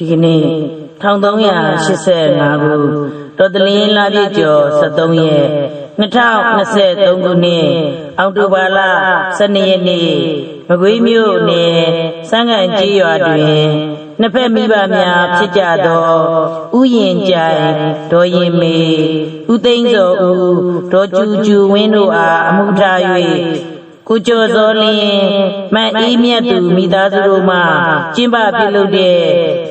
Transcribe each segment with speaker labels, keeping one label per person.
Speaker 1: ဒီနေ့1385ခုတော်တလင်းလပြည့်ကျော်73ရက်2023ခုနှစ်အောက်တိုဘာလ12ရက်နေ့မကွေးမြို့နယ်စမ်းကန်ကြီးရွာတွင်နှစ်ဖက်မိဘများဖြစ်ကြသောဥယျင်ကြိုင်ဒေါ်ရင်မေဥသိန်းစောဦးဒေါ်ကျူဝင်းတို့အားအမှုထား၍ကိုကျော်စောလင်းမန်အေးမြတ်သူမိသားစုတို့မှကျင်းပပြုလုပ်တဲ့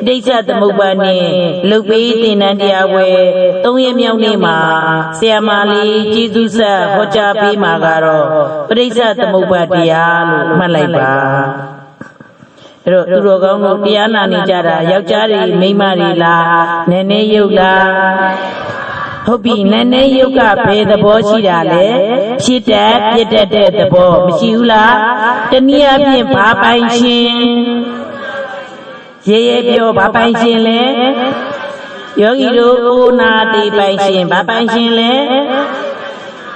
Speaker 1: ပဋိစ္စသမုပ္ပါနှင့်လုတ်ပေးသင်တန်းတရားပွဲ3ရက်မြောက်နေ့မှာဆရာမလေးကျေးဇူးဆက်ဟောကြားပေးမှာကတော့ပဋိစ္စသမုပ္ပါတရားလို့မှတ်လိုက်ပါအဲ့တော့သူတော်ကောင်းတို့တရားနာနေကြတာယောက်ျားတွေမိန်းမတွေလားနည်းနည်းရုပ်လားဟုတ်ပြီနည်းနည်းယုတ်ကဘယ်သဘောရှိတာလဲဖြစ်တတ်ပြတ်တတ်တဲ့သဘောမရှိဘူးလားတနည်းအားဖြင့်ဘာပိုင်ရှင်ရေပြောဘာပိုင်ရှင်လဲယောဂီတို့အိုနာတိပိုင်ရှင်ဘာပိုင်ရှင်လဲ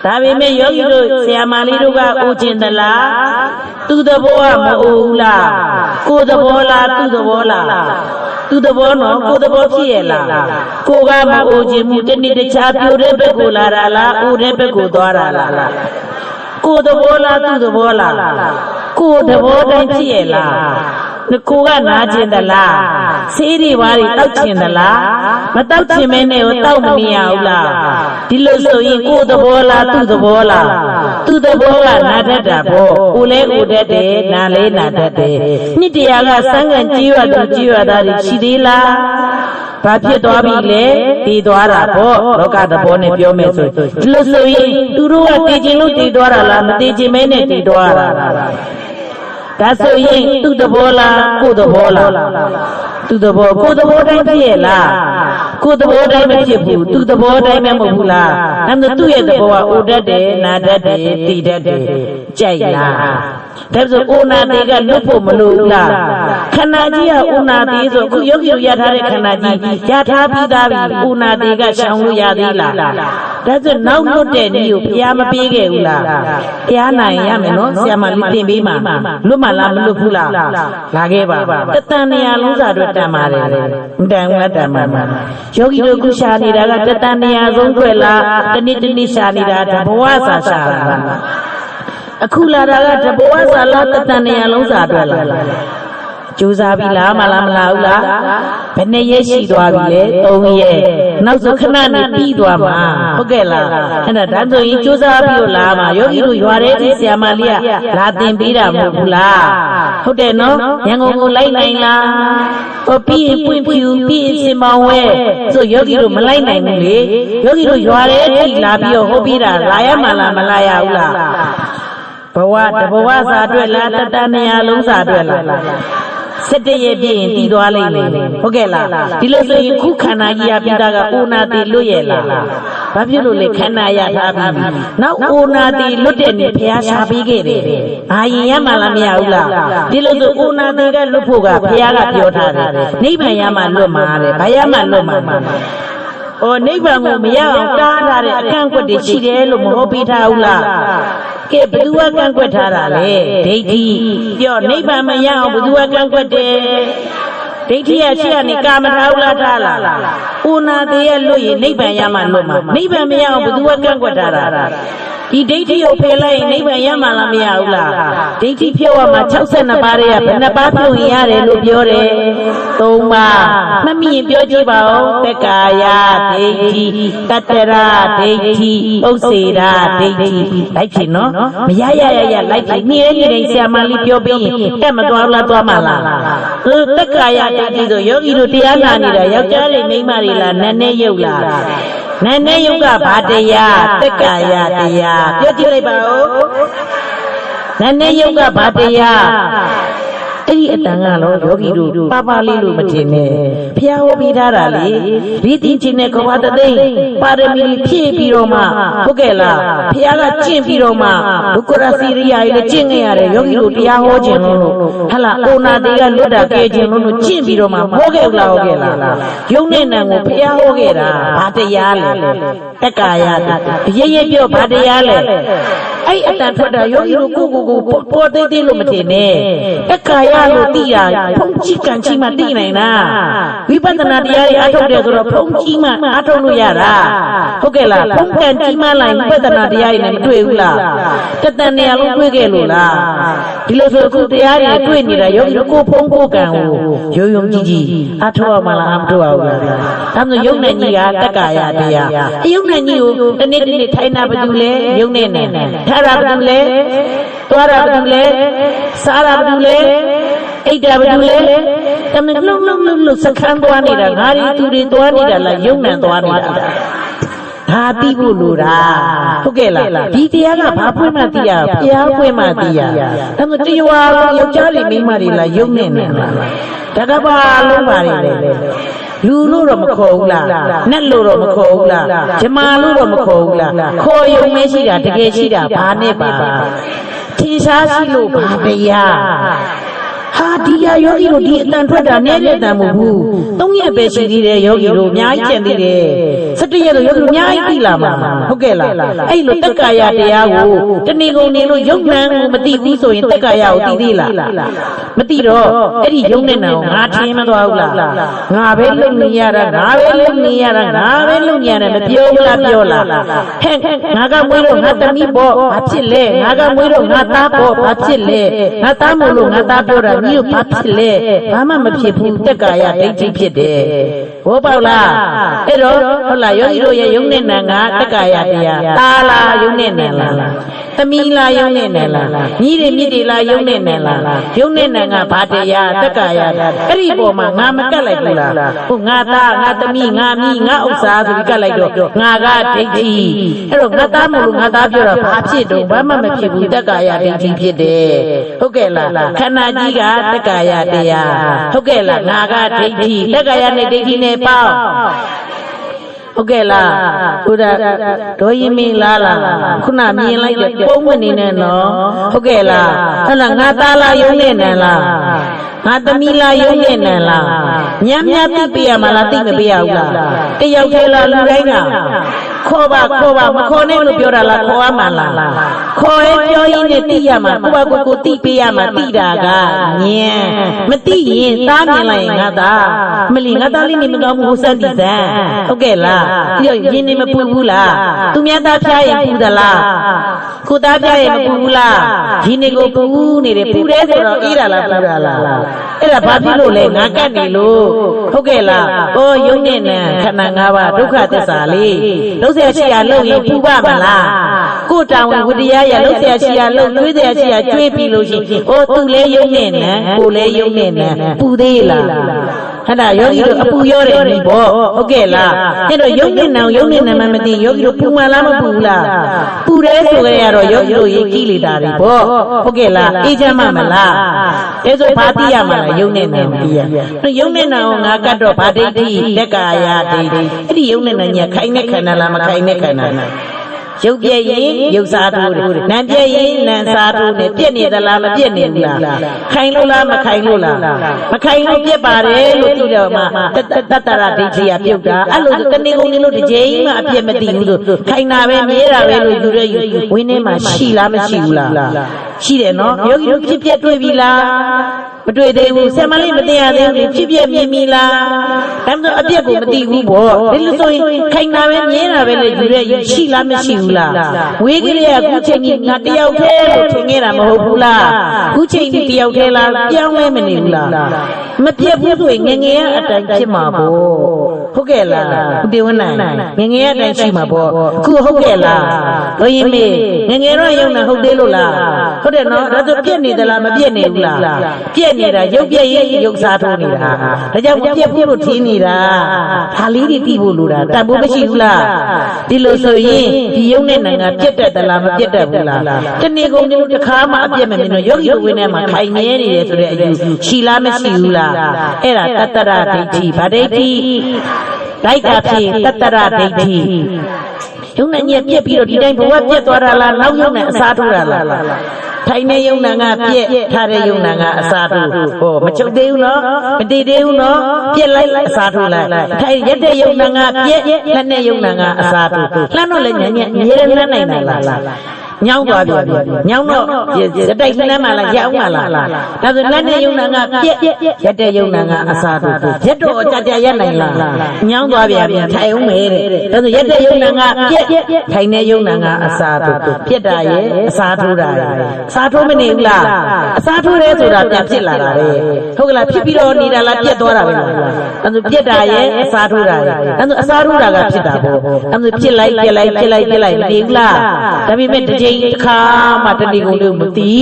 Speaker 1: ဒါပေမဲ့ယောဂီတို့ဆရာမလေးတို့ကအိုခြင်းသလားသူသဘောကမအိုဘူးလားကိုယ်သဘောလားသူသဘောလားသူသဘောနော်ကိုယ်သဘောဖြစ်ရဲ့လားကိုကမအိုခြင်းမှုတနည်းတခြားပြိုတဲ့ဘက်ကိုလာတာလားအိုတဲ့ဘက်ကိုသွားတာလားကိုယ်သဘောလားသူသဘောလားကိုယ်သဘောတိုင်းဖြစ်ရဲ့လားကိုကနာကျင်သလားဆေးတွေဘာတွေတောက်ကျင်သလားမတောက်ကျင်မဲနဲ့ကိုတောက်မနေရဘူးလားဒီလိုဆိုရင်ကိုယ်သဘောလားသူသဘောလားသူသဘောကနာတတ်တာပေါ့ကိုလည်းကိုတတ်တယ်နာလည်းနာတတ်တယ်နှစ်တရားကစမ်းကန်ကြီးရွာသူကြီးရွာသားတွေရှိသေးလားဘာဖြစ်သွားပြီလဲတည်သွားတာပေါ့လောကသဘောနဲ့ပြောမယ်ဆိုဒီလိုဆိုရင်သူတို့ကတည်ခြင်းလို့တည်သွားတာလားမတည်ခြင်းမဲနဲ့တည်သွားတာဒါဆိုရင်သူ့သဘောလားကိုယ်သဘောလားသူ့သဘောကိုယ်သဘောတိုင်းဖြစ်ရဲ့လားကိုယ်သဘောတိုင်းမဖြစ်ဘူးသူ့သဘောတိုင်းမဟုတ်ဘူးလားဒါမှမဟုတ်သူ့ရဲ့သဘောကအိုတတ်တယ်နာတတ်တယ်သိတတ်တယ်ကြိုက်လားဒါဆိုအိုနာတိကလွတ်ဖို့မလိုဘူးလားခန္ဓာကြီးကအိုနာတိဆိုအခုယောဂီတို့ရထားတဲ့ခန္ဓာကြီးရထားပြီးသားပြီအိုနာတိကရှောင်လို့ရသေးလားဒါဆိုနောက်လွတ်တဲ့နည်းကိုဘုရားမပေးခဲ့ဘူးလားတရားနိုင်ရမယ်နော်ဆရာမလေးတင်ပေးမှာလွတ်မှလားမလွတ်ဘူးလားလာခဲ့ပါတတန်နေရာလုံးစာအတွက်တန်ပါတယ်တန်ဝတ်တန်ပါယောဂီတို့ခုရှာနေတာကတတန်နေရာဆုံးတွေ့လားတနည်းတနည်းရှာနေတာတဘဝစာရှာတာအခုလာတာကတဘဝစာလားတတန်နေရာလုံးစာအတွက်လားကြိုးစားပြီလားမလားမလားဘူးလားဘယ်နှစ်ရက်ရှိသွားပြီလဲ3ရက်နောက်ဆိုခဏနဲ့ပြီးသွားမှာဟုတ်ကဲ့လားအဲ့ဒါဆိုရင်ကြိုးစားပြီးတော့လာမှာယောဂီတို့ရွာတဲ့ဒီဆရာမလေးကလာသင်ပေးတာမဟုတ်ဘူးလားဟုတ်တယ်နော်ရန်ကုန်ကိုလိုက်နိုင်လားဟောပြီးရင်ပွင့်ဖြူပြီးရင်စင်မောင်ဝဲဆိုယောဂီတို့မလိုက်နိုင်ဘူးလေယောဂီတို့ရွာတဲ့ဒီလာပြီးတော့ဟုတ်ပြီးတာလာရမှာလားမလာရဘူးလားဘဝတဘဝစာအတွက်လားတတနေရာလုံးစာအတွက်လား17ရက်ပြည့်ရင်တည်သွားလိမ့်မယ်ဟုတ်ကဲ့လားဒီလိုဆိုရင်ခုခန္ဓာကြီးရပြီးသားကအိုနာတိလွတ်ရဲ့လားဘာဖြစ်လို့လဲခန္ဓာရထားပြီးနောက်အိုနာတိလွတ်တဲ့နေ့ဘုရားရှာပေးခဲ့တယ်ဘာရင်ရမှလားမရဘူးလားဒီလိုဆိုအိုနာတိကလွတ်ဖို့ကဘုရားကပြောထားတယ်နိဗ္ဗာန်ရမှလွတ်မှာတဲ့ဘာရမှလွတ်မှာဩနိဗ္ဗာန်ကိုမရအောင်တားထားတဲ့အကန့်အကွက်တွေရှိတယ်လို့မဟုတ်ပေးထားဘူးလားကဲဘယ်သူကကန့်ကွက်ထားတာလဲဒိဋ္ဌိပြောနိဗ္ဗာန်မရအောင်ဘယ်သူကကန့်ကွက်တယ်ဒိဋ္ဌိရရှိရနေကာမထားဘူးလားထားလားဥနာသေးရလွတ်ရင်နိဗ္ဗာန်ရမှလွတ်မှာနိဗ္ဗာန်မရအောင်ဘယ်သူကကန့်ကွက်ထားတာဒီဒိဋ္ဌိကိုဖယ်လိုက်ရင်နိဗ္ဗာန်ရမှလားမရဘူးလားဒိဋ္ဌိဖြုတ်ရမှာ62ပါးတွေကဘယ်နှပါးဖြုတ်ရင်ရတယ်လို့ပြောတယ်3ပါးမမြင်ပြောကြည့်ပါဦးတက္ကာယဒိဋ္ဌိတတ္တရာဒိဋ္ဌိဥစ္စေရာဒိဋ္ဌိလိုက်ပြီနော်မရလိုက်ပြီနေ့တိုင်းဆရာမလေးပြောပြီးရင်တက်မသွားလားသွားမှလားတက္ကာယဒိဋ္ဌိဆိုယောဂီတို့တရားနာနေတာယောက်ျားတွေမိန်းမတွေလားနည်းနည်းရုပ်လားနည်းနည်းယုတ်ကဘာတရားတက္ကာယတရားပြောကြည့်လိုက်ပါဦးနည်းနည်းယုတ်ကဘာတရားအဲ့ဒီအတန်ကတော့ယောဂီတို့ပါလေးလို့မထင်နဲ့ဖျားဟောပြီးထားတာလေဒီတိချင်းနဲ့ကဝါတသိပါရမီဖြည့်ပြီးတော့မှဟုတ်ကဲ့လားဖျားကကျင့်ပြီးတော့မှဒုက္ခရစီရိယာကြီးလည်းကျင့်ခဲ့ရတယ်ယောဂီတို့တရားဟောခြင်းလို့ဟလာအိုနာတေကလွတ်တာကဲခြင်းလို့ကျင့်ပြီးတော့မှဟောခဲ့လားဟောခဲ့လားယုံနဲ့နံကိုဖျားဟောခဲ့တာဘာတရားလဲတက္ကာယရဲပြောဘာတရားလဲအဲ့အတန်ထွက်တာယောဂီတို့ကိုပေါ်သေးသေးလို့မထင်နဲ့တက္ကာယ လို့သိတာဖုံးကြီးကန်ကြီးမှသိနိုင်တာဝိပဿနာတရားတွေအထုတ်တယ်ဆိုတော့ဖုံးကြီးမှအထုတ်လို့ရတာဟုတ်ကဲ့လားဖုံးကန်ကြီးမှလိုက်ဝိပဿနာတရားတွေနဲ့မတွေ့ဘူးလားတတန်နေရာလုံးတွေ့ခဲ့လို့လားဒီလိုဆိုအခုတရားတွေတွေ့နေတာယောဂီတို့ကိုဖုံးကိုကန်ကိုရုံရုံကြီးကြီးအထုတ်ရမှာလားမထုတ်ရဘူးလားဒါမှမဟုတ်ယုံနဲ့ကြီးကတက္ကာယတရားအယုံနဲ့ကြီးကိုတနေ့တနေ့ထိုင်တာဘာလို့လဲယုံနဲ့နဲ့ထားတာဘာလို့လဲသွားတာဘာလို့လဲစားတာဘာလို့လဲအိတ်တာဘာလို့လဲတမန်လုံးစခန်းသွားနေတာငါတွေသူတွေသွားနေတာလားယုံနဲ့သွားနေတာဒါသိဖို့လိုတာဟုတ်ကဲ့လားဒီတရားကဘာဖွင့်မှသိရဘုရားဖွင့်မှသိရဒါမှတရားလုံးယောက်ျားတွေမိန်းမတွေလားယုံနဲ့နဲ့လားဒါကဘာလုံးပါလေလူလို့တော့မခေါ်ဘူးလားနတ်လို့တော့မခေါ်ဘူးလားဂျမာလို့တော့မခေါ်ဘူးလားခေါ်ယုံမဲရှိတာတကယ်ရှိတာဘာနဲ့ပါထင်ရှားရှိလို့ဘာတရားဟာဒီယောဂီတို့ဒီအတန်ထွက်တာနဲ့လက်တန်မဟုတ်ဘူး3ရက်ပဲရှိသေးတယ်ယောဂီတို့အများကြီးကျန်သေးတယ်17ရက်လို့ယောဂီတို့အများကြီးသိလာမှာဟုတ်ကဲ့လားအဲ့လိုတက္ကာယတရားကိုတဏီကုန်နေလို့ယုံနံကိုမသိဘူးဆိုရင်တက္ကာယကိုသိသေးလားမသိတော့အဲ့ဒီယုံနဲ့နံကိုငါထင်မသွားဘူးလားငါပဲလုံနေရတာငါပဲလုံနေရတာငါပဲလုံနေရတယ်မပြောဘူးလားပြောလားဟဲ့ငါကမွေးတော့ငါသမီးပေါ့ဘာဖြစ်လဲငါကမွေးတော့ငါသားပေါ့ဘာဖြစ်လဲငါသားမို့လို့ငါသားပြောတာဒီဘာဖြစ်လဲဘာမှမဖြစ်ဘူးတက္ကာယဒိဋ္ဌိဖြစ်တယ်ဘောပေါက်လားအဲ့တော့ဟုတ်လားယောဂီတို့ရဲ့ယုံနဲ့နံကတက္ကာယတရားတာလားယုံနဲ့နံလားသမီးလားယုံနဲ့နံလားညီတွေမြစ်တွေလားယုံနဲ့နံလားယုံနဲ့နံကဘာတရားတက္ကာယအဲ့ဒီပေါ်မှာငါမကတ်လိုက်ဘူးလားဟုတ်ငါသားငါသမီးငါမိငါဥစ္စာဆိုပြီးကတ်လိုက်တော့ငါကဒိဋ္ဌိအဲ့တော့ငါသားမလို့ငါသားပြောတာဘာဖြစ်တော့ဘာမှမဖြစ်ဘူးတက္ကာယဒိဋ္ဌိဖြစ်တယ်ဟုတ်ကဲ့လားခန္ဓာကြီးကတက္ကာယတရားဟုတ်ကဲ့လားငါကဒိဋ္ဌိတက္ကာယနဲ့ဒိဋ္ဌိနဲ့ပေါင်းဟုတ်ကဲ့လားဘုရားဒေါ်ရင်မင်းလားခုနမြင်လိုက်တဲ့ပုံမနေနဲ့နော်ဟုတ်ကဲ့လားဟုတ်လားငါသားလားယုံနဲ့နံလားငါသမီးလားယုံနဲ့နံလားညံ့ညံ့သိပေးရမှာလားသိမပေးရဘူးလားတယောက်တည်းလားလူတိုင်းကခေါ်ပါမခေါ်နဲ့လို့ပြောတာလားခေါ်ရမှာလားခေါ်ရင်ပြောရင်းနဲ့သိရမှာကိုယ့်ဘာကိုသိပေးရမှာသိတာကညံမသိရင်သားမြင်လိုက်ရင်ငါသားမလီငါသားလေးနေမကောင်းဘူးဟိုစက်ဒီစံဟုတ်ကဲ့လားပြီးတော့ရင်းနေမပူဘူးလားသူများသားဖျားရင်ပူသလားကိုသားဖျားရင်မပူဘူးလားရင်းနေကိုပူနေတယ်ပူတယ်ဆိုတော့အေးတာလားပူတာလားအဲ့ဒါဘာဖြစ်လို့လဲငါကတ်နေလို့ဟုတ်ကဲ့လားဩယုံနဲ့နံခန္ဓာ၅ပါးဒုက္ခသစ္စာလေးလုံးเสียရှိရလို့ရင်ပူပါမလားကိုတောင်ဝင်ဝတရားရလုံးเสียရှိရလို့တွေးเสียရှိရကျွေးပြီလို့ရှိရင်ဩသူလဲယုံနဲ့နံကိုလဲယုံနဲ့နံပူသေးလားဟဲ့လားယောဂီတို့အပူရောတယ်ဒီပေါ့ဟုတ်ကဲ့လားအဲ့တော့ယုံနဲ့နံမှမသိယောဂီတို့ပူမှလားမပူလားပူတယ်ဆိုကြရတော့ယောဂီတို့ရေးကိလေသာတွေပေါ့ဟုတ်ကဲ့လားအေးချမ်းမလားအဲ့ဆိုဘာသိရမှာလဲယုံနဲ့နံသိရယုံနဲ့နံကိုငါကတ်တော့ဘာဒိဋ္ဌိတက္ကာယဒိဋ္ဌိအဲ့ဒီယုံနဲ့နံကြီးခိုင်တဲ့ခန္ဓာလားမခိုင်တဲ့ခန္ဓာလားရုပ်ပြည့်ရင်ရုပ်စားထိုးတယ်နာမ်ပြည့်ရင်နာမ်စားထိုးတယ်ပြည့်နေသလားမပြည့်နေဘူးလားခိုင်လို့လားမခိုင်လို့လားမခိုင်လို့ပြည့်ပါတယ်လို့သူတော်မှာတတ္တရဒိဋ္ဌိကပြုတ်တာအဲ့လိုတဏှိကုန်နေလို့တစ်ချိန်မှအပြည့်မသိဘူးလို့ခိုင်တာပဲမြဲတာပဲလို့ယူရဲယူဝင်းထဲမှာရှိလားမရှိဘူးလားရှိတယ်နော်ယောဂီတို့ဖြစ်ပြတွေ့ပြီလားမတွေ့သေးဘူးဆံမလေးမသိရသေးဘူးဖြစ်ပြမြင်ပြီလားဒါမှမဟုတ်အပြည့်ကိုမသိဘူးပေါ့ဒီလိုဆိုရင်ခိုင်တာပဲမြဲတာပဲလေယူရဲယူရှိလားမရှိဘူးလားဝေးကလေးကခုချိန်ကြီးငါတယောက်တည်းလို့ထင်ခဲ့တာမဟုတ်ဘူးလားခုချိန်ကြီးတယောက်တည်းလားပြောင်းလဲမနေဘူးလားမပြတ်ဘူးဆိုရင်ငငယ်အတိုင်းဖြစ်မှာပေါ့ဟုတ်ကဲ့လားဦးတေဝနိုင်ငငယ်အတိုင်းရှိမှာပေါ့ခုဟုတ်ကဲ့လားတို့ရင်မေငငယ်တော့ယုံတာဟုတ်သေးလို့လားဟုတ်တယ်နော်ဒါဆိုပြည့်နေသလားမပြည့်နေဘူးလားပြည့်နေတာရုပ်ပြည့်ရင်ရုပ်စားထိုးနေတာဒါကြောင့်မပြည့်ဘူးလို့ထင်နေတာဒါလေးတွေသိဖို့လိုတာတန်ဖို့မရှိဘူးလားဒီလိုဆိုရင်ဒီယုံနဲ့နိုင်ငံပြည့်တတ်သလားမပြည့်တတ်ဘူးလားတဏှိကုန်မျိုးတစ်ခါမှအပြည့်မမြင်တော့ယောဂီတို့ဝင်းထဲမှာခိုင်နေနေတယ်ဆိုတဲ့အယူရှိလားမရှိဘူးလားအဲ့ဒါတတ္တရဒိဋ္ဌိဗာဒိဋ္ဌိလိုက်တာဖြစ်တတ္တရဒိဋ္ဌိယုံနဲ့ညက်ပြက်ပြီးတော့ဒီတိုင်းဘဝပြက်သွားတာလားနောက်ယုံနဲ့အစားထိုးတာလားထိုင်နေယုံနာကပြက်ထားတဲ့ယုံနာကအစားထိုးဟောမချုပ်သေးဘူးနော်မတည်သေးဘူးနော်ပြက်လိုက်အစားထိုးလိုက်ထိုင်ရက်တဲ့ယုံနာကပြက်လက်နဲ့ယုံနာကအစားထိုးလှမ်းတော့လည်းညံ့ညံ့မြဲလှမ်းနိုင်တာလား ညောင်းသွားပြီညောင်းတော့တိုက်စနမ်းမှလားရောက်မှလားဒါဆိုလက်နဲ့ယုံနာကပြက်ရက်တဲ့ယုံနာကအစာတို့ရက်တော့ကြရက်နိုင်လားညောင်းသွားပြီထိုင်အောင်မဲတဲ့ဒါဆိုရက်တဲ့ယုံနာကပြက်ထိုင်တဲ့ယုံနာကအစာတို့ပြက်တာရဲ့အစာထိုးတာရဲ့အစာထိုးမနေဘူးလားအစာထိုးရဲဆိုတာပြန်ဖြစ်လာတာလေဟုတ်ကလားဖြစ်ပြီးတော့နေတာလားပြက်သွားတာပဲလားဒါဆိုပြက်တာရဲ့အစာထိုးတာရဲ့ဒါဆိုအစာထိုးတာကဖြစ်တာပေါ့ဒါဆိုဖြစ်လိုက်ပြက်လိုက်ဖြစ်လိုက်ပြက်လိုက်မသိဘူးလားဒါပေမဲ့တစ်ချိန်တစ်ခါမှတဏီကုန်လို့မသိ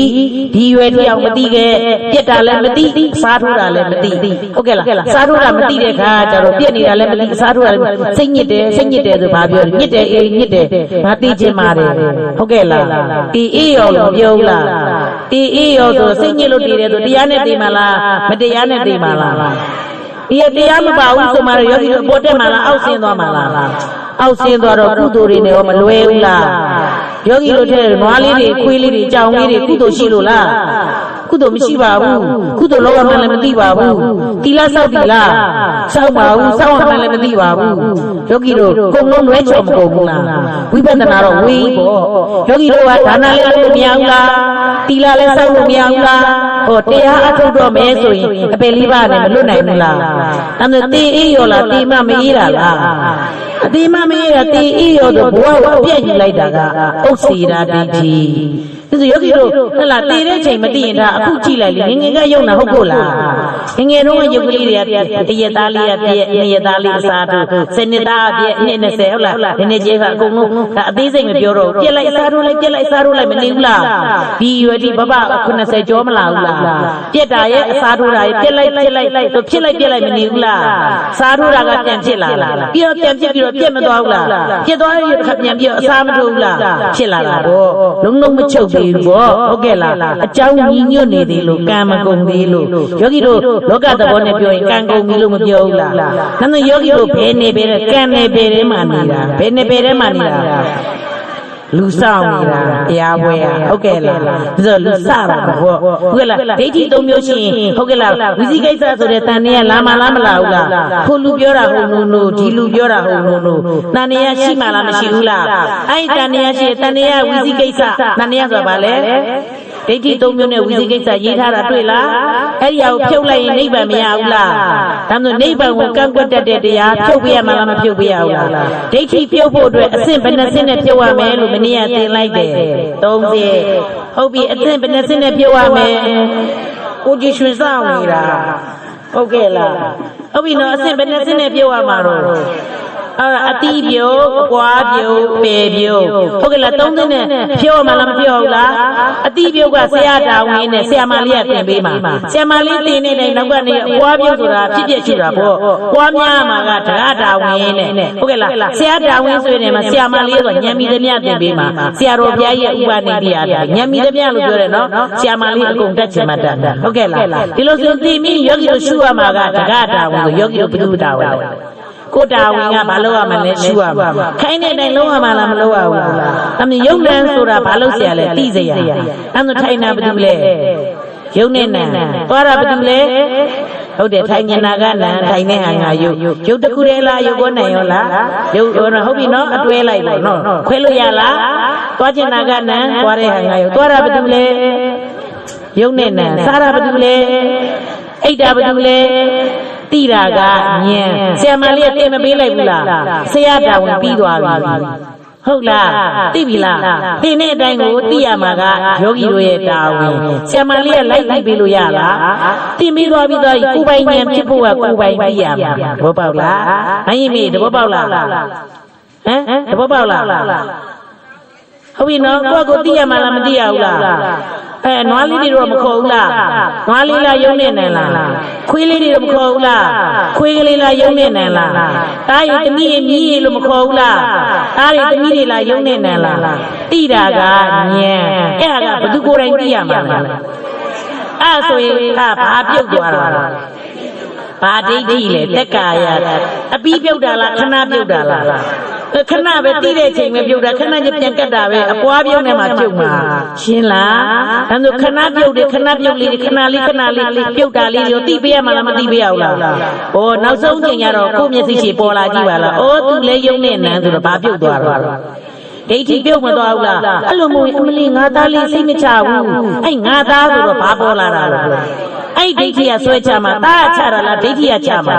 Speaker 1: ဒီရွယ်တစ်ယောက်မသိခဲ့ပြက်တာလည်းမသိစားထိုးတာလည်းမသိဟုတ်ကဲ့လားစားထိုးတာမသိတဲ့ခါကျတော့ပြက်နေတာလည်းမသိစားထိုးတာလည်းစိတ်ညစ်တယ်ဆိုဘာပြောညစ်တယ်အေးညစ်တယ်ငါသိချင်ပါတယ်ဟုတ်ကဲ့လားတီအေးရောလို့ပြောလားတီအေးရောဆိုစိတ်ညစ်လို့တည်တယ်ဆိုတရားနဲ့တည်မှာလားမတရားနဲ့တည်မှာလားဒီတရားမပါဘူးဆိုမှရောဂီတို့ပေါ်တက်မှာလားအောက်ဆင်းသွားမှာလားအောက်ဆင်းသွားတော့ကုသိုလ်တွေနဲ့ရောမလွယ်ဘူးလားယောဂီတို့ထဲနွားလေးတွေခွေးလေးတွေကြောင်လေးတွေကုသိုလ်ရှိလို့လားကုသိုလ်မရှိပါဘူးကုသိုလ်လောကမှလည်းမသိပါဘူးတီလာဆောက်တီလားဆောက်ပါဘူးဆောက်မှလည်းမသိပါဘူးယောဂီတို့ကုံလုံးလွဲချော်မကုန်ဘူးလားဝိပဿနာတော့ဝေးပေါ့ယောဂီတို့ကဒါနလည်းလုပ်မရဘူးလားတီလာလည်းဆောက်လို့မရဘူးလားဟောတရားအထုတ်တော့မယ်ဆိုရင်အပယ်လေးပါးနဲ့မလွတ်နိုင်ဘူးလားအဲ့ဒါတေးအေးရောလားတေးမမအေးတာလားအတိမမေးရတေးအေးရောဆိုဘဝကိုပြည့်ယူလိုက်တာကဥစ္စေရာဒိဋ္ဌိဒါဆိုယောဂီတို့ဟဲ့လားတေးတဲ့ချိန်မသိရင်ဒါအခုကြည့်လိုက်လေငငယ်ကယုံတာဟုတ်ကိုလားငငယ်တော့ယုတ်ကလေးတွေကတရက်သားလေးပြည့်နှစ်ရက်သားလေးအစားတို့စနစ်သားပြည့်နှစ်20ဟုတ်လားဒီနေ့ကျေးကအကုန်လုံးဒါအသေးစိတ်မပြောတော့ပြက်လိုက်အစားတို့လိုက်ပြက်လိုက်အစားတို့လိုက်မနေဘူးလားဒီရွယ်ဒီဘဘ80ကျော်မလာဘူးလားပြက်တာရဲ့အစားတို့တာရဲ့ပြက်လိုက်ဆိုဖြစ်လိုက်ပြက်လိုက်မနေဘူးလားစားတို့တာကပြန်ဖြစ်လာလားပြီးတော့ပြန်ဖြစ်ပြီးတော့ပြက်မသွားဘူးလားပြက်သွားရင်တစ်ခါပြန်ပြီးတော့အစားမထိုးဘူးလားဖြစ်လာတာတော့လုံးလုံးမချုပ်သေးဘူးပေါ့ဟုတ်ကဲ့လားအကြောင်းညီညွတ်နေသေးလို့ကံမကုန်သေးလို့ယောဂီတို့လောကသဘောနဲ့ပြောရင်ကံကုန်ပြီလို့မပြောဘူးလားဒါနဲ့ယောဂီတို့ဘယ်နေပဲကံနေပဲထဲမှာနေတာဘယ်နေပဲထဲမှာနေတာလူဆောင်နေတာတရားပွဲဟုတ်ကဲ့လားဒါဆိုလူစတာပေါ့ဟုတ်ကဲ့လားဒိဋ္ဌိ၃မျိုးရှိရင်ဟုတ်ကဲ့လားဝိသိကိစ္စဆိုတဲ့တန်နေရလာမလားမလာဘူးလားခုလူပြောတာဟုတ်လို့ဒီလူပြောတာဟုတ်လို့တန်နေရရှိမှလားမရှိဘူးလားအဲ့တန်နေရရှိတန်နေရဝိသိကိစ္စတန်နေရဆိုတာဘာလဲဒိဋ္ဌိ၃မျိုးနဲ့ဝိသိကိစ္စရေးထားတာတွေ့လားအဲ့ဒီဟာကိုဖြုတ်လိုက်ရင်နိဗ္ဗာန်မရဘူးလားဒါမှမဟုတ်နိဗ္ဗာန်ကိုကန့်ကွက်တတ်တဲ့တရားဖြုတ်ပြရမှာလားမဖြုတ်ပြရဘူးလားဒိဋ္ဌိပြုတ်ဖို့အတွက်အဆင့်ဘယ်နှဆင့်နဲ့ဖြုတ်ရမယ်လို့မနေ့ကသင်လိုက်တယ်30ဟုတ်ပြီအဆင့်ဘယ်နှဆင့်နဲ့ဖြုတ်ရမယ်ကိုကြည်ရွှင်ဆောင်နေတာဟုတ်ကဲ့လားဟုတ်ပြီနော်အဆင့်ဘယ်နှဆင့်နဲ့ဖြုတ်ရမှာတော့အတိပြုတ်အပွားပြုတ်ပေပြုတ်ဟုတ်ကဲ့လားသုံးသိနဲ့ဖြုတ်မှလားမဖြုတ်ဘူးလားအတိပြုတ်ကဆရာတာဝန်နဲ့ဆရာမလေးကသင်ပေးမှာဆရာမလေးသင်နေတယ်နောက်ကနေအပွားပြုတ်ဆိုတာဖြစ်ဖြစ်ရှိတာပေါ့ပွားများမှာကတရားတာဝန်နဲ့ဟုတ်ကဲ့လားဆရာတာဝန်ဆိုရင်မှာဆရာမလေးဆိုညံမီသမျှသင်ပေးမှာဆရာတော်ဘုရားရဲ့ဥပနိတိယညံမီသမျှလို့ပြောတယ်နော်ဆရာမလေးအကုန်တက်ချင်မှတက်တာဟုတ်ကဲ့လားဒီလိုဆိုသိမိယောဂီတို့ရှုရမှာကတရားတာဝန်ဆိုယောဂီတို့ဘုဒ္ဓတာဝန်ကိုတာဝင်ကဘာလို့ရမလဲရှုရမှာခိုင်းတဲ့တိုင်လုံးရမှာလားမလုံးရဘူးလားအမေယုံနံဆိုတာဘာလို့ဆရာလဲသိစရာအဲ့ဒါထိုင်တာဘာလို့လဲယုံနဲ့နံသွားတာဘာလို့လဲဟုတ်တယ်ထိုင်ညနာကနံထိုင်တဲ့ဟာငါယုတ်တစ်ခုတည်းလားယုတ်ကောနိုင်ရောလားယုတ်ဟုတ်ပြီနော်အတွဲလိုက်ပါနော်ခွဲလို့ရလားသွားချင်တာကနံသွားတဲ့ဟာငါယုတ်သွားတာဘာလို့လဲယုံနဲ့နံစားတာဘာလို့လဲအိတ်တာဘာလို့လဲတိတာကညံဆရာမလေးကတင်မပေးလိုက်ဘူးလားဆရာတာဝန်ပြီးသွားပြီဟုတ်လားသိပြီလားသင်တဲ့အတိုင်းကိုသိရမှာကယောဂီတို့ရဲ့တာဝန်ဆရာမလေးကလိုက်ပြီးပေးလို့ရလားတင်ပြီးသွားပြီးသွားကိုယ်ပိုင်ဉာဏ်ဖြစ်ဖို့ကကိုယ်ပိုင်သိရမှာသဘောပေါက်လားအရင်မေးသဘောပေါက်လားဟမ်သဘောပေါက်လားဟုတ်ပြီနော်ကိုသိရမှာလားမသိရဘူးလားနွားလေးတွေတော့မခေါ်ဘူးလားနွားလေးလားယုံနေနံလားခွေးလေးတွေတော့မခေါ်ဘူးလားခွေးကလေးလားယုံနေနံလားတားရီတမီးမြည်လို့မခေါ်ဘူးလားတားရီတမီးတွေလားယုံနေနံလားတိတာကညံအဲ့ဒါကဘသူကိုယ်တိုင်သိရမှာလဲအဲ့ဆိုရင်ဘာပြုတ်သွားတာဘာဒိဋ္ဌိလဲတက်ကာယအပြီးပြုတ်တာလားခဏပြုတ်တာလားခဏပဲတိတဲ့ချိန်ပဲပြုတ်တာခဏချင်းပြန်ကတ်တာပဲအပွားပြုတ်နေမှာပြုတ်မှာရှင်းလားဒါဆိုခဏပြုတ်တယ်ခဏပြုတ်လေးခဏလေးပြုတ်တာလေးရောတိပေးရမှာလားမတိပေးရဘူးလားဩနောက်ဆုံးချိန်ကျတော့ကိုယ့်မျက်စိရှိပေါ်လာကြည့်ပါလားဩသူလည်းယုံနေနန်းဆိုတော့ဘာပြုတ်သွားတော့ ဒိဋ္ဌိပြုတ်မသွားဘူးလားအဲ့လိုမျိုးအမလီငါသားလေးစိတ်မချဘူးအဲ့ငါသားဆိုတော့ဘာပေါ်လာတာလဲအဲ့ဒိဋ္ဌိကဆွဲချမှာသားချတာလားဒိဋ္ဌိကချမှာ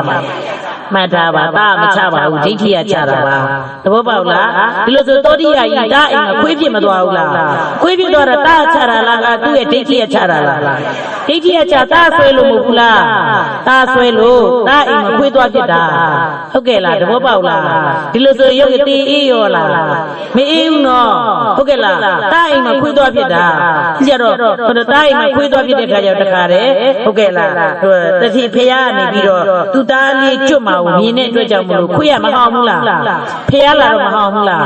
Speaker 1: မှတ်ထားပါသားမချပါဘူးဒိဋ္ဌိကချတာပါသဘောပေါက်လားဒီလိုဆိုသောတိယကြီးသားအိမ်ကခွေးဖြစ်မသွားဘူးလားခွေးဖြစ်သွားတာသားချတာလားကသူ့ရဲ့ဒိဋ္ဌိကချတာလားဒိဋ္ဌိကချသားဆွဲလို့မဟုတ်ဘူးလားသားဆွဲလို့သားအိမ်မှာခွေးသွားဖြစ်တာဟုတ်ကဲ့လားသဘောပေါက်လားဒီလိုဆိုရုပ်တေးအေးရောလားမအေးဘူးနော်ဟုတ်ကဲ့လားသားအိမ်မှာခွေးသွားဖြစ်တာကြတော့သားအိမ်မှာခွေးသွားဖြစ်တဲ့ခါကျတော့တခါတည်းဟုတ်ကဲ့လားတတိဖះကနေပြီးတော့သူသားလေးကျွတ်မှာကိုမြင်တဲ့အတွက်ကြောင့်မလို့ခွေးရမဟောင်းဘူးလားဖះလာတော့မဟောင်းဘူးလား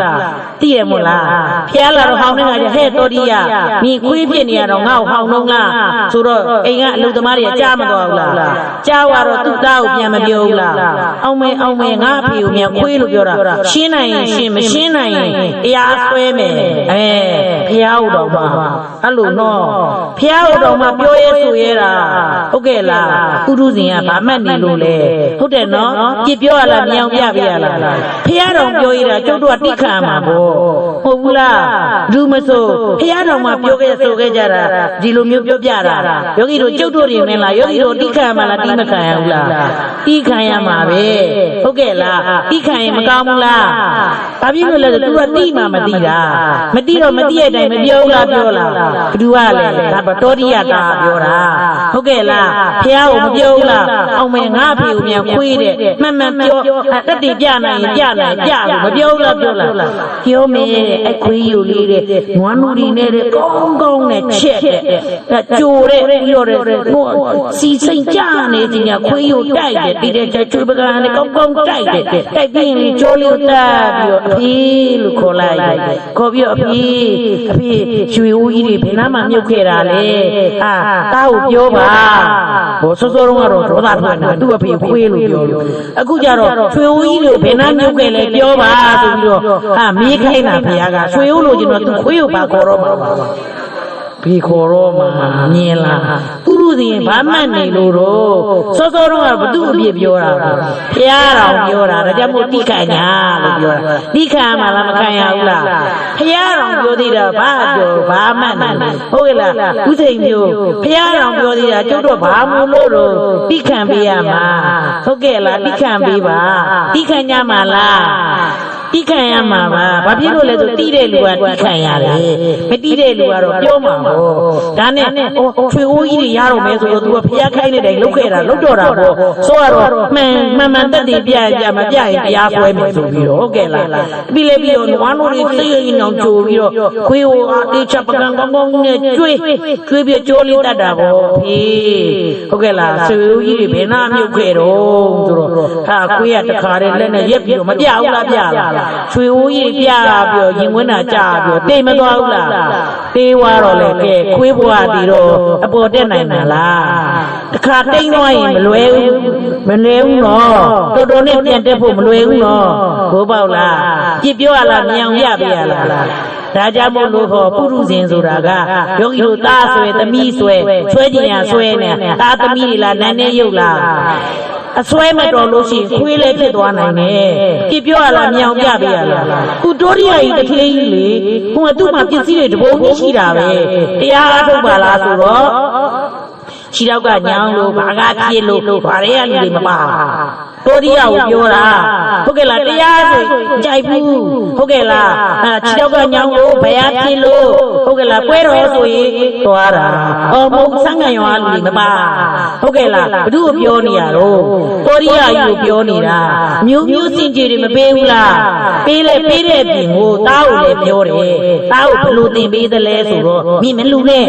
Speaker 1: သိရမို့လားဖះလာတော့ဟောင်းနေတာဟဲ့တော်ဒီရမြင်ခွေးဖြစ်နေရတော့ငါ့ကိုဟောင်းတော့လားဆိုတော့အိမ်ကအလုပ်သမားတွေကကြားမသွားဘူးလားကြားသွားတော့သူ့သားကိုပြန်မပြောဘူးလားအောင်မေငါအဖေကိုမြန်ခွေးလို့ပြောတာရှင်းနိုင်ရင်ရှင်းမရှင်းနိုင်ရင်တရားဆွဲမယ်ဖះဟုတ်တော့ပါအဲ့လိုနော်ဖះဟုတ်တော့မှပြောရဲဆိုရဲတာဟုတ်ကဲ့လားပုထုဇဉ်ကဗာမှတ်နေလို့လေဟုတ်တယ်နော်ပြပြောရလားမြောင်ပြပြရလားဖះတော်ပြောရတာကျုပ်တို့ကတိခံမှာပေါ့ဟုတ်ဘူးလားဘူးမဆိုဖះတော်မှာပြောခဲ့ဆိုခဲ့ကြတာဒီလိုမျိုးပြောပြတာယောဂီတို့ကျုပ်တို့တွေနဲ့လားယောဂီတို့တိခံမှာလားတိမခံရဘူးလားတိခံရမှာပဲဟုတ်ကဲ့လားတိခံရင်မကောင်းဘူးလားဘာဖြစ်လို့လဲဆို तू ကတိမှမတိတာမတိတော့မတိရဲ့အတိုင်းမပြောဘူးလားပြောလားဘသူကလဲဒါပတောတိယတာပြောတာဟုတ်ကဲ့လားဖះကိုမပြောဘူးလားအောင်မေငါအဖေကိုမြန်ခွေးတဲ့မှန်ပြောတက်တည်ပြနိုင်ရင်ပြနိုင်ပြလို့မပြောဘူးလားပြောလားပြောမေအခွေးယူလေးတဲ့နွားနူရီနဲ့တဲ့ကောင်းနဲ့ချက်တဲ့ကြိုတဲ့ပြီးတော့စီစိန်ကြနေကြညာခွေးယူတိုက်တယ်ဒီတဲ့ချွေပကံနဲ့ကောင်းတိုက်တယ်တိုက်ပြီးရင်ကြောလေးတက်ပြီးတော့အဖေလို့ခေါ်လိုက်ခေါ်ပြီးတော့အဖေရွှေဦးကြီးတွေဘယ်နာမှမြုပ်ခဲ့တာလဲတားကိုပြောပါဘောစောစောတုန်းကတော့ဒေါသထွက်နေတာသူ့အဖေခွေးလို့ပြောလို့အခုကျတော့ရွှေဦးကြီးတို့ဘယ်နာမြုပ်ခဲ့လဲပြောပါဆိုပြီးတော့မေးခိုင်းတာဘုရားကရွှေဦးလို့ကျင်တော့သူခွေးကိုပါခေါ်တော့မှာဘီခေါ်တော့မှာမြင်လားပုရုဇဉ်ဘာမှတ်နေလို့တော့စောစောတုန်းကဘသူ့အပြစ်ပြောတာဘုရားတော်ပြောတာဒါကြောင့်မို့တိခဏညာလို့ပြောတာတိခဏမှလားမခံရဘူးလားဘုရားတော်ပြောသေးတာဘာပြောဘာမှတ်နေဟုတ်ကဲ့လားဥစိန်မျိုးဘုရားတော်ပြောသေးတာကျုပ်တို့ဘာမို့လို့တော့တိခဏပေးရမှာဟုတ်ကဲ့လားတိခဏပေးပါတိခဏညာမှာလားတိခံရမှာပါဘာဖြစ်လို့လဲဆိုတိတဲ့လူကတိခံရတယ်မတိတဲ့လူကတော့ပြောမှာပေါ့ဒါနဲ့ချွေအိုးကြီးတွေရတော့မယ်ဆိုတော့ तू ကဖျားခိုင်းနေတယ်လုတ်ခဲ့တာလုတ်တော့တာပေါ့ဆိုတော့မှန်တက်တည်ပြမပြရင်တရားပွဲမယ်ဆိုပြီးတော့ဟုတ်ကဲ့လားပြီးတော့နွားနိုးတွေသိရင်အောင်ကြိုပြီးတော့ခွေးဟိုတေးချပကံကောင်းနဲ့ကျွေးပြီးကြိုးလေးတတ်တာပေါ့ဖေးဟုတ်ကဲ့လားချွေအိုးကြီးတွေဘယ်နာမြုပ်ခဲ့တော့ဆိုတော့ခွေးကတခါတည်းလက်နဲ့ရက်ပြီးတော့မပြဘူးလားပြလားချွေဦးကြီးပြပြီးရင်ဝင်းတာကြာပြီးတိတ်မသွားဘူးလားတေးွားတော့လေကဲခွေးဘွားတီတော့အပေါ်တက်နိုင်မှာလားတခါတိတ်သွားရင်မလွယ်ဘူးနော်တော်တော်နဲ့ပြန်တက်ဖို့မလွယ်ဘူးနော်ဘိုးပေါက်လားပြစ်ပြောရလားမြောင်ပြပေးရလားဒါကြောင့်မို့လို့ဟောပုရုဇဉ်ဆိုတာကယောဂီတို့သားဆွဲသမီးဆွဲကြင်ရဆွဲနေသားသမီးတွေလားနာနဲ့ရုပ်လားအစွဲမတော်လို့ရှိရင်ခွေးလည်းဖြစ်သွားနိုင်တယ်။ကြည့်ပြောရလားမြောင်ပြပေးရလား။ခုတိုးရီယာကြီးတစ်ခေးကြီးလေ။ဟိုကသူ့မှာပစ္စည်းတွေတဘုံကြီးရှိတာပဲ။တရားအားထုတ်ပါလားဆိုတော့ခြေတော့ကညောင်းလို့ဘာကဖြစ်လို့ဘာတွေကလူတွေမပါတိုးရီယာကိုပြောတာဟုတ်ကဲ့လားတရားဆိုကြိုက်ဘူးဟုတ်ကဲ့လားခြေတော့ကညောင်းလို့ဘယ်အဖြစ်လို့ဟုတ်ကဲ့လားပွဲတော်ဆိုရင်သွားတာမဟုတ်ဆန်းငံရွာလူတွေမပါဟုတ်ကဲ့လားဘသူ့ကိုပြောနေရတော့တိုးရီယာကြီးကိုပြောနေတာမျိုးစင်ကြေတွေမပေးဘူးလားပေးတဲ့ပြင်ကိုတားကိုလည်းပြောတယ်တားကိုဘလို့တင်ပေးသလဲဆိုတော့မြင်မလူနဲ့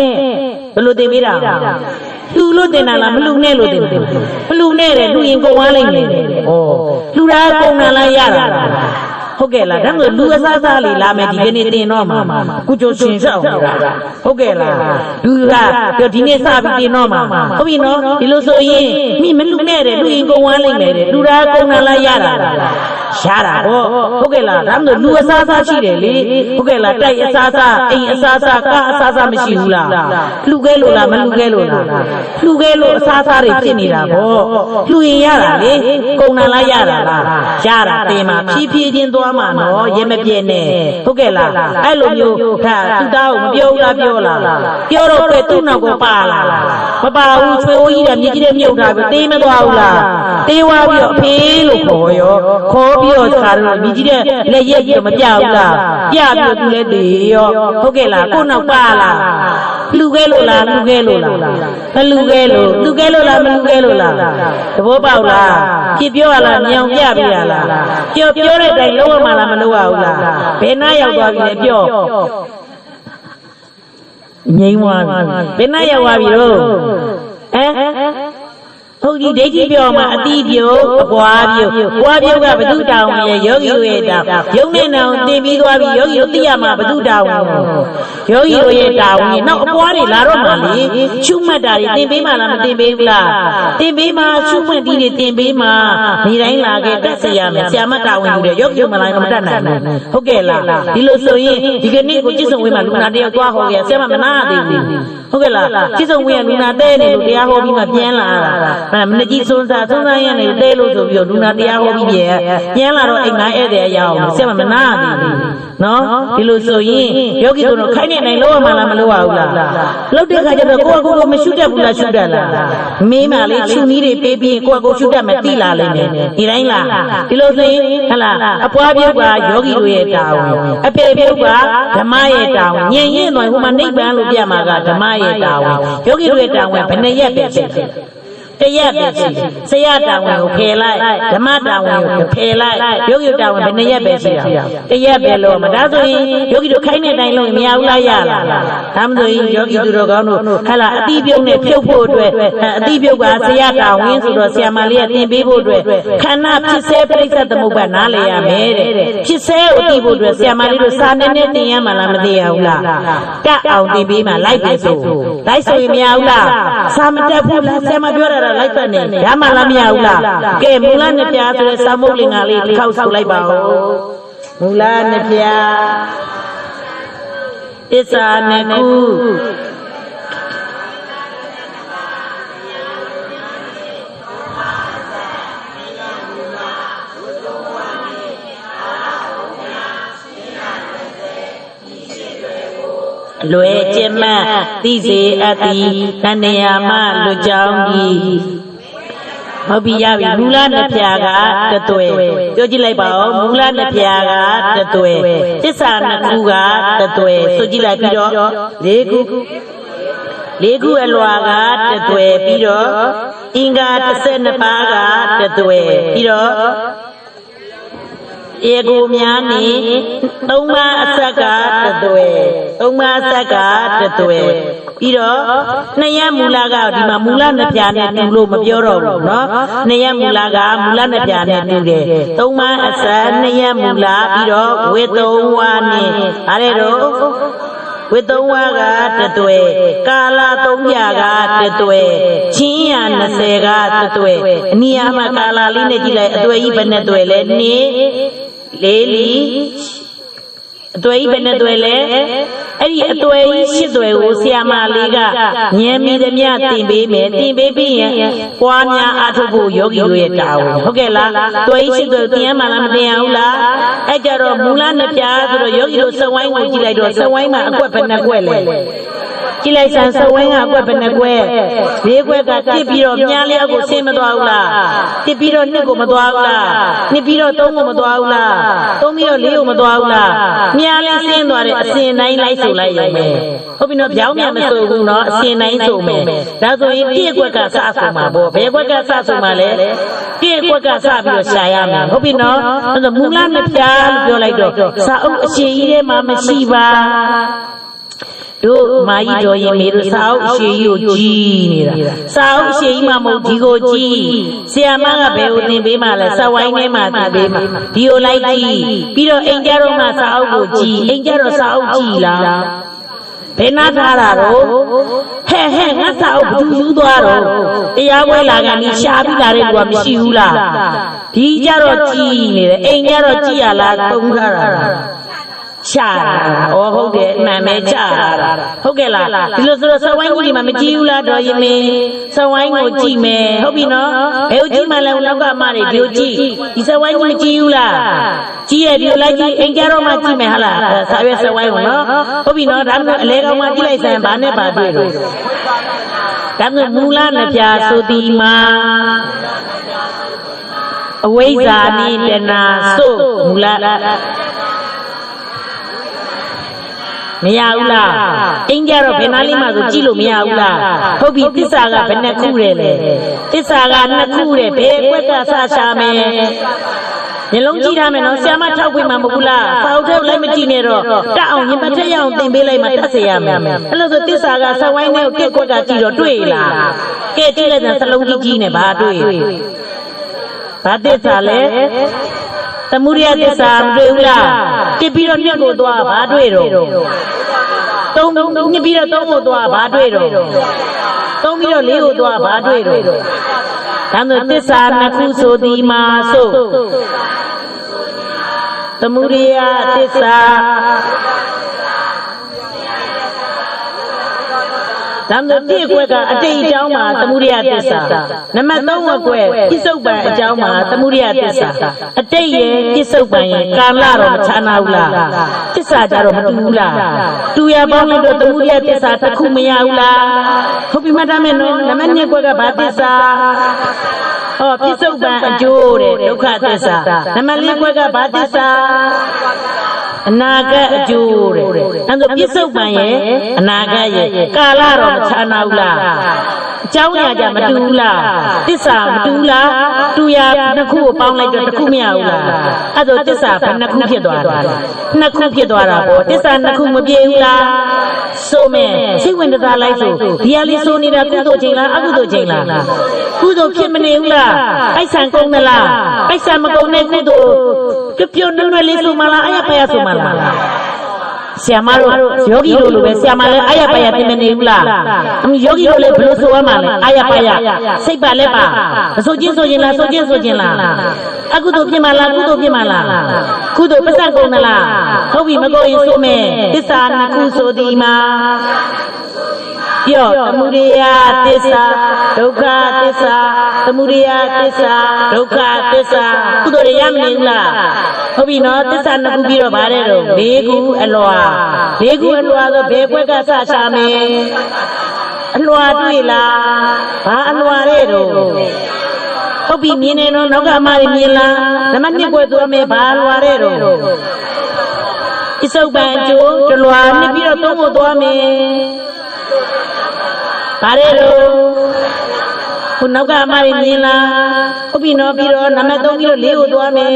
Speaker 1: ဘလို့တင်ပေးတာလူလို့တင်တာလားမလူနဲ့လို့တင်တယ်မလူနဲ့တယ်လူရင်ကုန်သွားလိမ့်မယ်လူသားကုန်တယ်လားရတာဟုတ်ကဲ့လားဒါမှလူအစားစားလေးလာမယ်ဒီကနေ့တင်တော့မှာကုချိုရှင်ဆောက်နေတာဟုတ်ကဲ့လားလူကဒီနေ့စပြီးတင်တော့မှာဟုတ်ပြီနော်ဒီလိုဆိုရင်မိမလူနဲ့တယ်လူရင်ကုန်သွားလိမ့်မယ်လူသားကုန်တယ်လားရတာ ရှားတာပေါ့ဟုတ်ကဲ့လားဒါမှမဟုတ်လူအစားစားရှိတယ်လေဟုတ်ကဲ့လားတိုက်အစားစားအိမ်အစားစားကားအစားစားမရှိဘူးလားလှူခဲလို့လားမလှူခဲလို့လားလှူခဲလို့အစားစားတွေဖြစ်နေတာပေါ့လှူရင်ရတာလေကုန်တယ်လားရတာလားရတာတင်မှာဖြည်းဖြည်းချင်းသွားမှာနော်ရဲမပြည့်နဲ့ဟုတ်ကဲ့လားအဲ့လိုမျိုးဒါသူသားကိုမပြောဘူးလားပြောလားပြောတော့ပဲသူ့နောက်ကပါလာမပါဘူးဆွေအိုးကြီးကမြည်ကြီးတဲ့မြုပ်ထားပြီးတေးမသွားဘူးလားတေးဝါပြီးတော့အဖေးလို့ခေါ်ရောခေါ်ပြီးတော့ခါတော့မြည်ကြီးတဲ့လက်ရက်ကြီးမပြဘူးလားပြပြီးတော့သူလည်းတေးရောဟုတ်ကဲ့လားကိုနောက်ပါလာလှူခဲလို့လားလှူခဲလို့လားမလှူခဲလို့လှူခဲလို့လားမလှူခဲလို့လားသဘောပေါက်လားကြည့်ပြောရလားမြောင်ပြပြရလားပြောတဲ့အတိုင်းလုံးဝမှလားမလုံးဝဘူးလားဘယ်နှရောက်သွားပြီလဲပြောငိမ့်သွားပြီဘယ်နှရောက်သွားပြီတော့ဟုတ်ဒီဒိဋ္ဌိပြောမှာအတိပြုတ်အပွားပြုတ်ပွားပြုတ်ကဘု து တောင်းလဲယောဂီတို့ရဲ့တောင်းယုံနဲ့နောင်သင်ပြီးသွားပြီယောဂီတို့သိရမှာဘု து တောင်းယောဂီတို့ရဲ့တောင်းရင်နောက်အပွားတွေလာတော့မှလေရှုမှတ်တာတွေသင်ပေးမှလားမသင်ပေးဘူးလားသင်ပေးမှရှုမှတ်ပြီးသင်ပေးမှဒီတိုင်းလာခဲ့တက်စေရမယ်ဆရာမတောင်းဝင်လို့ယောဂီတို့မလာရင်မတတ်နိုင်ဘူးဟုတ်ကဲ့လားဒီလိုဆိုရင်ဒီကနေ့ကိုကျင့်ဆောင်ဝေးမှာလူနာတယောက်သွားဟောရဆရာမမနာသေးဘူးဟုတ်ကဲ့လားကျင့်ဆောင်ဝေးကလူနာတဲနေလို့တရားဟောပြီးမှပြန်လာတာမနေ့ကြီးစွန်းစားရနေတဲလို့ဆိုပြီးတော့လူနာတရားဟောပြီးပြန်လာတော့အိမ်ငါဧည့်သည်ရအောင်ဆရာမနာသေးဘူးနော်ဒီလိုဆိုရင်ယောဂီတို့ခိုင်းနေနိုင်လို့ရမှာလားမလို့ရဘူးလားလောက်တဲ့ခါကျတော့ကိုယ့်အကိုမရှုတတ်ဘူးလားရှုတတ်လားမေးမှလေရှုနည်းတွေပေးပြီးကိုယ့်အကိုရှုတတ်မှသိလာလိမ့်မယ်ဒီတိုင်းလားဒီလိုဆိုရင်ဟလာအပွားပြုတ်ကယောဂီတို့ရဲ့တာဝန်အပေပြုတ်ကဓမ္မရဲ့တာဝန်ညင်ရင်တော့ဟိုမှာနိဗ္ဗာန်လို့ပြမှာကဓမ္မရဲ့တာဝန်ယောဂီတို့ရဲ့တာဝန်ဘယ်နှရက်ပဲဖြစ်တယ်တရက်ပဲရှိတယ်ဆရာတာဝန်ကိုဖယ်လိုက်ဓမ္မတာဝန်ကိုဖယ်လိုက်ယောဂီတာဝန်ဘယ်နှစ်ရက်ပဲရှိတာတရက်ပဲလို့မဒါဆိုရင်ယောဂီတို့ခိုင်းတဲ့အတိုင်းလို့မရဘူးလားရလားဒါမှမဟုတ်ယောဂီသူတော်ကောင်းတို့ဟလာအတိပြုတ်နဲ့ဖြုတ်ဖို့အတွက်အတိပြုတ်ကဆရာတာဝန်ဆိုတော့ဆရာမလေးကသင်ပေးဖို့အတွက်ခန္ဓာဖြစ်စေပြိဿသမုပ္ပါနားလေရမယ်တဲ့ဖြစ်စေကိုသိဖို့အတွက်ဆရာမလေးတို့စာနဲ့နဲ့သင်ရမှာလားမသိရဘူးလားတတ်အောင်သင်ပေးမှလိုက်ပဲဆိုလိုက်ဆိုရင်မရဘူးလားစာမတတ်ဘူးလားဆရာမပြောတာလိုက်ပတ်နေရမှလားမရဘူးလားကဲမူလနှစ်ပြားဆိုတဲ့စာမုတ်လင်္ကာလေးတစ်ခေါက်ဆောက်လိုက်ပါဦးမူလနှစ်ပြားအစ္စာနှစ်ခုလွယ်ကျင့်မှသိစေအပ်သည်တဏှာမှလွတ်ကြောင်းသည်ဟုတ်ပြီရပြီမူလနှစ်ဖြာကတသွဲပြောကြည့်လိုက်ပါဦးမူလနှစ်ဖြာကတသွဲသစ္စာနှစ်ခုကတသွဲဆိုကြည့်လိုက်ပြီးတော့လေးခုအလွာကတသွဲပြီးတော့အင်္ဂါ12ပါးကတသွဲပြီးတော့ဧကိုများနေသုံးပါးအဆက်ကတသွဲသုံးပါးအဆက်ကတသွဲပြီးတော့နှစ်ရမူလကဒီမှာမူလနှစ်ဖြာနဲ့တူလို့မပြောတော့ဘူးเนาะနှစ်ရမူလကမူလနှစ်ဖြာနဲ့တူတယ်သုံးပါးအစနှစ်ရမူလပြီးတော့ဝေသုံးဝါနဲ့ဗါတဲ့တော့ဝေသုံးဝါကတသွဲကာလသုံးပြကတသွဲချင်းရ20ကတသွဲအနိယာမကာလလေးနဲ့ကြည့်လိုက်အသွဲကြီးဘယ်နဲ့သွဲလဲနေလေးလီအသွဲကြီးဘယ်နဲ့သွဲလဲအဲ့ဒီအသွဲကြီး8သွဲကိုဆရာမလေးကဉာဏ်မီသမျှသင်ပေးမယ်သင်ပေးပြီးရင်ပွားများအားထုတ်ဖို့ယောဂီတို့ရဲ့တာဝန်ဟုတ်ကဲ့လားသွဲကြီး8သွဲသင်ရမှာလားမသင်ရဘူးလားအဲ့ကြတော့မူလနှစ်ပြားဆိုတော့ယောဂီတို့စဝိုင်းကိုကြည့်လိုက်တော့စဝိုင်းမှာအကွက်ဘယ်နှကွက်လဲကြည့်လိုက်စမ်းစဝိုင်းကအကွက်ဘယ်နှကွက်၄ကွက်ကတစ်ပြီးတော့မြားလျောက်ကိုဆင်းမသွားဘူးလားတစ်ပြီးတော့2ကိုမသွားဘူးလား2ပြီးတော့3ကိုမသွားဘူးလား3ပြီးတော့4ကိုမသွားဘူးလားမြားလေးဆင်းသွားတဲ့အစဉ်တိုင်းလိုက်ဆိုလိုက်ရုံပဲဟုတ်ပြီနော်ပြောင်းပြန်မဆိုဘူးနော်အစဉ်တိုင်းဆိုမယ်ဒါဆိုရင်တစ်ကွက်ကစဆိုမှာပေါ့ဘယ်ကွက်ကစဆိုမှာလဲတစ်ကွက်ကစပြီးတော့ရှာရမယ်ဟုတ်ပြီနော်အဲ့ဒါမူလနှစ်ဖြာလို့ပြောလိုက်တော့စာအုပ်အရှင်ကြီးထဲမှာမရှိပါတို့မာကြီးတော်ရင်မေတို့စာအုပ်အရှင်ကြီးကိုကြည်နေတာစာအုပ်အရှင်ကြီးမှမဟုတ်ဒီကိုကြည်ဆရာမကဘယ်ကိုသင်ပေးမှလဲစဝိုင်းထဲမှာသင်ပေးမှဒီကိုလိုက်ကြည်ပြီးတော့အိမ်ကြတော့မှစာအုပ်ကိုကြည်အိမ်ကြတော့စာအုပ်ကြည်လား ဘယ်နာထားတာတော့ဟဲ့ငါစာအုပ်ဘူးယူသွားတော့တရားပွဲလာကန်ဒီရှာပြီးလာတဲ့လူကမရှိဘူးလားဒီကြတော့ကြည်နေတယ်အိမ်ကြတော့ကြည်ရလားသုံးထားတာရှာဟုတ်တယ်အမှန်ပဲချတာဟုတ်ကဲ့လားဒီလိုဆိုတော့စဝိုင်းကြီးဒီမှာမကြည့်ဘူးလားတော်ရင်မင်းစဝိုင်းကိုကြည့်မယ်ဟုတ်ပြီနော်ဘယ်ကိုကြည့်မှလဲလောက်ကမတွေဒီကိုကြည့်ဒီစဝိုင်းကြီးမကြည့်ဘူးလားကြည့်ရဒီလိုက်ကြည့်အိမ်ကြတော့မှကြည့်မယ်ဟာလားစာရွက်စဝိုင်းကိုနော်ဟုတ်ပြီနော်ဒါမှမဟုတ်အလဲကောင်မှကြည့်လိုက်စမ်းဘာနဲ့ဘာတွေ့လို့ဒါမှမူလနှပြဆိုဒီမှာအဝိဇ္ဇာနိတနာစုမူလမရဘူးလားအင်းကြတော့ဘယ်နာလေးမှဆိုကြည့်လို့မရဘူးလားဟုတ်ပြီသစ္စာကဘယ်နှခုလဲသစ္စာကနှစ်ခုတဲ့ဘယ်ကွက်ကစရှာမယ်မျိုးလုံးကြည့်ရမယ်နော်ဆရာမထောက်ခွင့်မှာမဟုတ်လားစာအုပ်ထဲလိုက်မကြည့်နဲ့တော့တက်အောင်ရင်မထက်ရအောင်သင်ပေးလိုက်မှတက်စေရမယ်အဲ့လိုဆိုသစ္စာကစဝိုင်းနဲ့တက်ကွက်ကကြည့်တော့တွေ့လားကဲကြည့်လိုက်တဲ့စလုံးကြီးနဲ့ဘာတွေ့ဘာသစ္စာလဲသမုဒိယသစ္စာမတွေ့ဘူးလားတစ်ပြီးတော့နှစ်ကိုသွားဘာတွေ့တော့သုံးနှစ်ပြီးတော့သုံးကိုသွားဘာတွေ့တော့သုံးပြီးတော့လေးကိုသွားဘာတွေ့တော့ဒါဆိုသစ္စာနှစ်ခုဆိုသည်မှာဆိုသမုဒိယသစ္စာဒါမှပြည့်ကွက်ကအတိတ်အကြောင်းမှာသမုဒိယသစ္စာနံပါတ်3ကွက်ပြစ္ဆုတ်ပံအကြောင်းမှာသမုဒိယသစ္စာအတိတ်ရဲ့ပြစ္ဆုတ်ပံရဲ့ကာလတော့မခြားနာဘူးလားသစ္စာကြတော့မတူဘူးလားတူရပေါင်းလို့တော့သမုဒိယသစ္စာတစ်ခုမရဘူးလားဟုတ်ပြီမှတ်ထားမယ်နော်နံပါတ်2ကွက်ကဘာသစ္စာဟောပြစ္ဆုတ်ပံအကျိုးတဲ့ဒုက္ခသစ္စာနံပါတ်4ကွက်ကဘာသစ္စာအနာဂတ်အကျိုးတဲ့အဲ့ဒါပြစ္ဆုတ်ပံရဲ့အနာဂတ်ရဲ့ကာလတော့မခြားနာဘူးလားအကြောင်းအရာကြမတူဘူးလားသစ္စာမတူဘူးလားတူရနှစ်ခုကိုပေါင်းလိုက်တော့တစ်ခုမရဘူးလားအဲ့ဒါသစ္စာဘယ်နှစ်ခုဖြစ်သွားတာနှစ်ခုဖြစ်သွားတာပေါ့သစ္စာနှစ်ခုမပြေဘူးလားဆိုမယ်စိတ်ဝင်စားလိုက်ဆိုဒီဟာလေးဆိုနေတာကုသိုလ်ချိန်လားအကုသိုလ်ချိန်လားကုသိုလ်ဖြစ်မနေဘူးလားပိုက်ဆံကုန်မလားပိုက်ဆံမကုန်တဲ့ကုသိုလ်ပြုံနွယ်လေးဆိုမှလားအယပယဆိုမှလားဆရာမတို့ယောဂီတို့လိုပဲဆရာမလည်းအယပယသိမနေဘူးလားယောဂီတို့လည်းဘယ်လိုဆိုရမှာလဲအယပယစိတ်ပါလက်ပါမဆိုချင်းဆိုရင်လားဆိုချင်းဆိုချင်းလားအကုသိုလ်ဖြစ်မှလားကုသိုလ်ဖြစ်မှလားကုသိုလ်ပတ်စံကုန်မလားဟုတ်ပြီမကုန်ရင်ဆိုမယ်သစ္စာနှစ်ခုဆိုဒီမှာပြောသမုဒိယသစ္စာဒုက္ခသစ္စာသမုဒိယသစ္စာဒုက္ခသစ္စာကုသိုလ်ရမနေဘူးလားဟုတ်ပြီနော်သစ္စာနှစ်ခုပြီးတော့ဗါတဲ့တော့၄ခုအလွာ၄ခုအလွာဆိုဘယ်ဘွက်ကစရှာမယ်အလွာတွေ့လားဘာအလွာတဲ့တော့ဟုတ်ပြီမြင်နေတော့နောက်ကမှမြင်လားနံပါတ်1ဘွက်သွားမယ်ဘာအလွာတဲ့တော့ပြစ္ဆုတ်ပံအကျိုးတလွာနှစ်ပြီးတော့3ကိုသွားမယ်ဘာတဲ့တော့ခုနောက်ကမှမြင်လားဟုတ်ပြီနော်ပြီးတော့နံပါတ်3ပြီးတော့4ကိုသွားမယ်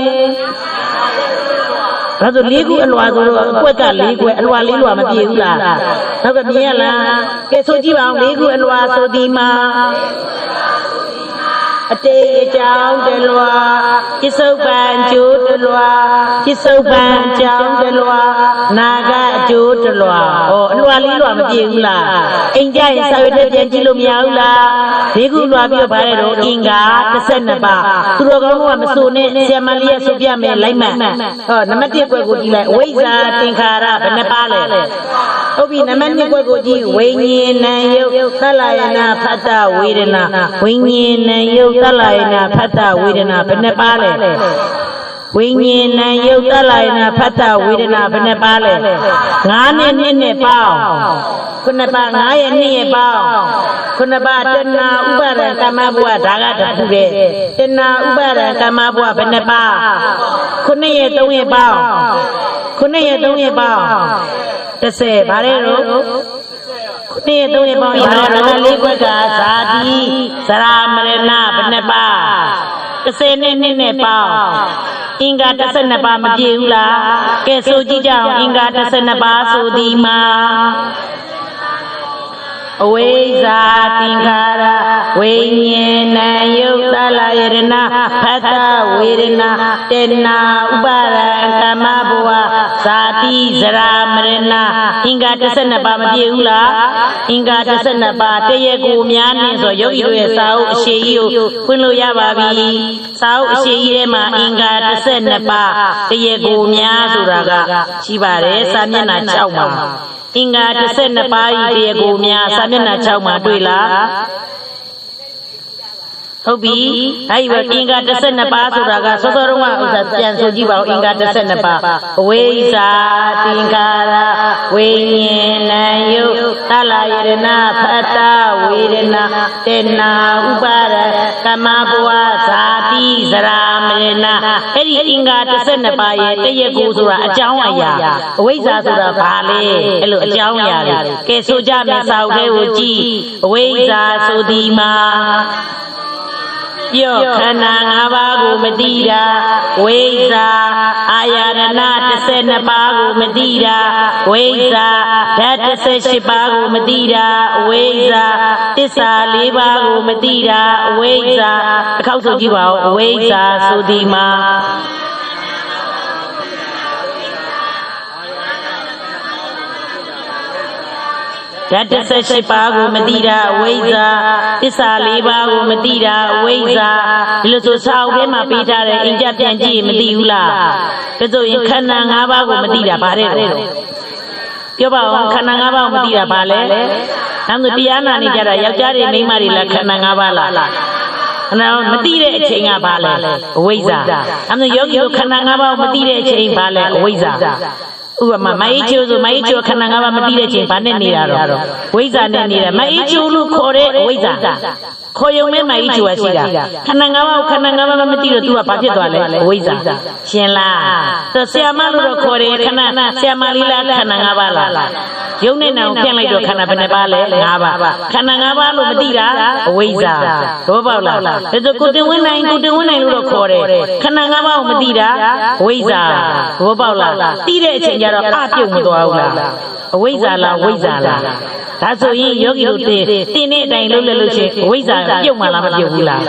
Speaker 1: ဒါဆို၄ခုအလွာဆိုတော့အကွက်က၄ကွက်အလွာ၄လွာမပြေဘူးလားနောက်ကမြင်ရလားကဲဆိုကြည့်ပါအောင်၄ခုအလွာဆိုဒီမှာအတေးအကြောင်းတလွာပြစ္ဆုတ်ပံအကျိုးတလွာပြစ္ဆုတ်ပံအကြောင်းတလွာနာကအကျိုးတလွာဟောအလွာလေးလွာမပြေဘူးလားအိမ်ကြရင်စာရွက်ထဲပြန်ကြည့်လို့မရဘူးလား၄ခုလွာပြီးတော့ဗါတဲ့တော့အင်္ဂါ12ပါးသူတော်ကောင်းကမဆိုနဲ့ဆရာမလေးရဲ့ဆိုပြမယ်လိုက်မှတ်ဟောနံပါတ်1ကွက်ကိုကြည့်လိုက်အဝိဇ္ဇာသင်္ခါရဘယ်နှပါလဲဟုတ်ပြီနံပါတ်2ကွက်ကိုကြည့်ဝိညာဉ်ဏယုတ်သလယနာဖတ္တဝေဒနာဝိညာဉ်ဏယုတ်သလယနာဖတ္တဝေဒနာဘယ်နှပါလဲဝိညာဉ်ဏယုတ်သလယနာဖတ္တဝေဒနာဘယ်နှပါလဲ9နဲ့2နဲ့ပေါင်း9ပါး9ရဲ့2ရဲ့ပေါင်း9ပါးတဏှာဥပါဒံကာမဘဝဒါကတခုတဲ့တဏှာဥပါဒံကာမဘဝဘယ်နှပါး9ရဲ့3ရဲ့ပေါင်း9ရဲ့3ရဲ့ပေါင်း30ဗါတဲ့တော့9ရဲ့3ရဲ့ပေါင်းရောနံပါတ်4ခွက်ကဇာတိသရမရဏဘယ်နှပါး30နဲ့2နဲ့ပေါင်းအင်္ဂါ12ပါးမပြေဘူးလားကဲဆိုကြည့်ကြအောင်အင်္ဂါ12ပါးဆိုဒီမှာဟ ဝိဇ္ဇာသင်္ခါရဝိညာဏယုတ်သလယရဏဖတ်တဝေဒနာတေနာဥပါရကမ္မဘဝဇာတိဇရာမရဏအင်္ဂါ12ပါးမပြည့်ဘူးလားအင်္ဂါ12ပါးတရက်ကိုများနေဆိုယောဂီတို့ရဲ့စာအုပ်အရှိကြီးကိုဖွင့်လို့ရပါပြီစာအုပ်အရှိကြီးထဲမှာအင်္ဂါ12ပါးတရက်ကိုများဆိုတာကရှိပါတယ်စာမျက်နှာ6မှာအင်္ဂါ12ပါးဤတရက်ကိုများစာမျက်နှာ6မှာတွေ့လားဟုတ်ပြီအဲ့ဒီအင်္ဂါ12ပါးဆိုတာကစောစောတုန်းကဥစ္စာပြန်ဆိုကြည့်ပါဦးအင်္ဂါ12ပါးအဝိဇ္ဇာသင်္ခါရဝိညာဏယုတ်သလယရဏဖတ်တဝေဒနာတေနာဥပါရကမ္မဘဝဇာတိဇရာမရဏအဲ့ဒီအင်္ဂါ12ပါးရဲ့တရက်ကိုဆိုတာအကြောင်းအရာအဝိဇ္ဇာဆိုတာဘာလဲအဲ့လိုအကြောင်းအရာတွေကဲဆိုကြမယ်စာအုပ်ထဲကိုကြည့်အဝိဇ္ဇာဆိုဒီမှာပြောခန္ဓာ5ပါးကိုမသိတာဝိဇ္ဇာအာယတနာ12ပါးကိုမသိတာဝိဇ္ဇာဓာတ်18ပါးကိုမသိတာဝိဇ္ဇာသစ္စာ4ပါးကိုမသိတာဝိဇ္ဇာတစ်ခေါက်ဆိုကြည့်ပါဦးဝိဇ္ဇာဆိုဒီမှာဓာတ်18ပါးကိုမသိတာဝိဇ္ဇာသစ္စာ4ပါးကိုမသိတာဝိဇ္ဇာဒီလိုဆိုစာအုပ်ထဲမှာပေးထားတဲ့အင်ကြပြန်ကြည့်ရင်မသိဘူးလားဒါဆိုရင်ခန္ဓာ5ပါးကိုမသိတာဗါတဲ့ပြောပါဦးခန္ဓာ5ပါးကိုမသိတာဗါလဲဒါဆိုတရားနာနေကြတာယောက်ျားတွေမိန်းမတွေလည်းခန္ဓာ5ပါးလားမသိတဲ့အချိန်ကဘာလဲအဝိဇ္ဇာဒါဆိုယောဂီတို့ခန္ဓာ5ပါးကိုမသိတဲ့အချိန်ဘာလဲအဝိဇ္ဇာဥပမာမအေးချိုးဆိုမအေးချိုးခန္ဓာ5ပါးမသိတဲ့ချိန်ဘာနဲ့နေတာတော့ဝိဇ္ဇာနဲ့နေတာမအေးချိုးလို့ခေါ်တဲ့ဝိဇ္ဇာခေါ်ရုံနဲ့မအေးချိုးရရှိတာခန္ဓာ5ပါးကိုခန္ဓာ5ပါးမသိတော့ तू ကဘာဖြစ်သွားလဲဝိဇ္ဇာရှင်လားဆိုဆရာမလို့တော့ခေါ်တယ်ခန္ဓာဆရာမလေးလားခန္ဓာ5ပါးလားယုံနဲ့နာကိုပြန်လိုက်တော့ခန္ဓာဘယ်နှပါလဲ5ပါးခန္ဓာ5ပါးလို့မသိတာအဝိဇ္ဇာဘောပေါက်လားဒါဆိုကိုတင်ဝင်းနိုင်လို့တော့ခေါ်တယ်ခန္ဓာ5ပါးကိုမသိတာဝိဇ္ဇာဘောပေါက်လားသိတဲ့အချိန်ကျတော့အပြုတ်မသွားဘူးလားအဝိဇ္ဇာလားဝိဇ္ဇာလားဒါဆိုရင်ယောဂီတို့တင်တဲ့အတိုင်းလုပ်လို့ရှိရင်အဝိဇ္ဇာပြုတ်မှလားမပြုတ်ဘူးလား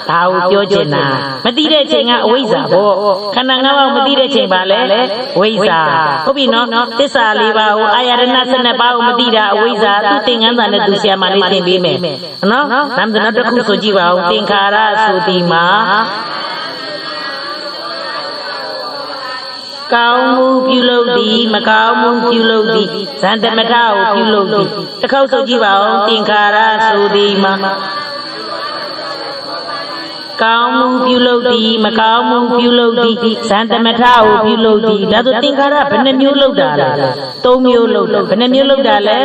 Speaker 1: ဒါကိုပြောချင်တာမသိတဲ့အချိန်ကအဝိဇ္ဇာပေါ့ခန္ဓာ5ပါးမသိတဲ့အချိန်ပါလေဝိဇ္ဇာဟုတ်ပြီနော်သစ္စာ4ပါးကိုအာယတနာ12ပါးကိုမသိတာအဝိဇ္ဇာသူသင်္ကန်းစာနဲ့သူဆရာမလေးသင်ပေးမယ်နော်နောက်တစ်ခုဆိုကြည့်ပါဦးသင်္ခါရဆိုဒီမှာကောင်းမှုပြုလုပ်သည်မကောင်းမှုပြုလုပ်သည်ဇန်တမထကိုပြုလုပ်သည်တစ်ခေါက်ဆိုကြည့်ပါဦးသင်္ခါရဆိုသည်မှာကောင်းမှုပြုလုပ်သည်မကောင်းမှုပြုလုပ်သည်ဇန်တမထကိုပြုလုပ်သည်ဒါဆိုသင်္ခါရဘယ်နှမျိုးလုပ်တာလဲ3မျိုးလုပ်တယ်ဘယ်နှမျိုးလုပ်တာလဲ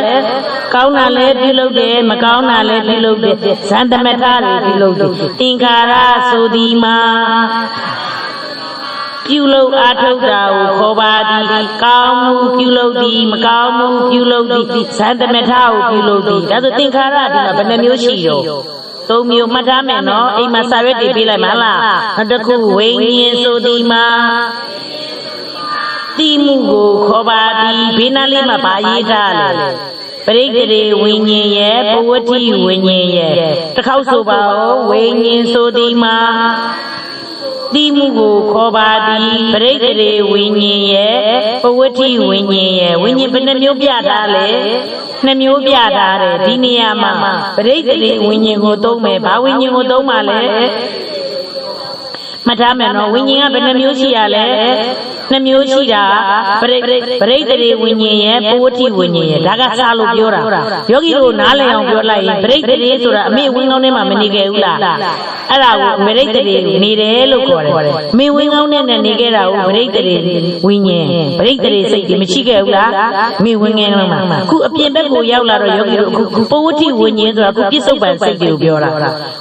Speaker 1: ကောင်းတာလည်းပြုလုပ်တယ်မကောင်းတာလည်းပြုလုပ်တယ်ဇန်တမထတွေပြုလုပ်တယ်သင်္ခါရဆိုသည်မှာပြုလုပ်အားထုတ်တာကိုခေါ်ပါသည်ကောင်းမှုပြုလုပ်သည်မကောင်းမှုပြုလုပ်သည်ဇန်တမထကိုပြုလုပ်သည်ဒါဆိုသင်္ခါရဒီမှာဘယ်နှမျိုးရှိတော့3မျိုးမှတ်ထားမယ်နော်အိမ်မှာစာရွက်တွေပေးလိုက်မှာလားနောက်တစ်ခုဝိညာဉ်ဆိုသည်မှာတိမှုကိုခေါ်ပါသည်ဘေးနားလေးမှာဗာရေးထားလဲပရိသေရေဝိညာဉ်ရဲ့ပဝတ္တိဝိညာဉ်ရဲ့တစ်ခေါက်ဆိုပါဦးဝိညာဉ်ဆိုသည်မှာတိမှုကိုခေါ်ပါသည်ပရိသေရေဝိညာဉ်ရဲ့ပဝတ္တိဝိညာဉ်ရဲ့ဝိညာဉ်ဘယ်နှမျိုးပြထားလဲ2မျိုးပြထားတယ်ဒီနေရာမှာပရိသေရေဝိညာဉ်ကိုသုံးမယ်ဘာဝိညာဉ်ကိုသုံးပါလဲမှတ်ထားမယ်နော်ဝိညာဉ်ကဘယ်နှမျိုးရှိရလဲ2မျိုးရှိတာပရိသေရေဝိညာဉ်ရဲ့ပဝတ္တိဝိညာဉ်ရဲ့ဒါကစာလို့ပြောတာယောဂီတို့နားလည်အောင်ပြောလိုက်ရင်ပရိသေရေဆိုတာအမေဝင်းကောင်းထဲမှာမနေခဲ့ဘူးလားအဲ့ဒါကိုပရိသေရေနေတယ်လို့ခေါ်တယ်အမေဝင်းကောင်းနဲ့နေခဲ့တာကိုပရိသေရေဝိညာဉ်ပရိသေရေစိတ်ဒီမရှိခဲ့ဘူးလားအမေဝင်းကောင်းမှာခုအပြင်ဘက်ကိုရောက်လာတော့ယောဂီတို့အခုပဝတ္တိဝိညာဉ်ဆိုတာခုပြစ္ဆုတ်ပန်စိတ်ကိုပြောတာ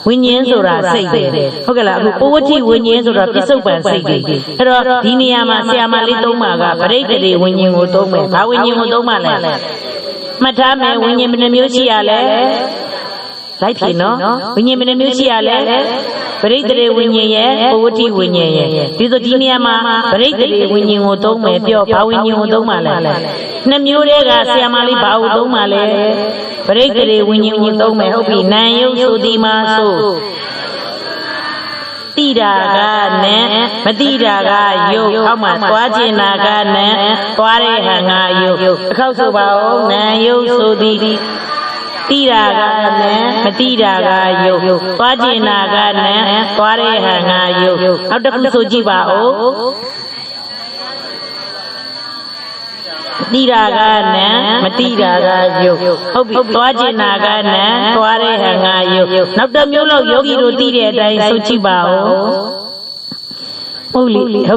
Speaker 1: ဝိညာဉ်ဆိုတာစိတ်ပဲဟုတ်ကဲ့လားအခုပဝတ္တိဝိညာဉ်ဆိုတာပြစ္ဆုတ်ပန်စိတ်တွေအဲ့တော့ဒီနေရာမှာဆရာမလေးသုံးပါကပရိသေရေဝိညာဉ်ကိုသုံးမယ်ဘာဝိညာဉ်ကိုသုံးပါလဲမှတ်ထားမယ်ဝိညာဉ်ဘယ်နှမျိုးရှိရလဲလိုက်ပြီနော်ဝိညာဉ်ဘယ်နှမျိုးရှိရလဲပရိသေရေဝိညာဉ်ရဲ့ပဝတ္တိဝိညာဉ်ရဲ့ဒီဆိုဒီနေရာမှာပရိသေရေဝိညာဉ်ကိုသုံးမယ်ပြောဘာဝိညာဉ်ကိုသုံးပါလဲ နှစ်မျိုးတည်းကဆရာမလေးဘာလို့သုံးပါလဲပရိသေတွေဝิญဉ်ဝင်သုံးမယ်ဟုတ်ပြီနာယုတ်ဆိုဒီမှာဆိုတိတာကနဲ့မတိတာကယုတ်အောက်မှာသွားကျင်တာကနဲ့သွားတဲ့ဟန်ကယုတ်တစ်ခေါက်ဆိုပါဦးနာယုတ်ဆိုဒီတိတာကနဲ့မတိတာကယုတ်သွားကျင်တာကနဲ့သွားတဲ့ဟန်ကယုတ်နောက်တစ်ခုဆိုကြည့်ပါဦးတိတာကနဲ့မတိတာကယုတ်ဟုတ်ပြီသွားကျင်တာကနဲ့သွားတဲ့ဟန်ကယုတ်နောက်တစ်မျိုးလောက်ယောဂီတို့သိတဲ့အတိုင်းဆိုကြည့်ပါဦးဟုတ်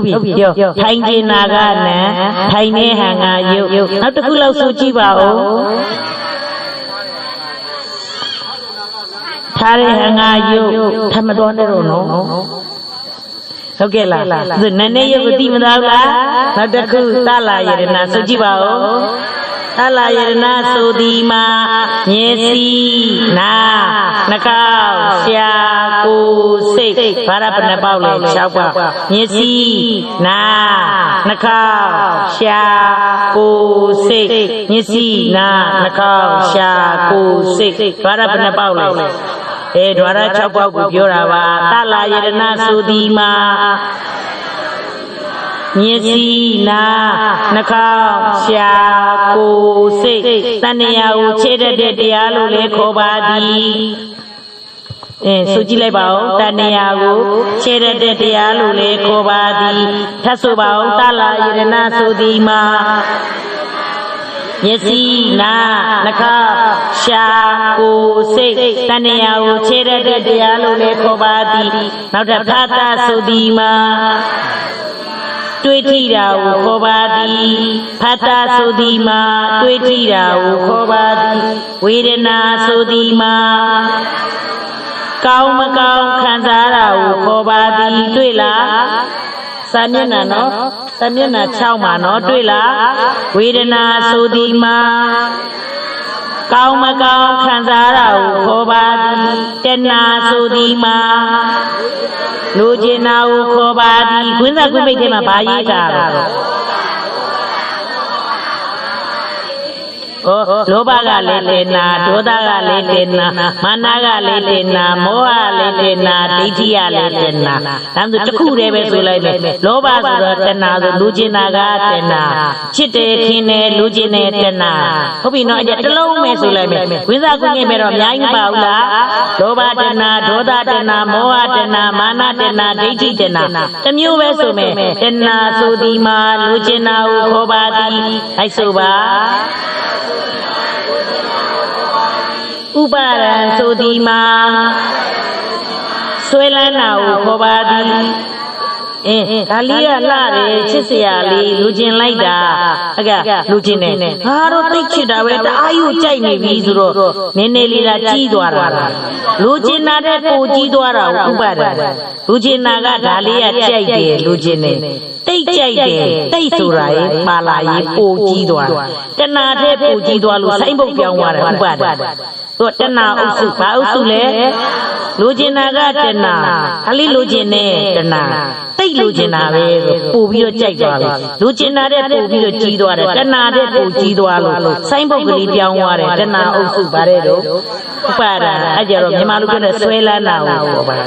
Speaker 1: ပြီပြောထိုင်ကျင်တာကနဲ့ထိုင်တဲ့ဟန်ကယုတ်နောက်တစ်ခုလောက်ဆိုကြည့်ပါဦးထားတဲ့ဟန်ကယုတ်ထမတော်နဲ့တော့နော်ဟုတ်ကဲ့လားသူနည်းနည်းရုပ်ကိုသိမသားဘူးလားနောက်တစ်ခုသလာယရဏဆိုကြည့်ပါဦးသလာယရဏဆိုဒီမှာမျက်စိနာနှာခေါင်းရှာကိုယ်စိတ်ဘာရပနပေါက်လဲ6ပေါက်မျက်စိနာနှာခေါင်းရှာကိုယ်စိတ်မျက်စိနာနှာခေါင်းရှာကိုယ်စိတ်ဘာရပနပေါက်လဲဒွါရ6ပေါက်ကိုပြောတာပါသလာယရဏဆိုဒီမှာမျက်စိနာနှာခေါင်းရှာကိုယ်စိတ်တဏှာကိုခြေတတ်တဲ့တရားလို့လည်းခေါ်ပါသည်ဆိုကြည့်လိုက်ပါဦးတဏှာကိုခြေတတ်တဲ့တရားလို့လည်းခေါ်ပါသည်ထပ်ဆိုပါဦးသလာယရဏဆိုဒီမှာမျက်စိနာနှာခေါင်းရှာကိုယ်စိတ်တဏှာကိုခြေတတ်တဲ့တရားလို့လည်းခေါ်ပါသည်နောက်တစ်ဖတ်တာဆိုဒီမှာတွေးထီတာကိုခေါ်ပါသည်ဖတ်တာဆိုဒီမှာတွေးထီတာကိုခေါ်ပါသည်ဝေဒနာဆိုဒီမှာကောင်းမကောင်းခံစားတာကိုခေါ်ပါသည်တွေ့လားစာမျက်နှာနော်စာမျက်နှာ6မှာနော်တွေ့လားဝေဒနာဆိုဒီမှာကောင်းမကောင်းခံစားတာကိုခေါ်ပါသည်တဏှာဆိုဒီမှာလူကျင်နာကိုခေါ်ပါသည်ခွင်းစားခွင်းမိတ်ထဲမှာဘာရေးတာလဲလောဘကလည်းတေနာဒေါသကလည်းတေနာမာနကလည်းတေနာမောဟလည်းတေနာဒိဋ္ဌိကလည်းတေနာဒါမှမဟုတ်တစ်ခုတည်းပဲဆိုလိုက်မယ်လောဘဆိုတော့တဏှာဆိုလူကျင်နာကတေနာချစ်တယ်ခင်တယ်လူကျင်တယ်တဏှာဟုတ်ပြီနော်အဲ့တစ်လုံးပဲဆိုလိုက်မယ်ဝိဇ္ဇာကုညင်ပဲတော့အများကြီးမပါဘူးလားလောဘတဏှာဒေါသတဏှာမောဟတဏှာမာနတဏှာဒိဋ္ဌိတဏှာတစ်မျိုးပဲဆိုမယ်တဏှာဆိုဒီမှာလူကျင်နာကိုခေါ်ပါသည်အဲ့ဆိုပါဥပါဒံဆိုဒီမှာဆွဲလန်းတာကိုခေါ်ပါသည်ဒါလေးကလှတယ်ချစ်စရာလေးလူကျင်လိုက်တာအကလူကျင်တယ်ဟာတော့သိချစ်တာပဲတအားယူကြိုက်နေပြီဆိုတော့နည်းနည်းလေးကကြီးသွားတာလူကျင်တာတဲ့ကိုကြီးသွားတာဥပါဒံလူကျင်တာကဒါလေးကကြိုက်တယ်လူကျင်တယ်တိတ်ကြိုက်တယ်တိတ်ဆိုတာရေပါလာရေပိုကြီးသွားတဏှာတဲ့ပိုကြီးသွားလို့ဆိုင်းပုတ်ပြောင်းသွားတယ်ဥပါဒံသူတဏှာအုပ်စုဘာအုပ်စုလဲလူကျင်တာကတဏှာအလေးလူကျင်တဲ့တဏှာတိတ်လူကျင်တာပဲပို့ပြီးတော့ကြိုက်သွားတယ်လူကျင်တာတဲ့ပို့ပြီးတော့ကြီးသွားတယ်တဏှာတဲ့ပို့ကြီးသွားလို့ဆိုင်းပုတ်ကလေးပြောင်းသွားတယ်တဏှာအုပ်စုဗါတဲ့တော့ဥပါဒံအဲ့ကြတော့မြန်မာလူပြောတဲ့ဆွဲလန်းတာကိုပြောပါ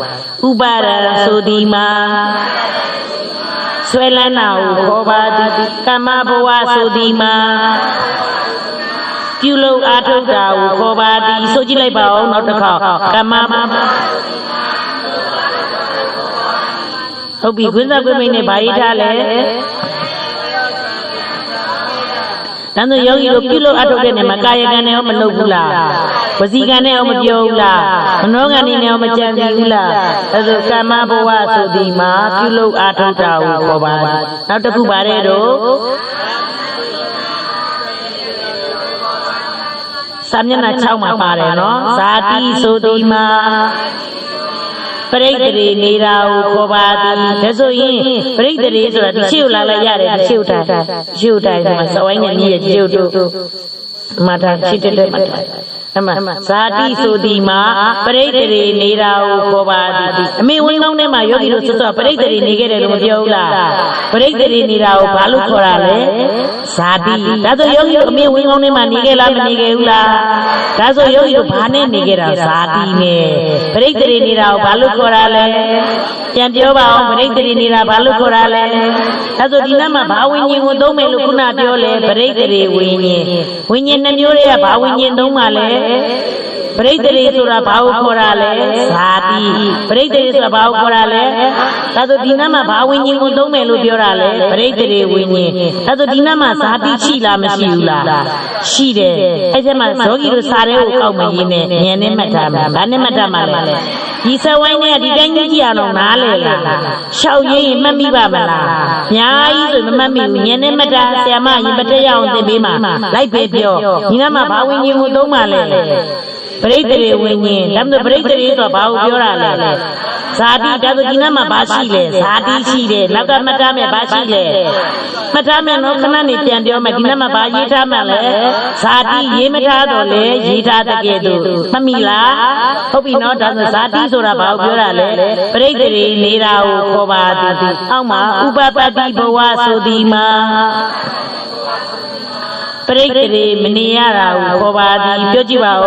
Speaker 1: ဥပါဒံဆိုဒီမှာဆွဲလန်းတာကိုခေါ်ပါသည်ကမ္မဘဝဆိုဒီမှာပြုလုပ်အားထုတ်တာကိုခေါ်ပါသည်ဆိုကြည့်လိုက်ပါဦးနောက်တစ်ခါကမ္မဟုတ်ပြီခွင်းစားခွင်းမိတ်နဲ့ဗာရေးထားလဲတန်းသူယောဂီတို့ပြုလုပ်အားထုတ်တဲ့နေမှာကာယကံနဲ့ရောမလုပ်ဘူးလားဝစီကံနဲ့ရောမပြောဘူးလားမနောကံနဲ့ရောမကြံစီဘူးလားအဲဆိုကမ္မဘဝဆိုဒီမှာပြုလုပ်အားထုတ်တာကိုခေါ်ပါသည်နောက်တစ်ခုပါတဲ့တော့စာမျက်နှာ6မှာပါတယ်နော်ဇာတိဆိုဒီမှာပရိသေတွေနေတာကိုခေါ်ပါသည်ဒါဆိုရင်ပရိသေတွေဆိုတာဒီရှေ့ကိုလာလိုက်ရတယ်ဒီရှေ့တိုင်းဒီမှာစဝိုင်းနဲ့မြည်ရဲ့ရှေ့တို့မှတ်ထားရှိတဲ့မှတ်ထား ဇာတိဆိုဒီမှာပရိသေတွေနေတာကိုခေါ်ပါသည်အမေဝင်းကောင်းထဲမှာယောဂီတို့စွတ်ပရိသေတွေနေခဲ့တယ်လို့မပြောဘူးလားပရိသေတွေနေတာကိုဘာလို့ခေါ်တာလဲဇာတိဒါဆိုယောဂီတို့အမေဝင်းကောင်းထဲမှာနေခဲ့လားမနေခဲ့ဘူးလားဒါဆိုယောဂီတို့ဘာနဲ့နေခဲ့တာဇာတိနဲ့ပရိသေတွေနေတာကိုဘာလို့ခေါ်တာလဲပြန်ပြောပါအောင်ပရိသေတွေနေတာဘာလို့ခေါ်တာလဲဒါဆိုဒီနေ့မှာဘာဝိညာဉ်ကိုသုံးမယ်လို့ခုနပြောလဲပရိသေတွေဝိညာဉ်နှမျိုးတွေကဘာဝိညာဉ်သုံးပါလဲပရိသေတွေဆိုတာဘာကိုခေါ်တာလဲဇာတိပရိသေတွေဆိုတာဘာကိုခေါ်တာလဲဒါဆိုဒီနေ့မှာဘာဝိညာဉ်ကိုသုံးမယ်လို့ပြောတာလဲပရိသေတွေဝိညာဉ်ဒါဆိုဒီနေ့မှာဇာတိရှိလားမရှိဘူးလားရှိတယ်အဲ့ဒီမှာယောဂီတို့စာထဲကိုကောက်မရင်းနဲ့ဉာဏ်နဲ့မှတ်ထားမှာဘာနဲ့မှတ်ထားမှာလဲဒီစဝိုင်းနဲ့ဒီတိုင်းကြီးကြည့်အောင်နားလေလားရှောက်ရင်းမှတ်မိပါမလားအများကြီးဆိုမမှတ်မိဘူးဉာဏ်နဲ့မှတ်တာဆရာမရင်မတက်ရအောင်သင်ပေးမှာလိုက်ပဲပြောဒီနေ့မှာဘာဝိညာဉ်ကိုသုံးပါလဲပရိသေတွေဝိညာဉ်ဒါမှမဟုတ်ပရိသေတွေဆိုတာဘာကိုပြောတာလဲဇာတိဒါဆိုဒီနေ့မှာဘာရှိလဲဇာတိရှိတယ်နောက်ကမှတ်ထားမယ်ဘာရှိလဲမှတ်ထားမယ်နော်ခဏနေပြန်ပြောမယ်ဒီနေ့မှာဘာရေးထားမှလဲဇာတိရေးမထားတော့လေရေးထားတဲ့ကဲ့သို့မှတ်မိလားဟုတ်ပြီနော်ဒါဆိုဇာတိဆိုတာဘာကိုပြောတာလဲပရိသေတွေနေတာကိုခေါ်ပါသည်အောက်မှာဥပပတ္တိဘဝဆိုဒီမှာပရိသေတွေမနေရတာကိုခေါ်ပါသည်ပြောကြည့်ပါဦး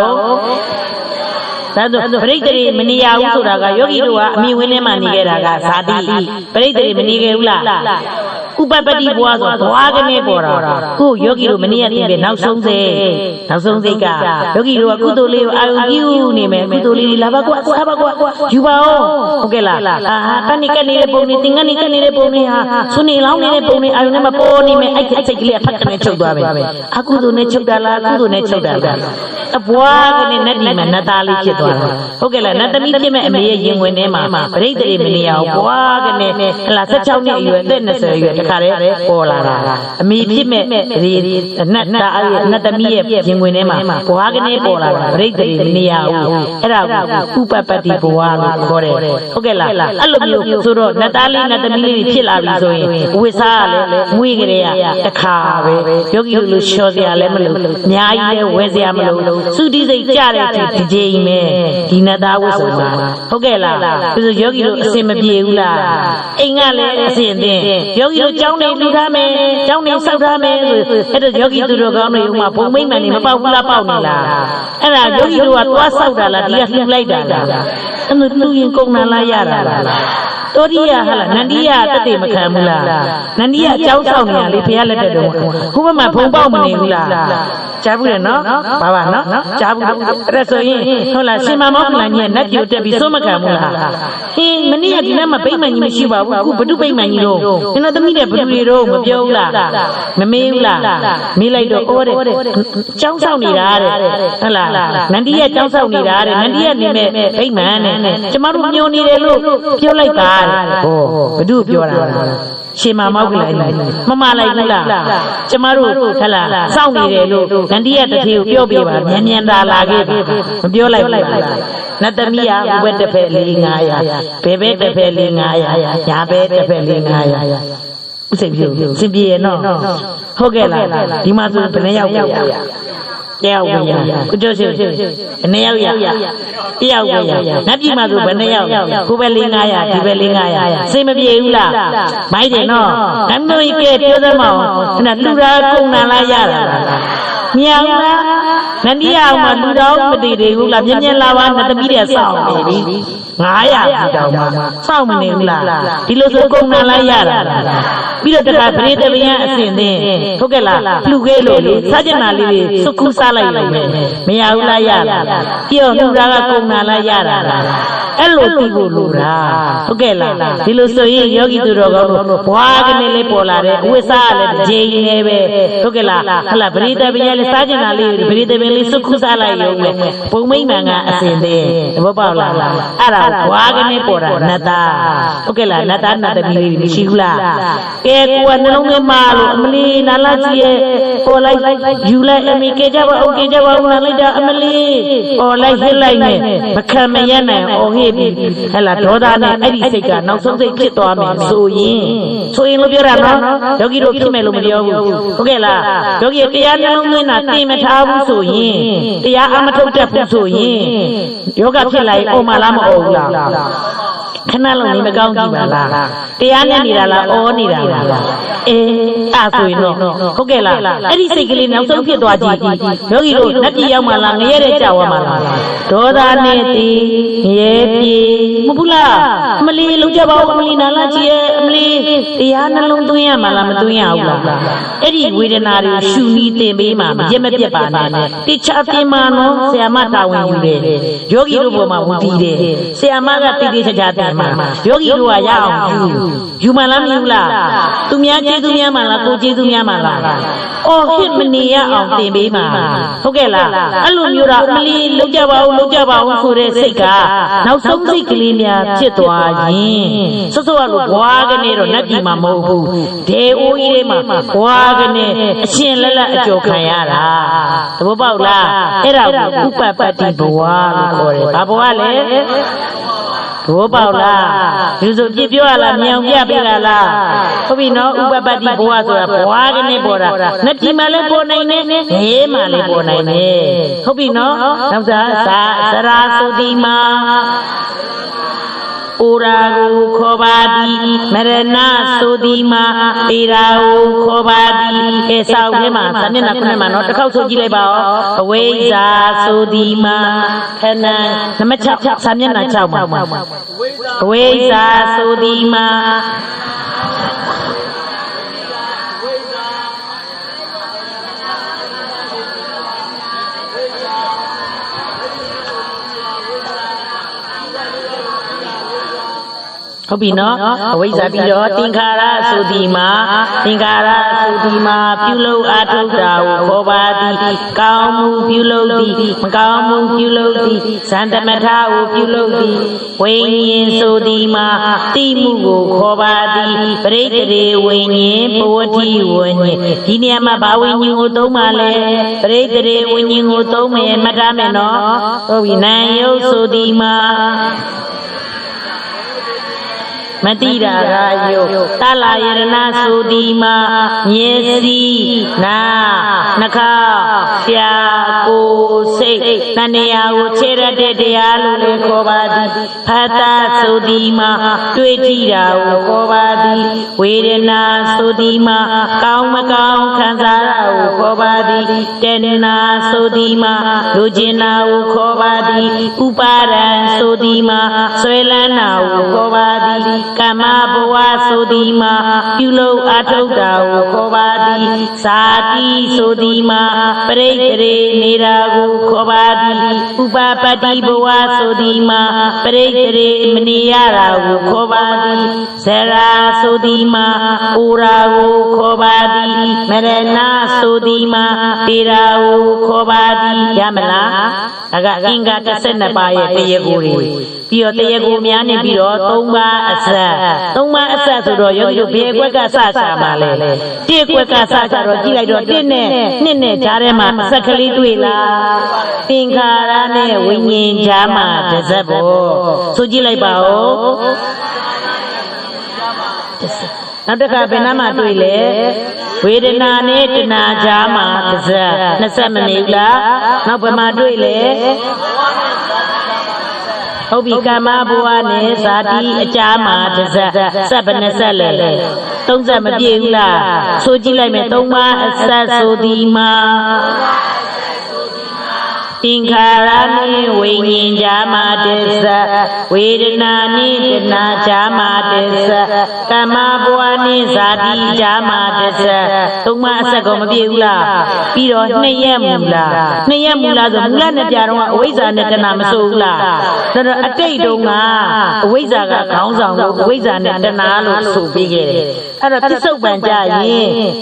Speaker 1: ဒါဆိုပရိသေတွေမနေရဘူးဆိုတာကယောဂီတို့ကအမိဝင်းထဲမှာနေခဲ့တာကဇာတိပရိသေတွေမနေခဲ့ဘူးလားဥပပတ္တိဘဝဆိုဘဝကနေပေါ်တာခုယောဂီတို့မနေရသေးပဲနောက်ဆုံးစိတ်ကယောဂီတို့ကကုသိုလ်လေးကိုအာရုံပြုနေမယ်ကုသိုလ်လေးတွေလာပါကွာစားပါကွာယူပါဦးဟုတ်ကဲ့လားတဏိကနေတဲ့ပုံတွေသင်္ကန်းနေကနေတဲ့ပုံတွေဟာဆွနေလောင်းနေတဲ့ပုံတွေအာရုံနဲ့မပေါ်နေမယ်အဲ့စိတ်ကလေးအဖက်ကနဲ့ချုပ်သွားပဲအကုသိုလ်နဲ့ချုပ်တာလားကုသိုလ်နဲ့ချုပ်တာလားအဘွားကနေနဲ့ဒီမှာနတ်သားလေးဖြစ်သွားတယ်ဟုတ်ကဲ့လားနတ်သမီးဖြစ်မဲ့အမေရဲ့ရင်ဝင်ထဲမှာပရိသေတွေမနေရအောင်ဘွားကနေဟလာ16နှစ်အရွယ်အသက်20အရွယ်တခါတည်းပေါ်လာတာအမေဖြစ်မဲ့နတ်သမီးရဲ့ရင်ဝင်ထဲမှာဘွားကနေပေါ်လာတာပရိသေတွေမနေရဘူးအဲ့ဒါကိုဥပပတ္တိဘဝလို့ခေါ်တယ်ဟုတ်ကဲ့လားအဲ့လိုမျိုးဆိုတော့နတ်သားလေးနတ်သမီးလေးဖြစ်လာပြီဆိုရင်ဝိစားကလည်းမွေးကြတဲ့တခါပဲယောဂီတို့လိုလျှော်စရာလည်းမလိုအများကြီးလည်းဝဲစရာမလိုသုတိစိတ်ကြတဲ့ဒီကြိမ်ပဲဒီနတ်သားဝိဆိုမှာဟုတ်ကဲ့လားဒါဆိုယောဂီတို့အစင်မပြေဘူးလားအိမ်ကလည်းအစင်သင်ယောဂီတို့ကျောင်းနေလူထားမယ်ကျောင်းနေဆောက်ထားမယ်ဆိုအဲ့တော့ယောဂီသူတို့ကောင်းတွေဥမာဘုံမိမ့်မှန်နေမပေါက်ဘူးလားပေါက်နေလားအဲ့ဒါယောဂီတို့ကသွားဆောက်တာလားဒီကလှူလိုက်တာလားအဲ့လိုလှူရင်ကုန်နာလားရတာလားတောရိယဟာလားနန္ဒီယတတိမခံဘူးလားနန္ဒီယအကြောင်းဆောင်နေရလေဘုရားလက်ထက်တော့ဟိုဘက်မှာဘုံပေါက်မနေဘူးလားကြားဘူးတယ်နော်ဘာပါနော်ကြားဘူးအဲ့ဆိုရင်ဟုတ်လားရှင်မမောကလန်ကြီးကနတ်ပြိုတက်ပြီးစိုးမခံဘူးလားဟင်းမနေ့ကဒီနေ့မှဗိမ္မာန်ကြီးမရှိပါဘူးအခုဘဒုဗိမ္မာန်ကြီးတော့ကျွန်တော်သမီးတဲ့ဘဒုတွေတော့မပြောဘူးလားမမေးဘူးလားမေးလိုက်တော့ဩတဲ့ကျောင်းဆောင်နေတာတဲ့ဟုတ်လားနန္ဒီယကျောင်းဆောင်နေတာတဲ့နန္ဒီယနေမဲ့ဗိမ္မာန်တဲ့ကျမတို့ညိုနေတယ်လို့ပြောလိုက်ပါဟောဘဒုပြောတာရှင်မမောက်ကလည်းမမလိုက်ဘူးလားကျမတို့ဟလာစောင့်နေတယ်လို့နန္ဒီယတထေကိုပြောပြပါမြန်သာလာခဲ့ပြီမပြောလိုက်ဘူးလားနတ်သမီးကဘယ်တစ်ဖက်၄900ဘယ်ဘက်တစ်ဖက်၄900ညာဘက်တစ်ဖက်၄900ဥစိတ်ပြုစင်ပြေရနော်ဟုတ်ကဲ့လားဒီမှာဆိုဘယ်နှယောက်ပြရောက်ဝင်ရကုကျော်ရှိဘယ်နှယောက်ရရောက်ဝင်ရနတ်ပြည်မှာဆိုဘယ်နှယောက်ကိုပဲ၄900ဒီပဲ၄900စိတ်မပြေဘူးလားမိုက်တယ်နော်နတ်မျိုးကြီးကဲပြောသမောင်းအဲ့လူရာကုန်နာလားရတာမြောင်လားနန္ဒီယအောင်မှာလူတော်မတည်သေးဘူးလားမြင်လာပါနတ်သမီးတွေစောင့်နေပြီ900တောင်မှစောင့်မနေဘူးလားဒီလိုဆိုကုန်နာလားရတာပြီးတော့တခါပရိသေဗျံအစဉ်သင်ဟုတ်ကဲ့လားလှူခဲ့လို့လေစားကျင်နာလေးတွေစုခုစားလိုက်မယ်မရဘူးလားရတာပြောလှူတာကကုန်နာလားရတာအဲ့လိုပြီးဖို့လိုတာဟုတ်ကဲ့လားဒီလိုဆိုရင်ယောဂီသူတော်ကောင်းတို့ဘွားကနေလေးပေါ်လာတဲ့ဝိစားလည်းတစ်ချိန်နေပဲဟုတ်ကဲ့လားဟလာပရိသေဗျံလေးစားကျင်နာလေးပရိသေဗျံလေးစုခုစားလိုက်ရုံနဲ့ဘုံမိမ့်မှန်ကအစဉ်သင်သဘောပေါက်လားအဲ့ဒါဘွားကနေပေါ်တာနတ်သားဟုတ်ကဲ့လားနတ်သားနတ်သမီးလေးမရှိဘူးလားကဲ ကိုကနှလုံးသွင်းမာလို့အမလီနာလာကြီးရဲ့ပေါ်လိုက်ယူလိုက်အမေကကြပါဦးနာလိုက်တာအမလီပေါ်လိုက်ဟစ်လိုက်နဲ့မခံမရနိုင်အော်ဟစ်ပြီးဟဲ့လားဒေါသနဲ့အဲ့ဒီစိတ်ကနောက်ဆုံးစိတ်ဖြစ်သွားမယ်ဆိုရင်လို့ပြောတာနော်ယောဂီတို့ဖြစ်မယ်လို့မပြောဘူးဟုတ်ကဲ့လားယောဂီတရားနှလုံးသွင်းတာတင်မထားဘူးဆိုရင်တရားအမထုတ်တတ်ဘူးဆိုရင်ယောဂဖြစ်လာရင်အော်မလားမအော်ဘူးလားခဏလုံးနေမကောင်းကြည့်ပါလားတရားနဲ့နေတာလားအော်နေတာလားအဲ့ဆိုရင်တော့ဟုတ်ကဲ့လားအဲ့ဒီစိတ်ကလေးနောက်ဆုံးဖြစ်သွားကြည့်ယောဂီတို့လက်ပြရောက်မှလားငရဲတဲ့ကြောက်မှလားဒေါသနဲ့တည်ငရဲပြေမဟုတ်လားအမလီလုံးကြပါဦးအမလီနာလာကြည့်ရဲ့အမလီတရားနှလုံးသွင်းရမှလားမသွင်းရဘူးလားအဲ့ဒီဝေဒနာတွေရှုနီးတင်ပေးမှမရက်မပြတ်ပါနဲ့တိချအပြင်မှာနော်ဆရာမတာဝန်ယူတယ်ယောဂီတို့ပေါ်မှာဝူတည်တယ်ဆရာမကတိတိကျကျတင်မှာယောဂီတို့ကရအောင်ယူမှလားမယူလားသူများကျေးဇူးများမှလားကိုကျေးဇူးများမှလားအော်ဟစ်မနေရအောင်တင်ပေးမှာဟုတ်ကဲ့လားအဲ့လိုမျိုးတော့အမလီလုံးကြပါဦးဆိုတဲ့စိတ်ကနောက်ဆုံးစိတ်ကလေးများဖြစ်သွားရင်စောစောကလိုဘွားကနေတော့နတ်ပြည်မှာမဟုတ်ဘူးဒေအိုးကြီးလေးမှာဘွားကနေအရှင်လက်လက်အကျော်ခံရတာသဘောပေါက်လားအဲ့ဒါကိုဥပပတ္တိဘဝလို့ခေါ်တယ်ဘာဘဝလဲဘောပေါက်လားဒီဆိုပြပြောရလားမြောင်ပြပေးတာလားဟုတ်ပြီနော်ဥပပတ္တိဘဝဆိုတာဘဝကနေပေါ်တာနှစ်ပြည်မှာလည်းပေါ်နိုင်တယ်ဘေးမှာလည်းပေါ်နိုင်တယ်ဟုတ်ပြီနော်နောက်စားသရာသုတိမှာဩရာကိုခေါ်ပါသည်မရဏသုတိမှာပေရာကိုခေါ်ပါသည်ကဲဆောက်ထဲမှာစာမျက်နှာခုနှစ်မှာနော်တစ်ခေါက်ဆိုကြည့်လိုက်ပါဦးအဝိဇ္ဇာသုတိမှာခဏနံပါတ်6စာမျက်နှာ6မှာအဝိဇ္ဇာသုတိမှာဟုတ်ပြီနော်အဝိဇ္ဇာပြီးတော့သင်္ခါရသုတိမှာပြုလုပ်အားထုတ်တာကိုခေါ်ပါသည်ကောင်းမှုပြုလုပ်သည်မကောင်းမှုပြုလုပ်သည်ဇန်တမထကိုပြုလုပ်သည်ဝိညာဉ်သုတိမှာတိမှုကိုခေါ်ပါသည်ပရိတ္တေဝိညာဉ်ပဝတ္တိဝိညာဉ်ဒီနေရာမှာဘာဝိညာဉ်ကိုသုံးပါလဲပရိတ္တေဝိညာဉ်ကိုသုံးမယ်မှတ်ထားမယ်နော်ဟုတ်ပြီနာယုတ်သုတိမှာမတိရာဂယုတလာယရဏသုတိမှာမျက်စိနာနှာခေါင်းရှာကိုယ်စိတ်တဏှာကိုခြေရတဲ့တရားလို့လည်းခေါ်ပါသည်ဖတ်တာသုတိမှာတွေ့ကြည့်တာကိုခေါ်ပါသည်ဝေဒနာသုတိမှာကောင်းမကောင်းခံစားတာကိုခေါ်ပါသည်တဏှာသုတိမှာလူကျင်တာကိုခေါ်ပါသည်ဥပါဒံသုတိမှာဆွဲလန်းတာကိုခေါ်ပါသည်ကမ္မဘဝသုတိမှာပြုလုပ်အားထုတ်တာကိုခေါ်ပါသည်ဇာတိသုတိမှာပရိတ္တေနေတာကိုခေါ်ပါသည်ဥပပတ္တိဘဝသုတိမှာပရိတ္တေမနေရတာကိုခေါ်ပါသည်ဇရာသုတိမှာဩရာကိုခေါ်ပါသည်မရဏသုတိမှာပေရာကိုခေါ်ပါသည်ရမလားဒါကအင်္ဂါ12ပါးရဲ့တရားကိုတွေပြီးတော့တရားကိုများနေပြီးတော့3ပါးအဆက်ဆိုတော့ယောဂီတို့ဘယ်ကွက်ကစချမှာလဲတစ်ကွက်ကစချတော့ကြည့်လိုက်တော့တစ်နဲ့နှစ်နဲ့ကြားထဲမှာအဆက်ကလေးတွေ့လားသင်္ခါရနဲ့ဝိညာဉ်ကြားမှာတစ်ဆက်ပေါ့ဆိုကြည့်လိုက်ပါဦးနောက်တစ်ခါဘယ်နှမှာတွေ့လဲဝေဒနာနဲ့တဏှာကြားမှာတစ်ဆက်20မိနစ်လားနောက်ဘယ်မှာတွေ့လဲဟုတ်ပြီကာမဘဝနဲ့ဇာတိအကြားမှာတစ်ဆက်ဆက်ဘယ်နဲ့ဆက်လဲ30မပြည့်ဘူးလားဆိုကြည့်လိုက်မယ်3ပါးအဆက်ဆိုဒီမှာသင်္ခါရနဲ့ဝိညာဉ်ကြားမှာတစ်ဆက်ဝေဒနာနဲ့တဏှာကြားမှာတစ်ဆက်ကာမဘဝနဲ့ဇာတိကြားမှာတစ်ဆက်3ပါးအဆက်ကိုမပြည့်ဘူးလားပြီးတော့2ရက်မူလားဆိုမူလနဲ့ပြတော့အဝိဇ္ဇာနဲ့တဏှာမဆိုဘူးလားဒါတော့အတိတ်တုန်းကအဝိဇ္ဇာကခေါင်းဆောင်လို့အဝိဇ္ဇာနဲ့တဏှာလို့ဆိုပြီးခဲ့တယ် အဲ့တော့ပြစ္ဆုတ်ပံကြရင်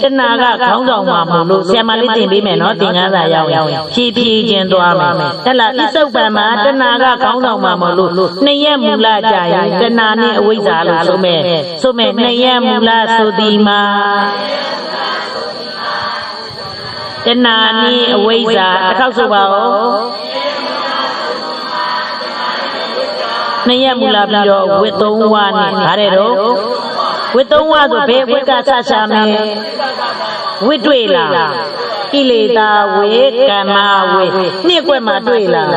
Speaker 1: တဏှာကခေါင်းဆောင်မှာမလို့ဆရာမလေးသင်ပေးမယ်နော်သင်္ကန်းစာရောက်ရင်ဖြည်းဖြည်းချင်းသွားမယ်အဲ့လားပြစ္ဆုတ်ပံမှာတဏှာကခေါင်းဆောင်မှာမလို့နှစ်ရက်မူလကြရင်တဏှာနဲ့အဝိဇ္ဇာလို့ဆိုမယ်နှစ်ရက်မူလဆိုဒီမှာတဏှာနဲ့အဝိဇ္ဇာတစ်ခေါက်ဆိုပါဦးနှစ်ရက်မူလပြီးတော့ဝိသုံးဝါနဲ့ဗါတဲ့တော့ဝိသုံးဝါဆိုဘယ်ဝိကဆဆာမယ်ဝိတွေ့လားကိလေသာဝေကမ္မဝေနှစ်ကွက်မှာတွေ့လား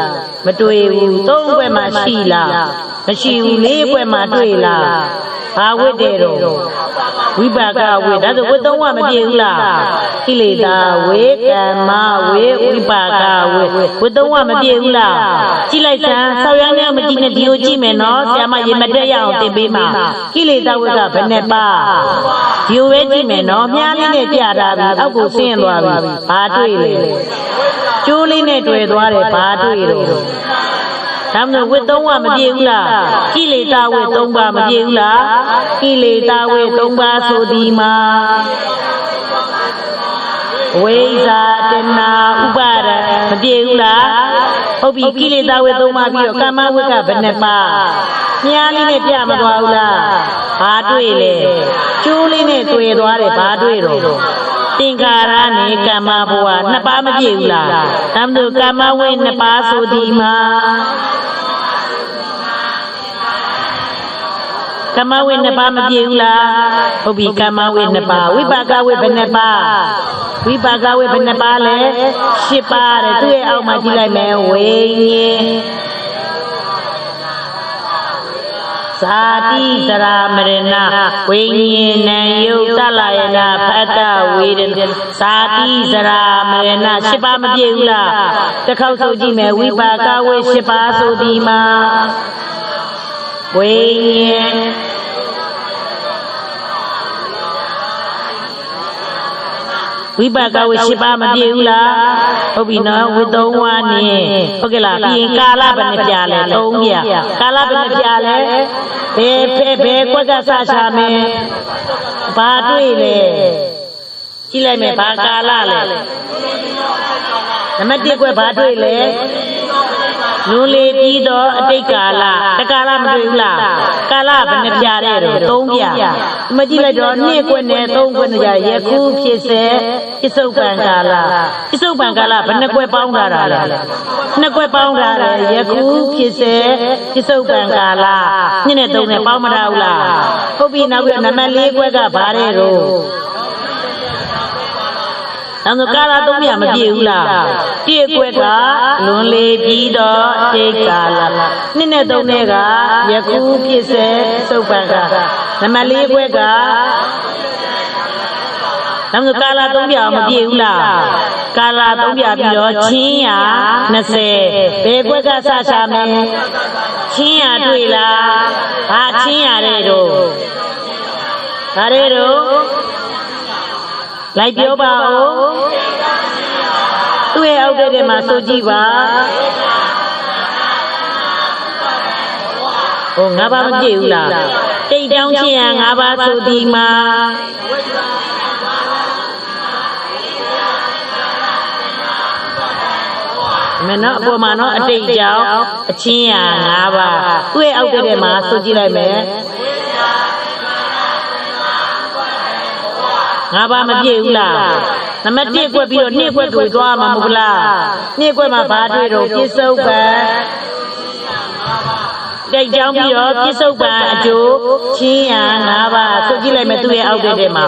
Speaker 1: မတွေ့ဘူးသုံးကွက်မှာရှိလားမရှိဘူးလေးကွက်မှာတွေ့လားဘာဝိတဲ့တော့ဝိပါကဝေဒါဆိုဝိသုံးဝါမပြည့်ဘူးလားကိလေသာဝေကမ္မဝေဝိပါကဝေဝိသုံးဝါမပြည့်ဘူးလားကြည့်လိုက်စမ်းဆောက်ရမ်းနဲ့မကြည့်နဲ့ဒီကိုကြည့်မယ်နော်ဆရာမရေမတက်ရအောင်သင်ပေးမှာကိလေသာဝေကဘယ်နဲ့ပါဒီကိုပဲကြည့်မယ်နော်မြားလေးနဲ့ပြတာပြီအောက်ကိုဆင်းသွားပြီဘာတွေ့လဲကျိုးလေးနဲ့တွေ့သွားတယ်ဘာတွေ့တော့ဒါမှမဟုတ်ဝိသုံးဝမပြည့်ဘူးလားကိလေသာဝိသုံးပါမပြည့်ဘူးလားကိလေသာဝိသုံးပါဆိုဒီမှာဝိဇ္ဇာတဏှာဥပါဒမပြည့်ဘူးလားဟုတ်ပြီကိလေသာဝိသုံးပါပြီးတော့ကာမဝိကဘယ်နှပါမြားလေးနဲ့ပြမသွားဘူးလားဘာတွေ့လဲကျိုးလေးနဲ့တွေ့သွားတယ်ဘာတွေ့တော့သင်္ခါရနဲ့ကမ္မဘဝနှစ်ပါးမပြည့်ဘူးလားဒါမှမဟုတ်ကာမဝိနှစ်ပါးဆိုဒီမှာကမ္မဝိနှစ်ပါးမပြည့်ဘူးလားဟုတ်ပြီကမ္မဝိနှစ်ပါးဝိပါကဝိဘယ်နှစ်ပါးဝိပါကဝိဘယ်နှစ်ပါးလဲ၈ပါးတဲ့သူ့ရဲ့အောက်မှာကြည့်လိုက်မယ်ဝိညာဉ်ဇာတိသရာမရဏဝိညာဉ်နံယုတ်တလယနာဖတ္တဝေဒနာဇာတိသရာမရဏ၈ပါးမပြည့်ဘူးလားတစ်ခေါက်ဆိုကြည့်မယ်ဝိပါကဝိ၈ပါးဆိုဒီမှာဝိညာဉ်ဝိပါကဝိ၈ပါးမပြည့်ဘူးလားဟုတ်ပြီနော်ဝိသုံးဝါနဲ့ဟုတ်ကဲ့လားပြီးရင်ကာလဘယ်နှပြလဲ၃ပြကာလဘယ်နှပြလဲဘယ်ကွက်ကဆချမယ်ဘာတွေ့လဲကြည့်လိုက်မယ်ဘာကာလလဲနံပါတ်1ကွက်ဘာတွေ့လဲနူလေပြီးတော့အတိတ်ကာလတကာလမတွေ့ဘူးလားကာလဘယ်နှပြတဲ့တော့၃ပြမကြည့်လိုက်တော့2ကွက်နဲ့3ကွက်နဲ့ကြယခုဖြစ်စေပစ္စုပန်ကာလပစ္စုပန်ကာလဘယ်နှကွက်ပေါင်းထားတာလဲ2ကွက်ပေါင်းထားတယ်ယခုဖြစ်စေပစ္စုပန်ကာလ2နဲ့3နဲ့ပေါင်းမထားဘူးလားဟုတ်ပြီနောက်ပြီးနံပါတ်4ကွက်ကဘာတဲ့တော့နောက်ဆိုကာလ၃ပြမပြည့်ဘူးလားပြည့်ကွက်ကလွန်လေပြီးတော့အိတ်ကာလ2နဲ့3နဲ့ကယခုဖြစ်စေစုပ်ပန်ကနံပါတ်4ကွက်ကနောက်ဆိုကာလ၃ပြမပြည့်ဘူးလားကာလ၃ပြပြီးတော့ချင်းရ20ဘယ်ကွက်ကစချမယ်ချင်းရတွေ့လားဘာချင်းရတဲ့တော့ဒါတဲ့တော့လိုက်ပြောပါဦးသူ့ရဲ့အောက်တဲ့မှာဆိုကြည့်ပါဟို၅ပါးမပြည့်ဘူးလားတိတ်တောင်းချင်းရ၅ပါးဆိုဒီမှာမနော်အပေါ်မှာနော်အတိတ်ကြောင့်အချင်းရ၅ပါးသူ့ရဲ့အောက်တဲ့မှာဆိုကြည့်လိုက်မယ်၅ပါးမပြည့်ဘူးလားနံပါတ်1ကွက်ပြီးတော့2ကွက်ကိုသွားမှာမဟုတ်လား2ကွက်မှာဘာတွေ့တော့ပြစ္ဆုတ်ပံတိတ်ကြောင်းပြီးတော့ပြစ္ဆုတ်ပံအကျိုးချင်းရ၅ပါးဆိုကြည့်လိုက်မယ်သူ့ရဲ့အောက်တဲ့မှာ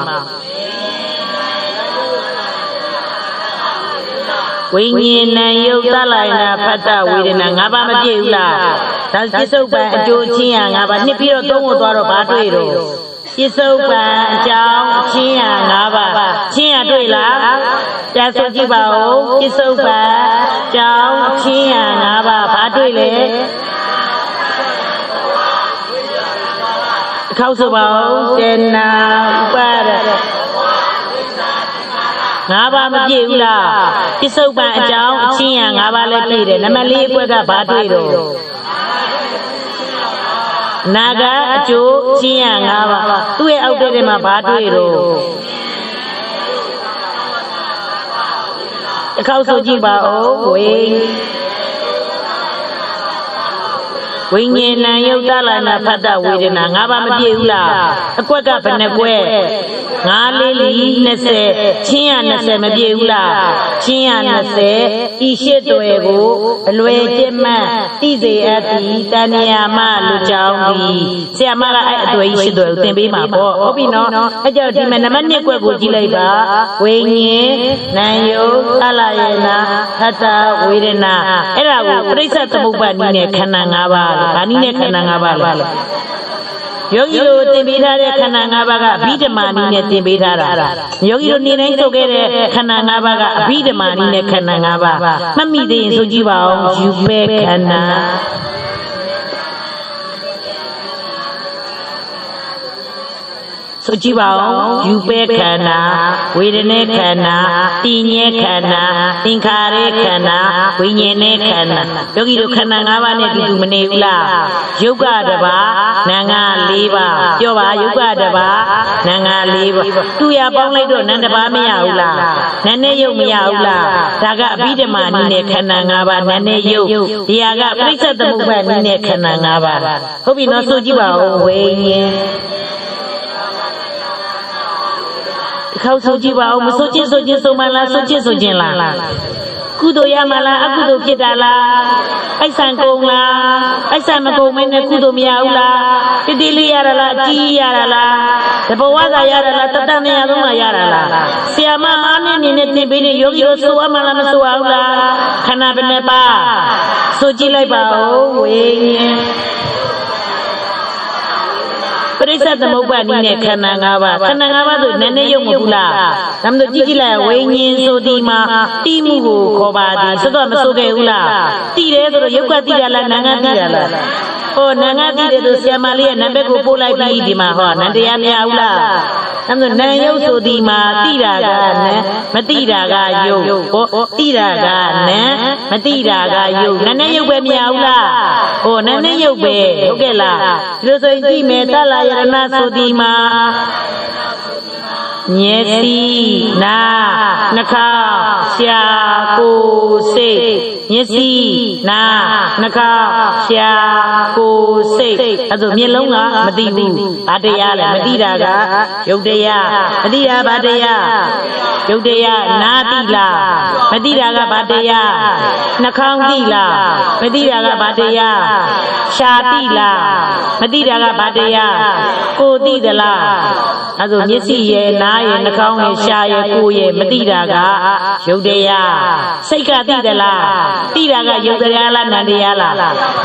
Speaker 1: ဝိညာဉ်နံယုတ်တလယနာဖတ္တဝေဒနာ၅ပါးမပြည့်ဘူးလားဒါပြစ္ဆုတ်ပံအကျိုးချင်းရ၅ပါးနှစ်ပြီးတော့3ကိုသွားတော့ဘာတွေ့တော့ပြစ္ဆုတ်ပံအကြောင်းချင်းရ၅ပါးချင်းရတွေ့လားပြန်ဆိုကြည့်ပါဦးပြစ္ဆုတ်ပံအကြောင်းချင်းရ၅ပါးဘာတွေ့လဲတစ်ခေါက်ဆိုပါဦးတေနာဥပါဒ၅ပါးမပြည့်ဘူးလားပြစ္ဆုတ်ပံအကြောင်းအချင်းရ၅ပါးလည်းပြည့်တယ်နံပါတ်4အကွက်ကဘာတွေ့တော့နာဂအ ကျိုးချင်းရ၅ပါးသူ့ရဲ့အောက်တဲ့မှာဘာတွေ့တော့တစ်ခေါက်ဆိုကြည့်ပါဦးဝိညာဉ်ဏယုတ်တလာနာဖတ်တဝေဒနာ၅ပါးမပြည့်ဘူးလားအကွက်ကဘယ်နှကွက်5လေးလီ20ချင်းရ20မပြည့်ဘူးလားချင်းရ20ဤရှိတွယ်ကိုအလွယ်ကျင့်မှတ်သိစေအပ်သည်တဏှာမလူကြောင်းသည်ဆရာမကအဲ့အတွေ့ရှိတွယ်ကိုသင်ပေးမှာပေါ့ဟုတ်ပြီနော်အဲ့ကြောင့်ဒီမှာနံပါတ်1ကွက်ကိုကြည့်လိုက်ပါဝိညာဉ်ဏယုတ်တလာယနာဖတ်တဝေဒနာအဲ့ဒါကိုပြိဿသမုပ္ပါဒ်နည်းနဲ့ခန္ဓာ၅ပါးဘာနည်းနဲ့ခန္ဓာ၅ပါးလဲယောဂီတို့သင်ပေးထားတဲ့ခန္ဓာ၅ပါးကအဘိဓမ္မာနည်းနဲ့သင်ပေးထားတာယောဂီတို့နေတိုင်းဆိုခဲ့တဲ့ခန္ဓာ၅ပါးကအဘိဓမ္မာနည်းနဲ့ခန္ဓာ၅ပါးမှတ်မိသေးရင်ဆိုကြည့်ပါဦးယူပဲခန္ဓာဆိုကြည့်ပါဦးယူပဲခန္ဓာဝေဒနာခန္ဓာတည်ညဲခန္ဓာသင်္ခါရခန္ဓာဝိညာဉ်နဲ့ခန္ဓာယောဂီတို့ခန္ဓာ၅ပါးနဲ့တူတူမနေဘူးလားယုတ်ကတပါးနာငါ၄ပါးပြောပါယုတ်ကတပါးနာငါ၄ပါးတူရပေါင်းလိုက်တော့နံတပါးမရဘူးလားနံနဲ့ယုတ်မရဘူးလားဒါကအဘိဓမ္မာနည်းနဲ့ခန္ဓာ၅ပါးနံနဲ့ယုတ်ဒီဟာကပြိဿသမုပ္ပါဒ်နည်းနဲ့ခန္ဓာ၅ပါးဟုတ်ပြီနော်ဆိုကြည့်ပါဦးဝိညာဉ်ခေါက်ဆိုကြည့်ပါဦးမဆိုချင်းဆိုချင်းဆိုမှလားဆိုချင်းဆိုချင်းလားကုသိုလ်ရမှလားအကုသိုလ်ဖြစ်တာလားအိုက်ဆံကုန်လားအိုက်ဆံမကုန်မင်းနဲ့ကုသိုလ်မရဘူးလားတိတိလေးရတာလားအကြီးရတာလားတဘဝကရတာလားတတမရသုံးကရတာလားဆရာမအားနဲ့နေနဲ့သင်ပေးတဲ့ယောဂီတို့ဆိုအမှလားမဆိုအောင်လားခန္ဓာဘယ်နှပါဆိုကြည့်လိုက်ပါဦးဝိညာဉ်ပရိစ္ဆေသမုပ္ပါဒ်နည်းနဲ့ခန္ဓာ၅ပါးခန္ဓာ၅ပါးဆိုနည်းနည်းရုပ်မဟုတ်လားဒါမှမဟုတ်ကြည့်ကြည့်လိုက်ဝိညာဉ်ဆိုဒီမှာတိမှုကိုခေါ်ပါသည်ဆိုတော့မဆိုခဲ့ဘူးလားတိတယ်ဆိုတော့ယုတ်ကတိတာလားနာငါတိတာလားဟောနာငါတိတယ်ဆိုဆရာမလေးရဲ့နံပါတ်ကိုပို့လိုက်ပြီးဒီမှာဟောနန္တရားမရဘူးလားဒါမှမဟုတ်နံယုတ်ဆိုဒီမှာတိတာကနံမတိတာကယုတ်ဟောတိတာကနံမတိတာကယုတ်နည်းနည်းယုတ်ပဲမရဘူးလားဟောနည်းနည်းယုတ်ပဲဟုတ်ကဲ့လားဒီလိုဆိုရင်ကြည့်မယ်သလာယရဏဆိုဒီမှာမျက်စိနာနှာခေါင်းရှာကိုယ်စိတ်မျက်စိနာနှာခေါင်းရှာကိုယ်စိတ်အဲ့ဒါမျက်လုံးကမသိဘူးဘာတရားလဲမသိတာကယုတ်တရားမသိတာဘာတရားယုတ်တရားနာသိလားမသိတာကဘာတရားနှာခေါင်းသိလားမသိတာကဘာတရားရှာသိလားမသိတာကဘာတရားကိုယ်သိသလားအဲ့ဒါမျက်စိရဲ့နားရဲ့နှာခေါင်းရဲ့ရှားရဲ့ကိုယ်ရဲ့မသိတာကယုတ်တရားစိတ်ကသိသလားသိတာကယုတ်တရားလားနန္တရားလား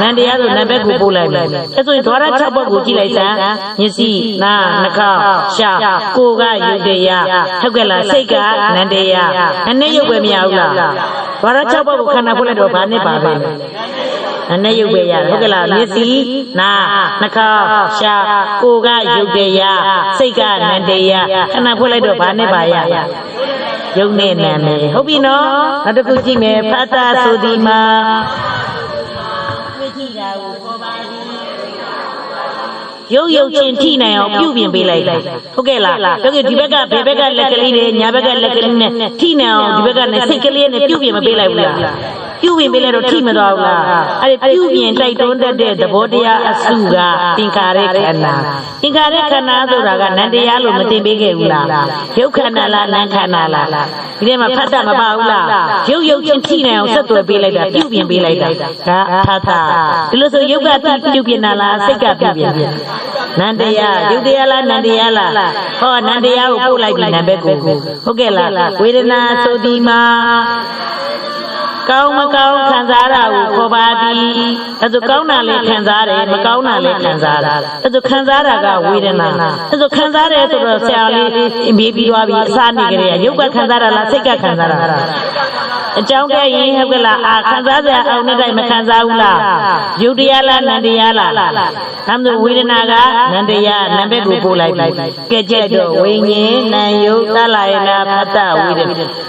Speaker 1: နန္တရားဆိုနံပါတ်ကိုပို့လိုက်မယ်အဲ့ဆိုရင်ဓဝရ6ဘက်ကိုကြည့်လိုက်စမ်းမျက်စိနားနှာခေါင်းရှားကိုယ်ကယုတ်တရားဟုတ်ကဲ့လားစိတ်ကနန္တရားအနည်းယုတ်ပဲမရဘူးလားဓဝရ6ဘက်ကိုခန္ဓာဖွင့်လိုက်တော့ဘာနဲ့ပါပဲအနည်းယုတ်ပဲရတယ်ဟုတ်ကဲ့လားမျက်စိနားနှာခေါင်းရှားကိုယ်ကယုတ်တရားစိတ်ကနန္တရားခန္ဓာဖွင့်လိုက်တော့ဘာနဲ့ပါရယုတ်နဲ့နာမယ်ဟုတ်ပြီနော်နောက်တစ်ခုကြည့်မယ်ဖတ်တာဆိုဒီမှာတွေ့ကြည့်တာကိုခေါ်ပါသည်ရုပ်ရုပ်ချင်းထိနိုင်အောင်ပြုပြင်ပေးလိုက်ဟုတ်ကဲ့လားပြောကြဒီဘက်ကဘယ်ဘက်ကလက်ကလေးနဲ့ညာဘက်ကလက်ကလေးနဲ့ထိနိုင်အောင်ဒီဘက်ကနဲ့စိတ်ကလေးနဲ့ပြုပြင်မပေးလိုက်ဘူးလားပြုပြင်ပေးလိုက်တော့ထိမသွားဘူးလားအဲ့ဒီပြုပြင်တိုက်တွန်းတတ်တဲ့သဘောတရားအစုကသင်္ခါရခန္ဓာသင်္ခါရခန္ဓာဆိုတာကနန္တရားလို့မသိပေးခဲ့ဘူးလားရုပ်ခန္ဓာလားနာမ်ခန္ဓာလားဒီထဲမှာဖတ်တာမပါဘူးလားရုပ်ရုပ်ချင်းထိနိုင်အောင်ဆက်သွယ်ပေးလိုက်တာပြုပြင်ပေးလိုက်တာဒါဖတ်တာဒီလိုဆိုရုပ်ကပြုပြင်တာလားစိတ်ကပြုပြင်နန္တရားယုတ်တရားလားနန္တရားလားဟောနန္တရားကိုပို့လိုက်ပြီနံပါတ်ကိုဟုတ်ကဲ့လားဝေဒနာဆိုဒီမှာကောင်းမကောင်းခံစားတာကိုခေါ်ပါသည်အဲ့ဒါကောင်းတာလည်းခံစားတယ်မကောင်းတာလည်းခံစားတာအဲ့ဒါခံစားတာကဝေဒနာအဲ့ဒါခံစားတယ်ဆိုတော့ဆရာလေးမေးပြီးသွားပြီအစားနေကြရရုပ်ကခံစားတာလားစိတ်ကခံစားတာ အကြောင်းကရင်ဟုတ်ကလားခံစားစရာအောင်တဲ့တိုင်းမခံစားဘူးလားယုတ်တရားလားနန္တရားလားဒါမှမဟုတ်ဝေဒနာကနန္တရားနံဘက်ကိုပို့လိုက်ပြီကဲကြက်တော့ဝိညာဉ်နာယုတ်သလာယနာဖတ်တဝိရ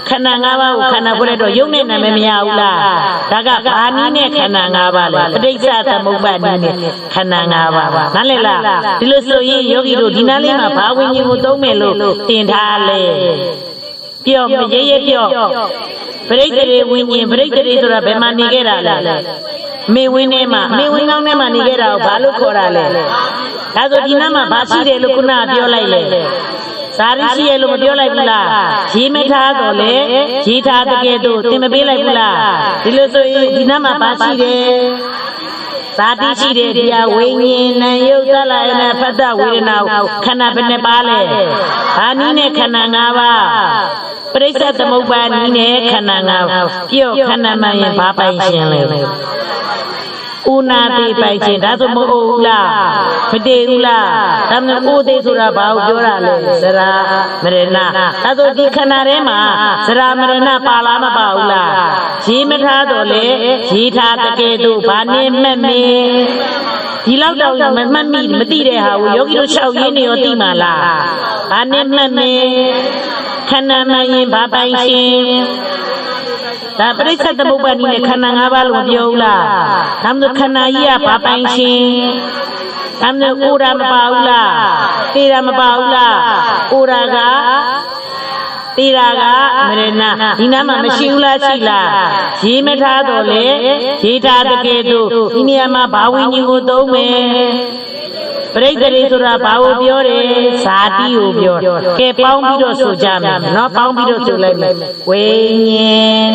Speaker 1: ခန္ဓာ၅ပါးကိုခန္ဓာဖွဲ့တော့ယုတ်နဲ့နာမည်မရဘူးလားဒါကဘာနည်းနဲ့ခန္ဓာ၅ပါးလဲပဋိစ္စသမုပ္ပါဒ်နည်းနဲ့ခန္ဓာ၅ပါးနားလည်လားဒီလိုဆိုရင်ယောဂီတို့ဒီနားလေးမှာဘာဝိညာဉ်ကိုသုံးမယ်လို့သင်ထားလဲပြောမရေရေပြောပရိသေဝိညာဉ်ပရိသေဆိုတာဘယ်မှာနေခဲ့တာလဲမေဝင်းထဲမှာမေဝင်းကောင်းထဲမှာနေခဲ့တာကိုဘာလို့ခေါ်တာလဲဒါဆိုဒီနားမှာဘာရှိတယ်လို့ခုနကပြောလိုက်လေစာရရှိရလို့မပြောလိုက်ဘူးလားရေးမထားတော့လေရေးထားတကယ်တော့သင်မပေးလိုက်ဘူးလားဒီလိုဆိုရင်ဒီနားမှာဘာရှိတယ်သာတိရှိတဲ့တရားဝိညာဉ်နဲ့ယုတ်သလာယနဲ့ဖတ်တဝေဒနာခန္ဓာဘယ်နှပါလဲဘာနည်းနဲ့ခန္ဓာ၅ပါးပရိစ္ဆေသမုပ္ပါဒ်နည်းနဲ့ခန္ဓာ၅ပါးပြော့ခန္ဓာမှန်ရင်ဘာပိုင်ရှင်လဲဥနာတိပိုင်ရှင်ဒါဆိုမဟုတ်ဘူးလားမတည်ဘူးလားဒါမှမဟုတ်ဥသိဆိုတာဘာကိုပြောတာလဲသရမရဏဒါဆိုဒီခန္ဓာထဲမှာသရမရဏပါလားမပါဘူးလားရေးမထားတော့လေရေးထားတကယ်တော့ဘာနဲ့မှတ်မေဒီလောက်တော့မမှတ်မိမသိတဲ့ဟာကိုယောဂီတို့ရှောက်ရင်းနေရောသိမှာလားဘာနဲ့မှတ်မေခန္ဓာမှန်ရင်ဘာပိုင်ရှင်ဒါပရိစ္ဆေသမုပ္ပါဒ်နည်းနဲ့ခန္ဓာ၅ပါးလို့ပြောဦးလားဒါမှမဟုတ်ခန္ဓာကြီးကဘာပိုင်ရှင်ဒါမှမဟုတ်ဥရာမပါဘူးလားသေရာမပါဘူးလားဥရာကသေရာကမရဏဒီနားမှာမရှိဘူးလားရှိလားရေးမထားတော့လေရေးထားတကယ်တော့ဒီနေရာမှာဘာဝိညာဉ်ကိုသုံးမယ်ပရိသေဆိုတာဘာကိုပြောတယ်ဇာတိကိုပြောကဲပေါင်းပြီးတော့ဆိုကြမယ်နော်ပေါင်းပြီးတော့ဆိုလိုက်မယ်ဝိညာဉ်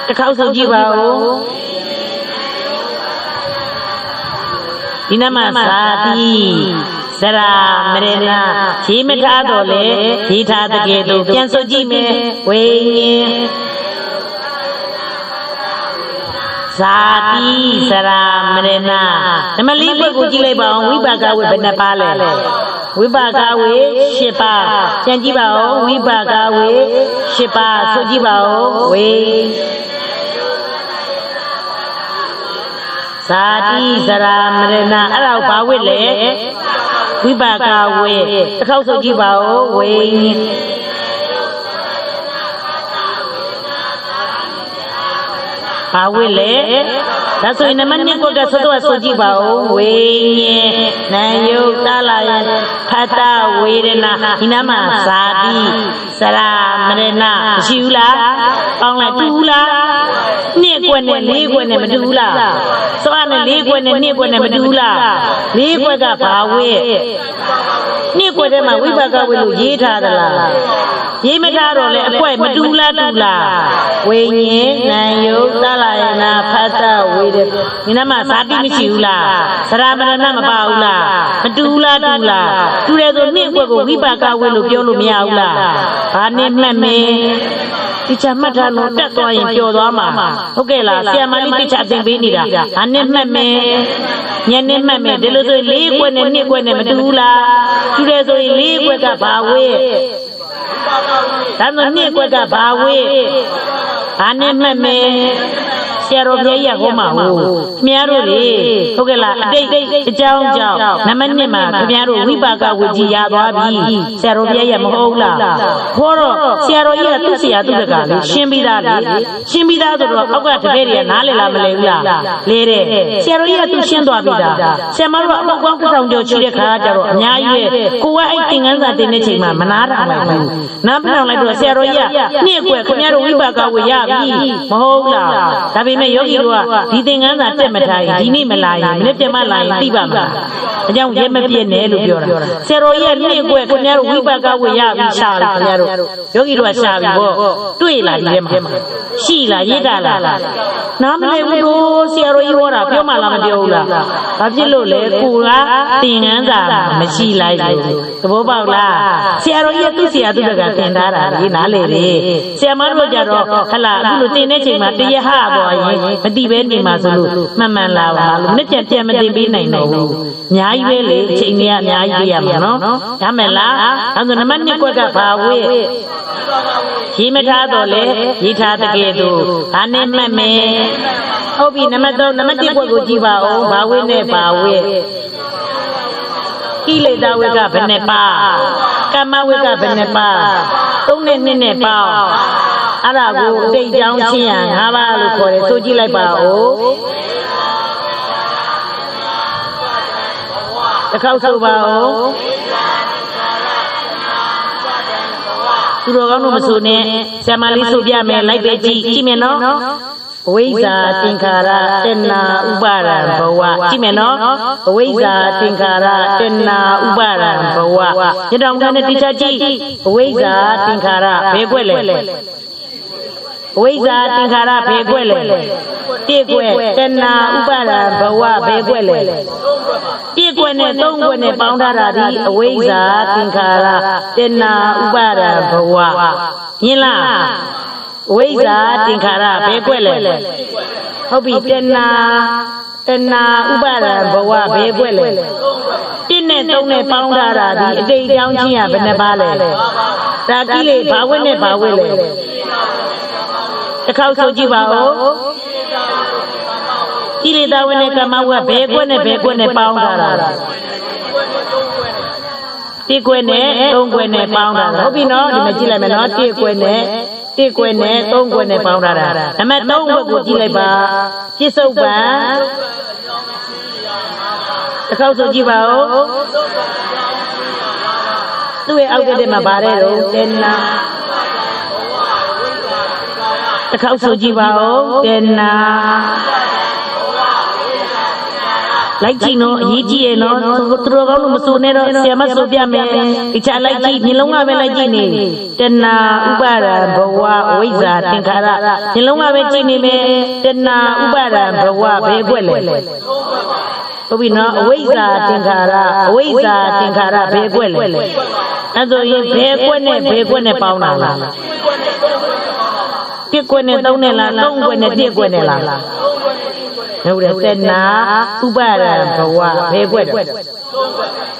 Speaker 1: တစ်ခေါက်ဆိုကြည့်ပါဦးဒီနမှာဇာတိစရာမရဏရေးမထားတော့လေရေးထားတကယ်တော့ပြန်ဆိုကြည့်မယ်ဝိညာဉ်ဇာတိစရာမရဏနမလေးဘက်ကိုကြည့်လိုက်ပါအောင်ဝိပါကဝေဘယ်နှပါလဲဝိပါကဝေ၈ပါးပြန်ကြည့်ပါဦးဝိပါကဝေ၈ပါးဆိုကြည့်ပါဦးဝေဇာတိစရာမရဏအဲ့ဒါကိုဘာဝိလဲဝိပါကဝေတစ်ခေါက်ဆိုကြည့်ပါဦးဝေဘာဝိလဲဒါဆိုရင်နမနှစ်ကွက်ကစောစောဆိုကြည့်ပါဦးဝေညင်နာယုတ်သလာယဖတ်တဝေဒနာဒီနာမှာဇာတိစရာမရဏမရှိဘူးလားပေါင်းလိုက်တူဘူးလားနှစ်ကွက်နဲ့လေးကွက်နဲ့မတူဘူးလားစောနဲ့လေးကွက်နဲ့နှစ်ကွက်နဲ့မတူဘူးလားလေးကွက်ကဘာဝိနှစ်ကွက်ထဲမှာဝိပါကဝေလို့ရေးထားသလားရေးမထားတော့လေအကွက်မတူလားတူလားဝိညာဉ်နာယုတ်သလာယနာဖတ်တဝေဒဒီနာမှာဇာတိမရှိဘူးလားသရမရဏမပါဘူးလားမတူလားတူလားတူတယ်ဆိုနှစ်ကွက်ကိုဝိပါကဝေလို့ပြောလို့မရဘူးလားဘာနဲ့မှတ်မင်းတိချာမှတ်ထားလို့တက်သွားရင်ပျော်သွားမှာဟုတ်ကဲ့လားဆရာမလေးတိချာသင်ပေးနေတာဘာနဲ့မှတ်မင်းညနေမှတ်မယ်ဒီလိုဆိုရင်လေးကွက်နဲ့နှစ်ကွက်နဲ့မတူဘူးလားတူတယ်ဆိုရင်လေးကွက်ကဘာဝေဒါမှနှစ်ကွက်ကဘာဝေဘာနဲ့မှတ်မယ်ဆရာတော်ဘုရားကြီးဟောမှာဟုတ်ခင်ဗျားတို့လေဟုတ်ကဲ့လားအတိတ်အကြောင်းကြောင့်နမနှစ်မှာခင်ဗျားတို့ဝိပါကဝကြီးရသွားပြီဆရာတော်ဘုရားကြီးမဟုတ်လားခေါ်တော့ဆရာတော်ကြီးကသူ့ဆရာသူ့တကလေရှင်းပြီးသားလေရှင်းပြီးသားဆိုတော့အောက်ကတပည့်တွေကနားလည်လားမလဲဘူးလားလေတဲ့ဆရာတော်ကြီးကသူရှင်းသွားပြီသားဆရာမတို့အပေါက်ကောင်းတစ်ထောင်ကျော်ချီတဲ့ခါကျတော့အများကြီးပဲကိုကအဲ့သင်္ကန်းစာတင်တဲ့ချိန်မှာမနာတာလိုက်ဘူးနားမထောင်လိုက်တော့ဆရာတော်ကြီးကနှစ်ကွယ်ခင်ဗျားတို့ဝိပါကဝရပြီမဟုတ်လားဒါပေမဲ့ယောဂီတို့ကဒီသင်္ကန်းစာတက်မထားရင်ဒီနေ့မလာရင်မနေ့ပြန်မလာရင်သိပါမလားအကြောင်းရဲမပြည့်နဲ့လို့ပြောတာဆရာတော်ကြီးကနှစ်ကွယ်ခင်ဗျားတို့ဝိပါကဝရပြီရှာတယ်ခင်ဗျားတို့ယောဂီတို့ကရှာပြီပေါ့တွေ့လားဒီထဲမှာရှိလားရေးတာလား နားမလဲဘူးတို့ဆရာတော်ကြီးဟောတာပြောမှလားမပြောဘူးလားဘာဖြစ်လို့လဲကိုကသင်္ကန်းစာမရှိလိုက်လို့သဘောပေါက်လားဆရာတော်ကြီးကသူ့ဆရာသူ့တကသင်ထားတာလေနားလေလေဆရာမတို့ကြတော့ဟလာအခုလိုသင်တဲ့ချိန်မှာတရားဟသွားရင်မတိပဲနေမှာဆိုလို့မှန်မှန်လာပါလို့နှစ်ချက်ပြန်မသိပေးနိုင်တော့ဘူးအများကြီးပဲလေအချိန်ကြီးအများကြီးပြရမှာနော်ရမယ်လားအဲဆိုနံပါတ်1ကွက်ကဘာဝိရေးမထားတော့လေရေးထားတကယ်တော့ဘာနဲ့မှတ်မယ်ဟုတ်ပြီနံပါတ်3နံပါတ်1ကွက်ကိုကြည့်ပါဦးဘာဝိနဲ့ဘာဝိကိလေသာဝိကဘယ်နဲ့ပါကမ္မဝိကဘယ်နဲ့ပါ3နဲ့2နဲ့ပေါင်းအဲ့ဒါကိုအတိတ်ကြောင်းချင်းရ5ပါးလို့ခေါ်တယ်ဆိုကြည့်လိုက်ပါဦးတစ်ခေါက်ဆိုပါဦးသူတော်ကောင်းတို့မဆိုနဲ့ဆရာမလေးဆိုပြမယ်လိုက်ပဲကြည့်မယ်နော်အဝိဇ္ဇာသင်္ခါရတဏှာဥပါဒံဘဝကြည့်မယ်နော်အဝိဇ္ဇာသင်္ခါရတဏှာဥပါဒံဘဝညတောင်ကနဲ့တိချကြည့်အဝိဇ္ဇာသင်္ခါရဘယ်ကွက်လဲအဝိဇ္ဇာသင်္ခါရဘယ်ကွက်လဲတိကွက်တဏှာဥပါဒံဘဝဘယ်ကွက်လဲတိကွက်နဲ့3ကွက်နဲ့ပေါင်းထားတာဒီအဝိဇ္ဇာသင်္ခါရတဏှာဥပါဒံဘဝမြင်လားဝိဇ္ဇာသင်္ခါရဘယ်ကွက်လဲဟုတ်ပြီတဏှာဥပါဒံဘဝဘယ်ကွက်လဲ1နဲ့3နဲ့ပေါင်းထားတာဒီအတိတ်ကြောင်းချင်းရဘယ်နှပါလဲဒါကိလေဘာဝိနဲ့ဘာဝိလဲတစ်ခေါက်ဆိုကြည့်ပါဦးကိလေသာဝိနဲ့ကမ္မဝဘယ်ကွက်နဲ့ဘယ်ကွက်နဲ့ပေါင်းထားတာ1ကွက်နဲ့3ကွက်နဲ့ပေါင်းထားတာဟုတ်ပြီနော်ဒီမှာကြည့်လိုက်မယ်နော်1ကွက်နဲ့1ကွက်နဲ့3ကွက်နဲ့ပေါင်းထားတာနံပါတ်3ကွက်ကိုကြည့်လိုက်ပါပြစ္ဆုတ်ပံတစ်ခေါက်ဆိုကြည့်ပါဦးသူ့ရဲ့အောက်တဲ့မှာပါတယ်တော့တဏှာတစ်ခေါက်ဆိုကြည့်ပါဦးတဏှာလိုက်ကြည့်နော်အရေးကြီးရဲ့နော်သူတော်ကောင်းလို့မဆိုနဲ့တော့ဆရာမဆိုပြမယ်ဒီချလိုက်ကြည့်နှလုံးကပဲလိုက်ကြည့်နေတဏှာဥပါဒံဘဝဝိဇ္ဇာသင်္ခါရနှလုံးကပဲကြည့်နေမယ်တဏှာဥပါဒံဘဝဘယ်ကွက်လဲဟုတ်ပြီနော်အဝိဇ္ဇာသင်္ခါရအဝိဇ္ဇာသင်္ခါရဘယ်ကွက်လဲအဲ့ဆိုရင်ဘယ်ကွက်နဲ့ဘယ်ကွက်နဲ့ပေါင်းတာလား1ကွက်နဲ့3နဲ့လား3ကွက်နဲ့1ကွက်နဲ့လားဟုတ်တယ်တဏှာဥပါဒံဘဝဘယ်ကွက်တော့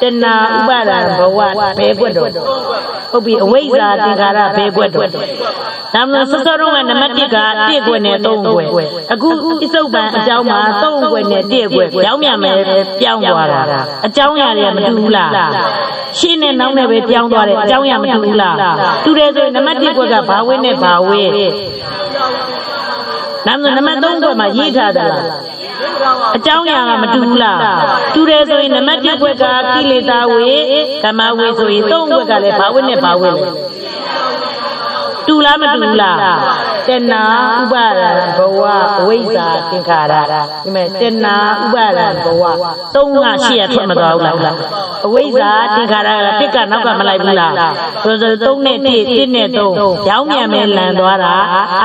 Speaker 1: တဏှာဥပါဒံဘဝဘယ်ကွက်တော့ဟုတ်ပြီအဝိဇ္ဇာသင်္ခါရဘယ်ကွက်တော့ဒါမှမဟုတ်စောတော့ကနံပါတ်1က1ကွက်နဲ့3ကွက်အခုပြစ္ဆုတ်ပံအကြောင်းမှာ3ကွက်နဲ့1ကွက်ပြောင်းပြန်မယ်ပြောင်းသွားတာအကြောင်းအရာတွေကမတူဘူးလားရှင်းနဲ့နောက်နဲ့ပဲပြောင်းသွားတယ်အကြောင်းအရာမတူဘူးလားတူတယ်ဆိုရင်နံပါတ်1ကွက်ကဘာဝိနဲ့ဘာဝိနံပါတ်3ကွက်မှာရေးထားတာလားအကြောင်းအရာကမတူဘူးလားတူတယ်ဆိုရင်နံပါတ်1ကွက်ကကိလေသာဝေကမ္မဝေဆိုရင်3ကွက်ကလည်းဘာဝိနဲ့ဘာဝိလဲတူလားမတူလားတဏှာဥပါဒံဘဝအဝိဇ္ဇာသင်္ခါရဒီမဲ့တဏှာဥပါဒံဘဝ3ကရှေ့ရထွက်မသွားဘူးလားအဝိဇ္ဇာသင်္ခါရကတစ်ကနောက်ကမလိုက်ဘူးလားဆိုတော့3နဲ့1နဲ့3ရောင်းမြန်မဲ့လန်သွားတာ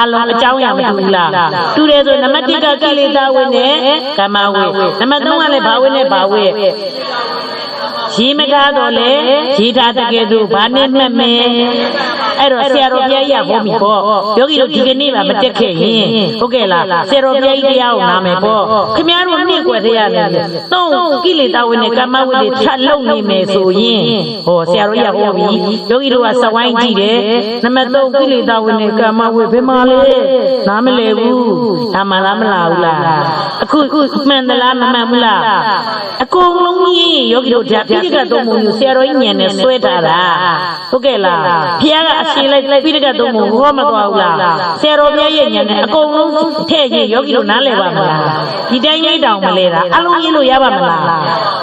Speaker 1: အလုံးအကြောင်းရမတူဘူးလားတူတယ်ဆိုနံပါတ်1ကကိလေသာဝိနဲ့ကမ္မဝိနံပါတ်3ကလည်းဘာဝိနဲ့ဘာဝိရေးမထားတော့လေရေးထားတကယ်သူဘာနဲ့မှတ်မယ်အဲ့တော့ဆရာတော်ဘုရားကြီးကဟောပြီပေါ့ယောဂီတို့ဒီကနေ့မှမတက်ခဲ့ရင်ဟုတ်ကဲ့လားဆရာတော်ဘုရားကြီးတရားကိုနားမယ်ပေါ့ခင်ဗျားတို့နှင့်ကွယ်တရားနဲ့3ကိလေသာဝိနဲ့ကမ္မဝိတွေထပ်လုံနေမယ်ဆိုရင်ဟောဆရာတော်ကြီးကဟောပြီယောဂီတို့ကစဝိုင်းကြည့်တယ်နံပါတ်3ကိလေသာဝိနဲ့ကမ္မဝိဘယ်မှာလဲနားမလဲဘူးဒါမှလားမလားဘူးလားအခုမှန်သလားမမှန်ဘူးလားအကုန်လုံးကြီးယောဂီတို့ဓာပိဋကသုံးပုံကိုဆရာတော်ကြီးဉာဏ်နဲ့ဆွဲထားတာဟုတ်ကဲ့လားဘုရားကအရှင်းလိုက်ပိဋကသုံးပုံဟောမသွားဘူးလားဆရာတော်ဘုရားရဲ့ဉာဏ်နဲ့အကုန်လုံးထည့်ရင်ယောဂီတို့နားလည်ပါမလားဒီတိုင်းရိတ်တောင်မလဲတာအလုံးရင်းလို့ရပါမလား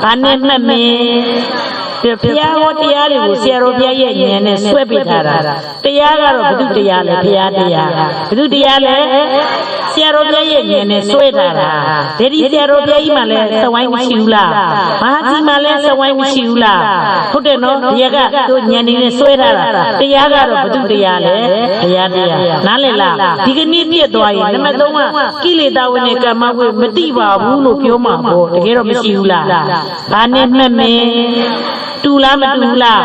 Speaker 1: ဘာနဲ့မှတ်မင်း ဖျားဟောတရားတွေကိုဆရာတော်ဘုရားရဲ့ဉာဏ်နဲ့ဆွဲပေးထားတာတရားကတော့ဘုသူတရားလဲဘုရားတရားဘုသူတရားလဲဆရာတော်ဘုရားရဲ့ဉာဏ်နဲ့ဆွဲထားတာဒေဒီဆရာတော်ဘုရားကြီးမှလည်းသဝိုင်းမရှိဘူးလားမဟာကြီးမှလည်းသဝိုင်းမရှိဘူးလားဟုတ်တယ်နော်ဘုရားကသူဉာဏ်နဲ့ဆွဲထားတာတရားကတော့ဘုသူတရားလဲဘုရားတရားနားလည်လားဒီကနေ့ပြည့်သွားရင်နံပါတ်3ကကိလေသာဝင်တဲ့ကမ္မဝိမတိပါဘူးလို့ပြောမှာပေါ့တကယ်တော့မရှိဘူးလားဘာနဲ့မှတ်မင်းတူလားမတူလား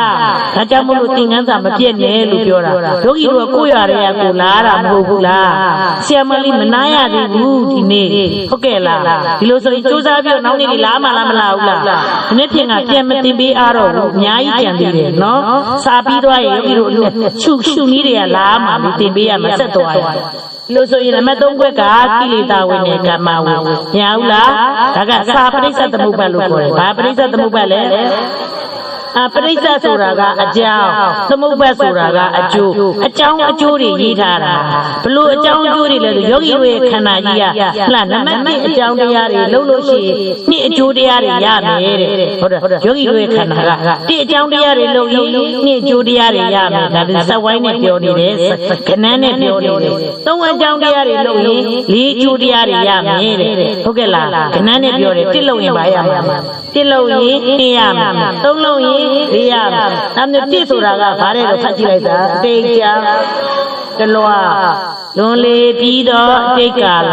Speaker 1: ဒါကြောင့်မို့လို့သင်္ကန်းစာမပြည့်နဲ့လို့ပြောတာယောဂီတို့ကကိုယ့်ရတဲ့ကိုလာတာမဟုတ်ဘူးလားဆရာမလေးမနာရသေးဘူးဒီနေ့ဟုတ်ကဲ့လားဒီလိုဆိုရင်စူးစမ်းပြီးတော့နောက်နေ့တွေလာမှလားမလာဘူးလားဒီနေ့ပြင်ကပြန်မတင်ပေးအားတော့ဘူးအများကြီးကြံသေးတယ်နော်စာပြီးသွားရင်ယောဂီတို့ရှုနည်းတွေကလာမှပြီးတင်ပေးရမှာဆက်သွားတယ်လို့ဆိုရင်နံပါတ်3ခွက်ကကိလေသာဝင်တဲ့ကမ္မဝိမရဘူးလားဒါကစာပရိစ္ဆသမုပ္ပါလို့ခေါ်တယ်ဘာပရိစ္ဆသမုပ္ပါလဲပရိစ္ဆဆိုတာကအကြောင်းသမုပ္ပါဆိုတာကအကျိုးအကြောင်းအကျိုးတွေရေးထားတာဘလို့အကြောင်းအကျိုးတွေလဲဆိုယောဂီတို့ရဲ့ခန္ဓာကြီးကဟလာနံပါတ်1အကြောင်းတရားတွေလုံးလို့ရှိရင်2အကျိုးတရားတွေရမယ်တဲ့ဟုတ်တယ်ယောဂီတို့ရဲ့ခန္ဓာက1အကြောင်းတရားတွေလုံးရင်2အကျိုးတရားတွေရမယ်ဒါဒီစက်ဝိုင်းနဲ့ပြောနေတယ်ခဏန်းနဲ့ပြောနေတယ်3အကြောင်းတရားတွေလုံးရင်4အကျိုးတရားတွေရမယ်တဲ့ဟုတ်ကဲ့လားခဏန်းနဲ့ပြောတယ်1လုံးရင်ဘာရမှာ1လုံးရင်2ရမယ်3လုံးရင်၄ရမယ်။ဒါမျိုးပြည့်ဆိုတာကဘာလဲလို့ဖတ်ကြည့်လိုက်တာအတိတ်ကြတလွားလွန်လေပြီးတော့အတိတ်ကာလ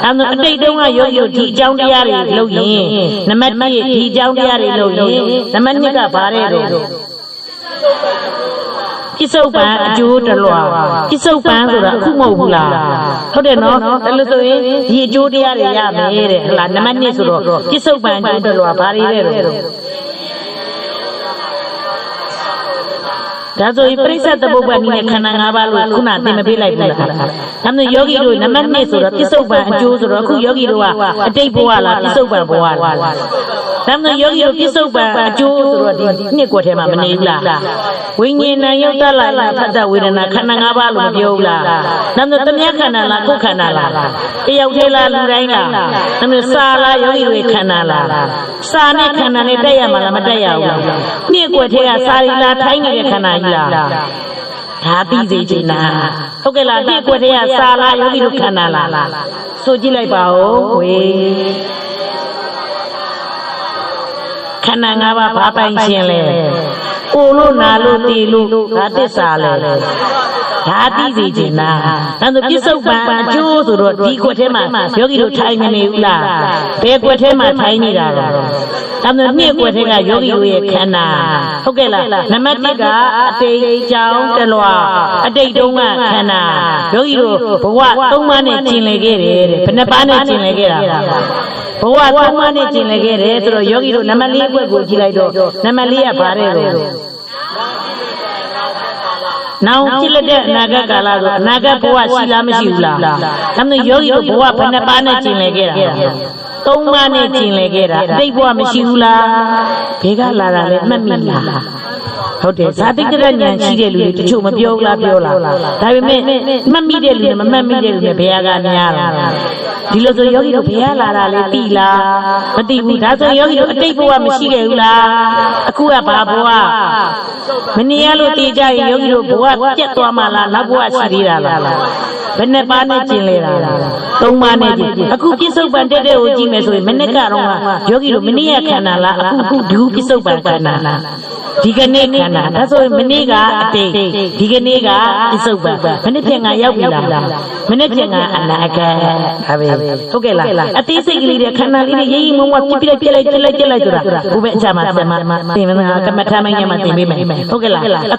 Speaker 1: ဒါမျိုးအတိတ်တုန်းကရုပ်ရုပ်ဒီအကြောင်းတရားတွေလုပ်ရင်နံပါတ်1ဒီအကြောင်းတရားတွေလုပ်ရင်နံပါတ်2ကဘာလဲလို့ပြစ္ဆုတ်ပံအကျိုးတလွားပြစ္ဆုတ်ပံဆိုတာအခုမဟုတ်ဘူးလားဟုတ်တယ်နော်ဒါလို့ဆိုရင်ဒီအကျိုးတရားတွေရမယ်တဲ့ဟလာနံပါတ်2ဆိုတော့ပြစ္ဆုတ်ပံအကျိုးတလွားဘာတွေလဲတော့ဒါဆိုရင်ပရိစ္ဆသမုပ္ပါဒ်နဲ့ခန္ဓာ၅ပါးလို့ခုနသင်မပေးလိုက်ဘူးလားဒါမျိုးယောဂီတို့နံပါတ်2ဆိုတော့ပြစ္ဆုတ်ပံအကျိုးဆိုတော့အခုယောဂီတို့ကအတိတ်ဘဝလားပြစ္ဆုတ်ပံဘဝလားဒါမျိုးယောဂီတို့ပြစ္ဆုတ်ပံအကျိုးဆိုတော့ဒီနှစ်ကွက်ထဲမှာမနေဘူးလားဝိညာဉ်ယုတ်တလာဖတ်တဝေဒနာခန္ဓာ၅ပါးလို့မပြောဘူးလားဒါမျိုးသမယခန္ဓာလားကိုယ်ခန္ဓာလားတယောက်တည်းလားလူတိုင်းလားဒါမျိုးစာလားယောဂီတို့ခန္ဓာလားစာနဲ့ခန္ဓာနဲ့တက်ရမှာလားမတက်ရဘူးလားနှစ်ကွက်ထဲကစာရီလားထိုင်းနေတဲ့ခန္ဓာကြီးလားဒါသိစေချင်တာဟုတ်ကဲ့လားနှစ်ကွက်ထဲကစာလားယောဂီတို့ခန္ဓာလားဆိုကြည့်လိုက်ပါဦးဝေခန္ဓာ၅ပါးဘာပိုင်ရှင်လဲကိုလို့နာလို့တည်လို့ဒါသစ္စာလဲဒါသိစေချင်တာဒါဆိုပြစ္ဆုတ်ပံအကျိုးဆိုတော့ဒီခွက်ထဲမှာယောဂီတို့ထိုင်မနေဘူးလားဘယ်ခွက်ထဲမှာထိုင်နေတာလဲဒါမျိုးနှစ်ခွက်ထဲကယောဂီတို့ရဲ့ခန္ဓာဟုတ်ကဲ့လားနံပါတ်1ကအတိတ်ကြောင်းတလွားအတိတ်တုန်းကခန္ဓာယောဂီတို့ဘဝ3ပါးနဲ့ကျင်လည်ခဲ့တယ်တဲ့ဘယ်နှပါးနဲ့ကျင်လည်ခဲ့တာဘဝ3ပါးနဲ့ကျင်လည်ခဲ့တယ်ဆိုတော့ယောဂီတို့နံပါတ်4ခွက်ကိုကြည့်လိုက်တော့နံပါတ်4ကဘာလဲလို့နောက်ဖြစ်လက်တဲ့အနာဂတ်ကာလဆိုအနာဂတ်ဘဝရှိလားမရှိဘူးလားဒါမျိုးယောဂီတို့ဘဝဘယ်နှပါးနဲ့ကျင်လည်ခဲ့တာ3ပါးနဲ့ကျင်လည်ခဲ့တာအတိတ်ဘဝမရှိဘူးလားဘယ်ကလာတာလဲမှတ်မိလားဟုတ်တယ်ဇာတိကရဉာဏ်ရှိတဲ့လူတွေတချို့မပြောဘူးလားပြောလားဒါပေမဲ့မှတ်မိတဲ့လူနဲ့မမှတ်မိတဲ့လူနဲ့ဘယ်ကများတာဒီလိုဆိုယောဂီတို့ဘယ်ကလာတာလဲသိလားမသိဘူးဒါဆိုယောဂီတို့အတိတ်ဘဝမရှိခဲ့ဘူးလားအခုကဘာဘဝမနေရလို့တည်ကြရင်ယောဂီတို့ဘဝပြတ်သွားမှလားနောက်ဘဝရှိသေးတာလားဘယ်နှပါးနဲ့ကျင်လဲတာ3ပါးနဲ့ကျင်အခုပြစ္ဆုတ်ပံတက်တဲ့ကိုကြည့်မယ်ဆိုရင်မနေ့ကတော့ယောဂီတို့မနေ့ရခန္ဓာလားအခုဒီပြစ္ဆုတ်ပံခန္ဓာလားဒီကနေ့ခန္ဓာဒါဆိုရင်မနေ့ကအတိတ်ဒီကနေ့ကပြစ္ဆုတ်ပံမနေ့ဖြင့်ကရောက်ပြီလားမနေ့ဖြင့်ကအနာဂတ်ဒါပဲဟုတ်ကဲ့လားအသေးစိတ်ကလေးတွေခန္ဓာလေးတွေရိပ်ရိပ်မုံမပြစ်ပြလိုက်ဆိုတာဘုဘဲအချမှာဆက်မှာသင်မနာကမ္မထာမိုင်းညမှာသင်ပေးမယ်ဟုတ်ကဲ့လားအ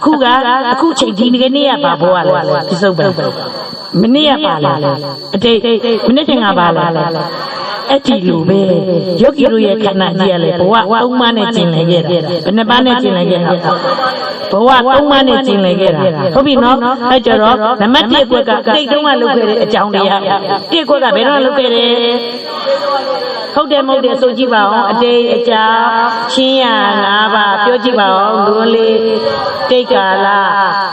Speaker 1: ခုချိန်ဒီကနေ့ကဘာဘဝလဲပြစ္ဆုတ်ပံမနေ့ကပါလားအတိတ်မနေ့ဖြင့်ကပါလားအဲ့ဒီလိုပဲယောဂီတို့ရဲ့ခန္ဓာကြီးရလေဘဝ3ပါးနဲ့ကျင်လည်ခဲ့တာဘယ်နှပါးနဲ့ကျင်လည်ခဲ့တာဘဝ3ပါးနဲ့ကျင်လည်ခဲ့တာဟုတ်ပြီနော်အဲ့ကြတော့နံပါတ်1ခွက်ကတိတ်တုံးကလုပ်ခဲ့တဲ့အကြောင်းတရား1ခွက်ကဘယ်တော့လုပ်ခဲ့တယ်ဟုတ်တယ်မဟုတ်တယ်ဆိုကြည့်ပါအောင်အတိတ်အကြောင်းချင်းရ5ပါးပြောကြည့်ပါအောင်လွန်လေတိတ်ကာလ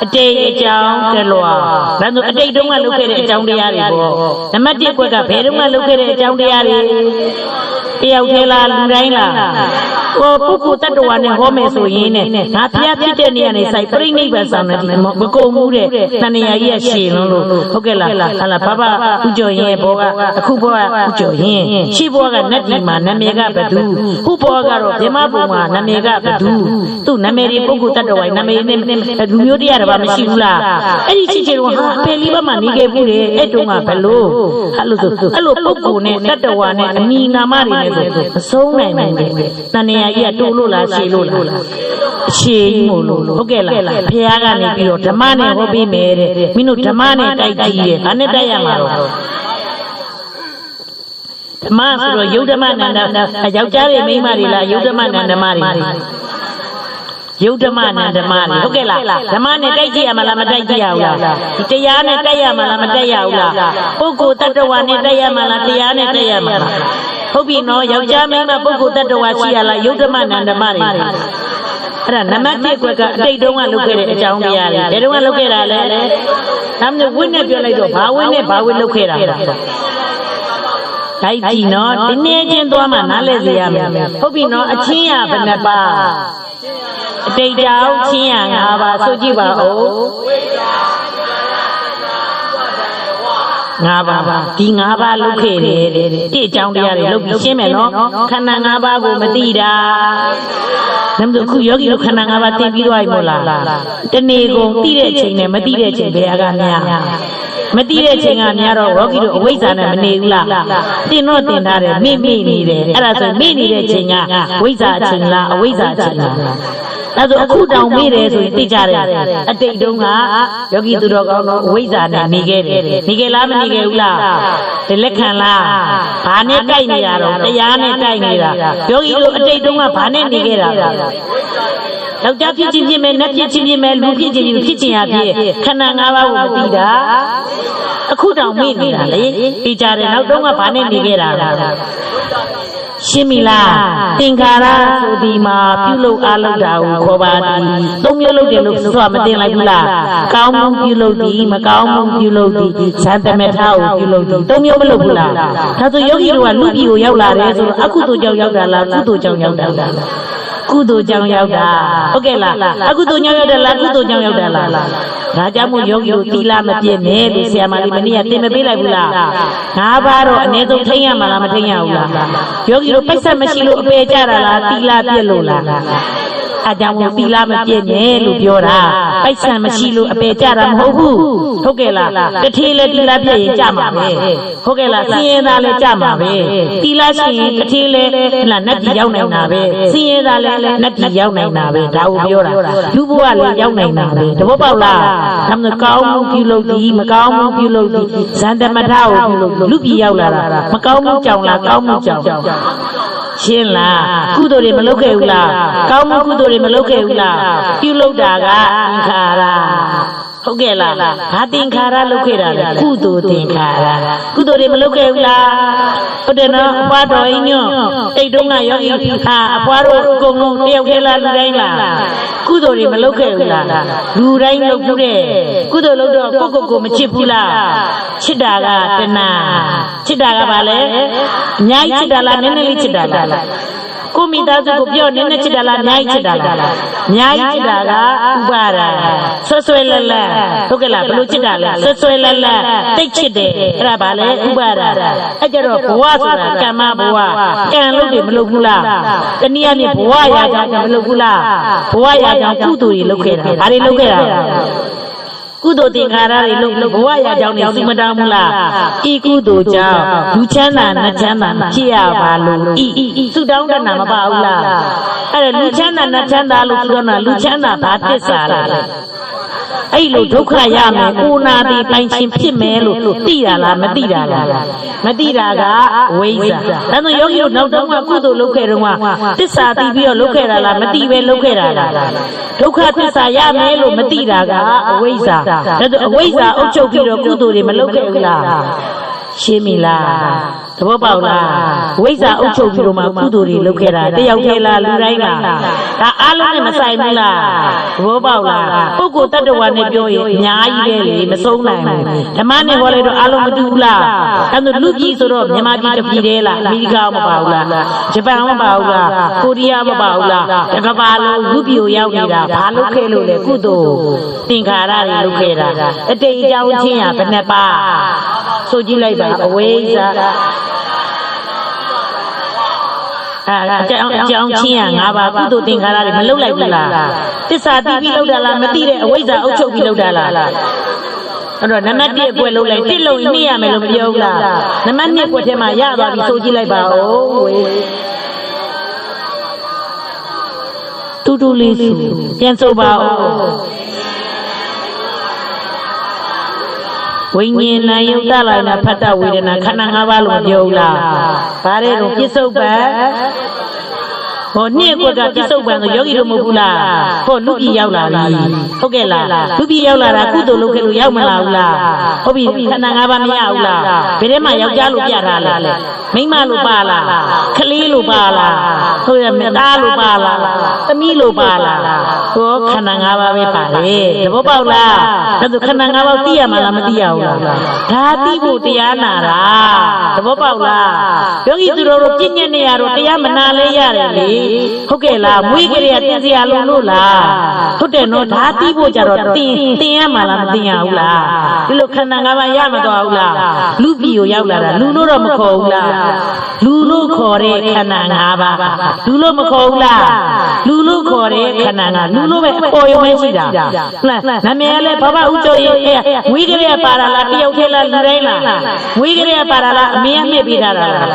Speaker 1: အတိတ်အကြောင်းတလွားဒါဆိုအတိတ်တုန်းကလုပ်ခဲ့တဲ့အကြောင်းတရားတွေပေါ့နံပါတ်1ခွက်ကဘယ်တုန်းကလုပ်ခဲ့တဲ့အကြောင်းတရားတွေတယောက်တည်းလားလူတိုင်းလား ပုဂ္ဂိုလ်တ attva နဲ့ဟောမယ်ဆိုရင်နဲ့ငါဖျားဖြစ်တဲ့နေရာနေဆိုင်ပြိဋိဘံဆောင်တဲ့မကုန်ဘူးတဲ့တဏှာကြီးကရှည်လုံးလို့ဟုတ်ကဲ့လားဟာလားဘာဥကျော်ရင်ဘောကအခုဘောကဥကျော်ရင်ရှေ့ဘောကနတ်ဒီမှာနာမည်ကဘဒုခုဘောကတော့ဗြဟ္မဘုံမှာနာမည်ကဘဒုသူ့နာမည်ဒီပုဂ္ဂိုလ်တ attva နာမည်နဲ့လူမျိုးတရားတစ်ပါးမရှိဘူးလားအဲ့ဒီချစ်ချေတော့ဟာပယ်လီဘက်မှာနေခဲ့ဘူးလေအဲ့တုန်းကဘလို့အဲ့လိုပုဂ္ဂိုလ်နဲ့တ attva နဲ့အမိနာမတွေနဲ့ဆိုမဆုံးနိုင်ဘူးတဏှာကြီးကတိုးလို့လားရှည်လို့လားရှည်မို့လို့ဟုတ်ကဲ့လားဘုရားကနေပြီးတော့ဓမ္မနဲ့ဟောပေးမယ်တဲ့မင်းတို့ဓမ္မနဲ့တိုက်ကြည့်တယ်ဒါနဲ့တိုက်ရမှာတော့ဓမ္မဆိုတော့ယုတ်ဓမ္မနန္ဒယောက်ျားတွေမိန်းမတွေလားယုတ်ဓမ္မနန္ဒမတွေယုတ်ဓမ္မနန္ဒမတွေဟုတ်ကဲ့လားဓမ္မနဲ့တိုက်ကြည့်ရမှာလားမတိုက်ကြည့်ရဘူးလားဒီတရားနဲ့တိုက်ရမှာလားမတိုက်ရဘူးလားပုဂ္ဂိုလ်တ attva နဲ့တိုက်ရမှာလားတရားနဲ့တိုက်ရမှာလားဟုတ်ပြီနော်ယောက်ျားမိန်းမပုဂ္ဂိုလ်တ attva ရှိရလားယုတ်ဓမ္မနန္ဒမတွေအဲ့ဒါနံပါတ်1ကွက်ကအတိတ်တုန်းကလုပ်ခဲ့တဲ့အကြောင်းတရားတွေဘယ်တုန်းကလုပ်ခဲ့တာလဲဒါမျိုးဝိနဲ့ပြောလိုက်တော့ဘာဝိနဲ့ဘာဝိလုပ်ခဲ့တာလဲတိုက်ကြည့်နော်ဒီနေ့ချင်းသွားမှနားလဲစေရမယ်ဟုတ်ပြီနော်အချင်းရဘယ်နှပါအတိတ်တောင်ချင်းရ5ပါဆိုကြည့်ပါဦး5ပါဒီ5ပါလုတ်ခဲ့တယ်တဲ့ဒီအကြောင်းတရားတွေလုတ်ပြီးရှင်းမယ်နော်ခန္ဓာ5ပါကိုမသိတာနမ်တို့ခုယောဂီတို့ခန္ဓာ5ပါးသိပြီးသွားပြီမို့လားတနေ့ကုန်သိတဲ့အချိန်နဲ့မသိတဲ့အချိန်ဘယ်ကများမသိတဲ့အချိန်ကများတော့ယောဂီတို့အဝိဇ္ဇာနဲ့မနေဘူးလားတင်တော့တင်ထားတယ်မိနေတယ်အဲ့ဒါဆိုမိနေတဲ့အချိန်ကဝိဇ္ဇာအချိန်လားအဝိဇ္ဇာအချိန်လားဒါဆိုအခုတောင်မေ့တယ်ဆိုရင်သိကြတယ်အတိတ်တုန်းကယောဂီသူတော်ကောင်းတို့အဝိဇ္ဇာနဲ့နေခဲ့တယ်နေခဲ့လားမနေခဲ့ဘူးလားဒီလက်ခံလားဘာနဲ့တိုက်နေတာတော့တရားနဲ့တိုက်နေတာယောဂီတို့အတိတ်တုန်းကဘာနဲ့နေခဲ့တာယောက်ျားဖြစ်ချင်းဖြစ်မယ်နတ်ဖြစ်ချင်းဖြစ်မယ်လူဖြစ်ချင်းဖြစ်ချင်းရဖြစ်ခန္ဓာ5ပါးကိုမသိတာအခုတောင်မေ့နေတာလေသိကြတယ်နောက်တုန်းကဘာနဲ့နေခဲ့တာရှင်းပြီလားသင်္ခါရဆိုဒီမှာပြုလုပ်အားလုပ်တာကိုခေါ်ပါသည်သုံးမျိုးလုပ်တယ်လို့ဆိုတာမတင်လိုက်ဘူးလားကောင်းမှုပြုလုပ်သည်မကောင်းမှုပြုလုပ်သည်ဇန်တမထကိုပြုလုပ်သည်သုံးမျိုးမလုပ်ဘူးလားဒါဆိုယောဂီတို့ကလူပြည်ကိုရောက်လာတယ်ဆိုတော့အကုသိုလ်ကြောင့်ရောက်တာလားကုသိုလ်ကြောင့်ရောက်တာလားကုသိုလ်ကြောင့်ရောက်တာဟုတ်ကဲ့လားအကုသိုလ်ကြောင့်ရောက်တယ်လားကုသိုလ်ကြောင့်ရောက်တာလားဒါကြောင့်မို့ယောဂီတို့သီလမပြည့်နဲ့လို့ဆရာမလေးမနေ့ကသင်မပေးလိုက်ဘူးလား5ပါးတော့အနည်းဆုံးထိန်းရမှာလားမထိန်းရဘူးလားယောဂီတို့ပိဿတ်မရှိလို့အပေကြတာလားသီလပြည့်လို့လားအကြောင်းကိုသီလမပြည့်နဲ့လို့ပြောတာပိဿတ်မရှိလို့အပေကြတာမဟုတ်ဘူးဟုတ်ကဲ့လားတထေးလည်းသီလပြည့်ရင်ကြမှာပဲဟုတ်ကဲ့လားစင်ရင်သားလည်းကြမှာပဲသီလရှိရင်တထေးလည်းနတ်ပြည်ရောက်နိုင်တာပဲစင်ရင်သားလည်းနတ်ပြည်ရောက်နိုင်တာပဲဒါကိုပြောတာလူဘဝလည်းရောက်နိုင်တာပဲတဘောပေါက်လားဒါမှမဟုတ်ကောင်းမှုပြုလုပ်သည်မကောင်းမှုပြုလုပ်သည်ဇန်တမထကိုပြုလုပ်လူပြည်ရောက်လာတာမကောင်းမှုကြောင့်လားကောင်းမှုကြောင့်ရှင်းလားကုသိုလ်တွေမလုပ်ခဲ့ဘူးလားကောင်းမှုကုသိုလ်တွေမလုပ်ခဲ့ဘူးလားပြုလုပ်တာကသင်္ခါရဟုတ်ကဲ့လားဘာသင်္ခါရလုပ်ခဲ့တာလဲကုသိုလ်သင်္ခါရကုသိုလ်တွေမလုပ်ခဲ့ဘူးလားဟုတ်တယ်နော်အဖွားတော်ကြီးညွန့်တိတ်တုံးကယောဂီဟာအဖွားတော်အကုန်လုံးတယောက်တည်းလားလူတိုင်းလားကုသိုလ်တွေမလုပ်ခဲ့ဘူးလားလူတိုင်းလုပ်ဘူးတဲ့ကုသိုလ်လုပ်တော့ကိုမချစ်ဘူးလားချစ်တာကတဏှာချစ်တာကဘာလဲအများကြီးချစ်တာလားနည်းနည်းလေးချစ်တာလားကိုမိသားစုကိုပြောနည်းနည်းချစ်တာလားအများကြီးချစ်တာလားအများကြီးချစ်တာကဥပါဒာဆွဲလက်လက်ဟုတ်ကဲ့လားဘယ်လိုချစ်တာလဲဆွဲလက်လက်တိတ်ချစ်တယ်အဲ့ဒါဘာလဲဥပါဒာအဲ့ကြတော့ဘဝဆိုတာကမ္မဘဝကံလို့တွေမလုပ်ဘူးလားတနည်းအားဖြင့်ဘဝရာကြောင့်မလုပ်ဘူးလားဘဝရာကြောင့်ကုသိုလ်တွေလုပ်ခဲ့တာဘာတွေလုပ်ခဲ့တာကုသိုလ်သင်္ခါရတွေလို့ဘဝရာကြောင့်နေစုမတောင်းဘူးလားဤကုသိုလ်ကြောင့်လူချမ်းသာနတ်ချမ်းသာဖြစ်ရပါလို့ဤစုတောင်းတနာမပါဘူးလားအဲ့ဒါလူချမ်းသာနတ်ချမ်းသာလို့ဆိုတော့လူချမ်းသာဘာသစ္စာလဲအဲ့လိုဒုက္ခရမယ်ကိုနာတိပိုင်ရှင်ဖြစ်မယ်လို့သိတာလားမသိတာလားမသိတာကဝိဇ္ဇာဒါဆိုယောဂီတို့နောက်တော့ကုသိုလ်လုပ်ခဲ့တော့သစ္စာသိပြီးတော့လုပ်ခဲ့တာလားမသိပဲလုပ်ခဲ့တာလားဒုက္ခသစ္စာရမယ်လို့မသိတာကအဝိဇ္ဇာဒါဆိုအဝိဇ္ဇာအုပ်ချုပ်ပြီးတော့ကုသိုလ်တွေမလုပ်ခဲ့ဘူးလား ရှင်းပြီလားသဘောပေါက်လားဝိဇ္ဇာအုပ်ချုပ်ပြီးတော့မှကုသိုလ်တွေလုပ်ခဲ့တာတယောက်တည်းလားလူတိုင်းလားဒါအားလုံးနဲ့မဆိုင်ဘူးလားသဘောပေါက်လားပုဂ္ဂိုလ်တ attva နဲ့ပြောရင်အများကြီးပဲလေမဆုံးနိုင်ဘူးဓမ္မနဲ့ဟောလိုက်တော့အားလုံးမတူဘူးလားအဲ့ဒါလူကြီးဆိုတော့မြန်မာပြည်တစ်ပြည်တည်းလားအမေရိကမပါဘူးလားဂျပန်မပါဘူးလားကိုရီးယားမပါဘူးလားတစ်ကမ္ဘာလုံးလူပြည်ကိုရောက်နေတာဘာလုပ်ခဲ့လို့လဲကုသိုလ်သင်္ခါရတွေလုပ်ခဲ့တာအတိတ်အကြောင်းချင်းရဘယ်နှပါဆိုကြည့်လိုက်ပါအဝိဇ္ဇာအကြောင်းချင်းရ၅ပါးကုသိုလ်သင်္ခါရတွေမလုပ်လိုက်ဘူးလားတစ္ဆာတိပြီးလုပ်တာလားမသိတဲ့အဝိဇ္ဇာအုပ်ချုပ်ပြီးလုပ်တာလားအဲ့တော့နံပါတ်1အကွက်လုပ်လိုက်1လုံးနှိမ့်ရမယ်လို့မပြောဘူးလားနံပါတ်2အကွက်ထဲမှာရသွားပြီဆိုကြည့်လိုက်ပါဦးဝေတူတူလေးစုပြန်ဆိုပါဦးဝိညာဉ်နာယုတ်တလာနာဖတ်တဝေဒနာခန္ဓာ၅ပါးလို့ပြောလားဗါတဲ့တော့ပြစ္ဆုတ်ပံဟောနှစ်ကွက်ကပြစ္ဆုတ်ပံဆိုယောဂီတို့မဟုတ်ဘူးလားဟောလူပြည်ရောက်လာပြီဟုတ်ကဲ့လားလူပြည်ရောက်လာတာကုသိုလ်လုပ်ခဲ့လို့ရောက်မလာဘူးလားဟုတ်ပြီခန္ဓာ၅ပါးမရဘူးလားဘယ်ထဲမှာယောက်ျားလို့ပြထားလဲမိန်းမလို့ပါလားခလေးလို့ပါလားဟုတ်ရဲ့မသားလို့ပါလားသမီးလို့ပါလားဟောခန္ဓာ၅ပါးပဲပါတယ်သဘောပေါက်လားဒါဆိုခန္ဓာ၅ပါးသိရမှာလားမသိရဘူးလားဒါသိဖို့တရားနာတာသဘောပေါက်လားယောဂီသူတော်တို့ပြည့်ညက်နေရတော့တရားမနာလဲရတယ်လေဟုတ်ကဲ့လားမွေးကြရတင်စရာလို့လားဟုတ်တယ်နော်ဒါသိဖို့ကြတော့တင်ရမှာလားမတင်ရဘူးလားဒီလိုခန္ဓာ၅ပါးရမသွားဘူးလားလူပြည်ကိုရောက်လာတာလူလို့တော့မခေါ်ဘူးလားလူလို့ခေါ်တဲ့ခန္ဓာ၅ပါးလူလို့မခေါ်ဘူးလားလူလို့ခေါ်တဲ့ခန္ဓာ၅လူလို့ပဲအပေါ်ရုံပဲရှိတာဟုတ်လားနာမည်လည်းဘာဥကျိုးရဲ့ဝိကရေပါရလားတယောက်ထဲလားလူတိုင်းလားဝိကရေပါရလားအမေအမေပေးထားတာလား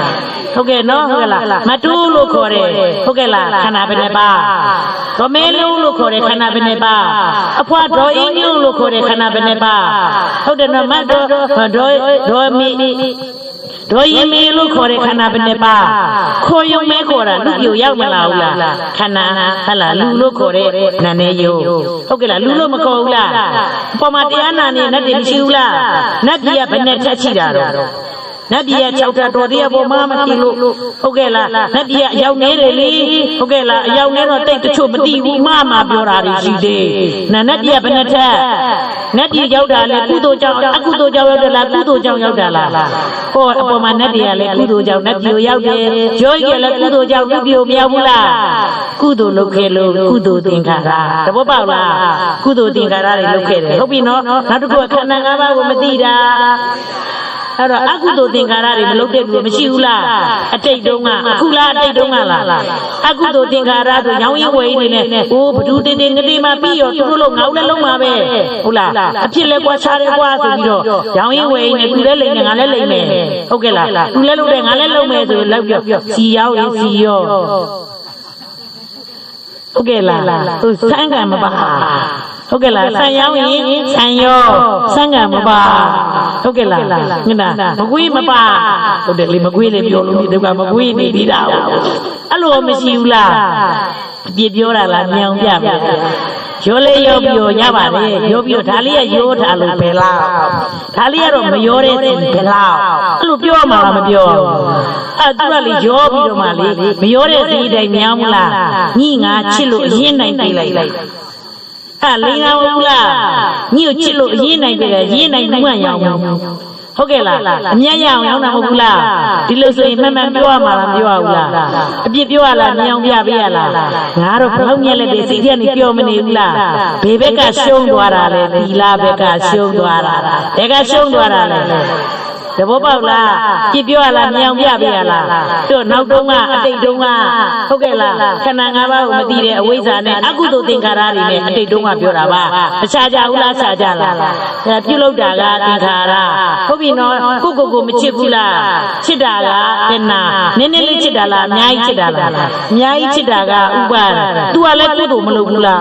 Speaker 1: ဟုတ်ကဲ့နော်ဟုတ်ကဲ့လားမတူးလို့ခေါ်တယ်ဟုတ်ကဲ့လားခန္ဓာဘယ်နှပါဒမဲလုံးလို့ခေါ်တယ်ခန္ဓာဘယ်နှပါအဖွားဒေါ်အင်းလုံးလို့ခေါ်တယ်ခန္ဓာဘယ်နှပါဟုတ်တယ်နော်မတ်ဒေါ်မီဒေါ်ရင်မီလို့ခေါ်တဲ့ခန္ဓာဘယ်နှပါခေါ်ယုံမဲခေါ်တာလူပြိုရောက်မလာဘူးလားခန္ဓာဟဟလားလူလို့ခေါ်တဲ့နာနေယုံဟုတ်ကဲ့လားလူလို့မခေါ်ဘူးလားအပေါ်မှာတရားနာနေနတ်တွေမရှိဘူးလားနတ်ကြီးကဘယ်နဲ့ထက်ချိတာတော့နတ်ပြည်က6တာတော်တရားပေါ်မှာမရှိလို့ဟုတ်ကဲ့လားနတ်ပြည်ကအရောက်နေတယ်လေဟုတ်ကဲ့လားအရောက်နေတော့တိတ်တချို့မသိဘူးမှပြောတာတွေရှိသေးနတ်ပြည်ကဘယ်နဲ့ထက်နတ်ပြည်ရောက်တာလေကုသိုလ်ကြောင့်အကုသိုလ်ကြောင့်ရောက်တယ်လားကုသိုလ်ကြောင့်ရောက်တာလားဟောအပေါ်မှာနတ်တွေကလည်းကုသိုလ်ကြောင့်နတ်ပြည်ကိုရောက်တယ်ယောဂီကလည်းကုသိုလ်ကြောင့်လူပြည်ကိုမရောက်ဘူးလားကုသိုလ်လုပ်ခဲ့လို့ကုသိုလ်သင်္ခါရသဘောပေါက်လားကုသိုလ်သင်္ခါရတွေလုပ်ခဲ့တယ်ဟုတ်ပြီနော်နောက်တစ်ခုကခန္ဓာ၅ပါးကိုမသိတာအဲ့တော့အကုသိုလ်သင်္ခါရတွေမလုပ်တဲ့လူမရှိဘူးလားအတိတ်တုန်းကအခုလားအတိတ်တုန်းကလားအကုသိုလ်သင်္ခါရဆိုရောင်းရင်ဝယ်နေနဲ့အိုးဘဒူတင်းတင်းငတိမပြီးရောသူတို့လုံးငောင်းလည်းလုံးပါပဲဟုတ်လားအဖြစ်လဲကွာခြားတယ်ကွာဆိုပြီးတော့ရောင်းရင်ဝယ်နေသူလည်းလိမ့်နေငါလည်းလိမ့်မယ်ဟုတ်ကဲ့လားသူလည်းလုပ်တယ်ငါလည်းလုပ်မယ်ဆိုပြီးလောက်ပြောစီရောက်ရင်စီရောဟုတ်ကဲ့လားသူစမ်းကံမပါဟုတ်ကဲ့လားဆံရောင်းရင်ဆံရောစံကံမပါဟုတ်ကဲ့လားငါမကွေးမပါဟုတ်တယ်လေမကွေးလည်းပြောလို့ဒီကမကွေးနေပြီးတာအဲ့လိုမရှိဘူးလားအပြစ်ပြောတာလားမြောင်ပြမယ်ရောလေရောပြီးရပါတယ်ရောပြီးဒါလေးကရိုးထားလို့ဘယ်လားဒါလေးကတော့မရောတဲ့စဉ်ဘယ်လားအဲ့လိုပြောမှာလားမပြောအဲ့သူကလေရောပြီးတော့မှလေမရောတဲ့စဉ်တိုင်းမြောင်မလားညိငါချစ်လို့အရင်တိုင်းပြေးလိုက်လိန်အောင်ဘူးလားညို့ချစ်လို့အရင်နိုင်ပြီလေရင်နိုင်မှုရအောင်ဟုတ်ကဲ့လားအမြတ်ရအောင်ရောင်းတာမဟုတ်ဘူးလားဒီလိုဆိုရင်မှန်မှန်ပြောရမှာလားပြောရဘူးလားအပြစ်ပြောရလားမြောင်ပြပေးရလားငါတော့ဘလောက်မြက်လက်တွေစိတ်ထဲကနေပြောမနေဘူးလားဘေဘက်ကရှုံးသွားတာလေဒီလားဘက်ကရှုံးသွားတာဘက်ကရှုံးသွားတာလေသဘောပေါက်လားပြပြောရလားမြောင်ပြပေးရလားတို့နောက်တုန်းကအတိတ်တုန်းကဟုတ်ကဲ့လားခန္ဓာ၅ပါးကိုမသိတဲ့အဝိဇ္ဇာနဲ့အကုသိုလ်သင်္ခါရတွေနဲ့အတိတ်တုန်းကပြောတာပါတခြားကြဘူးလားခြားကြလားပြုလုပ်တာကသင်္ခါရဟုတ်ပြီနော်ကိုမချစ်ဘူးလားချစ်တာကတဏှာနည်းနည်းလေးချစ်တာလားအများကြီးချစ်တာလားအများကြီးချစ်တာကဥပါဒ် तू ကလည်းကုသိုလ်မလုပ်ဘူးလား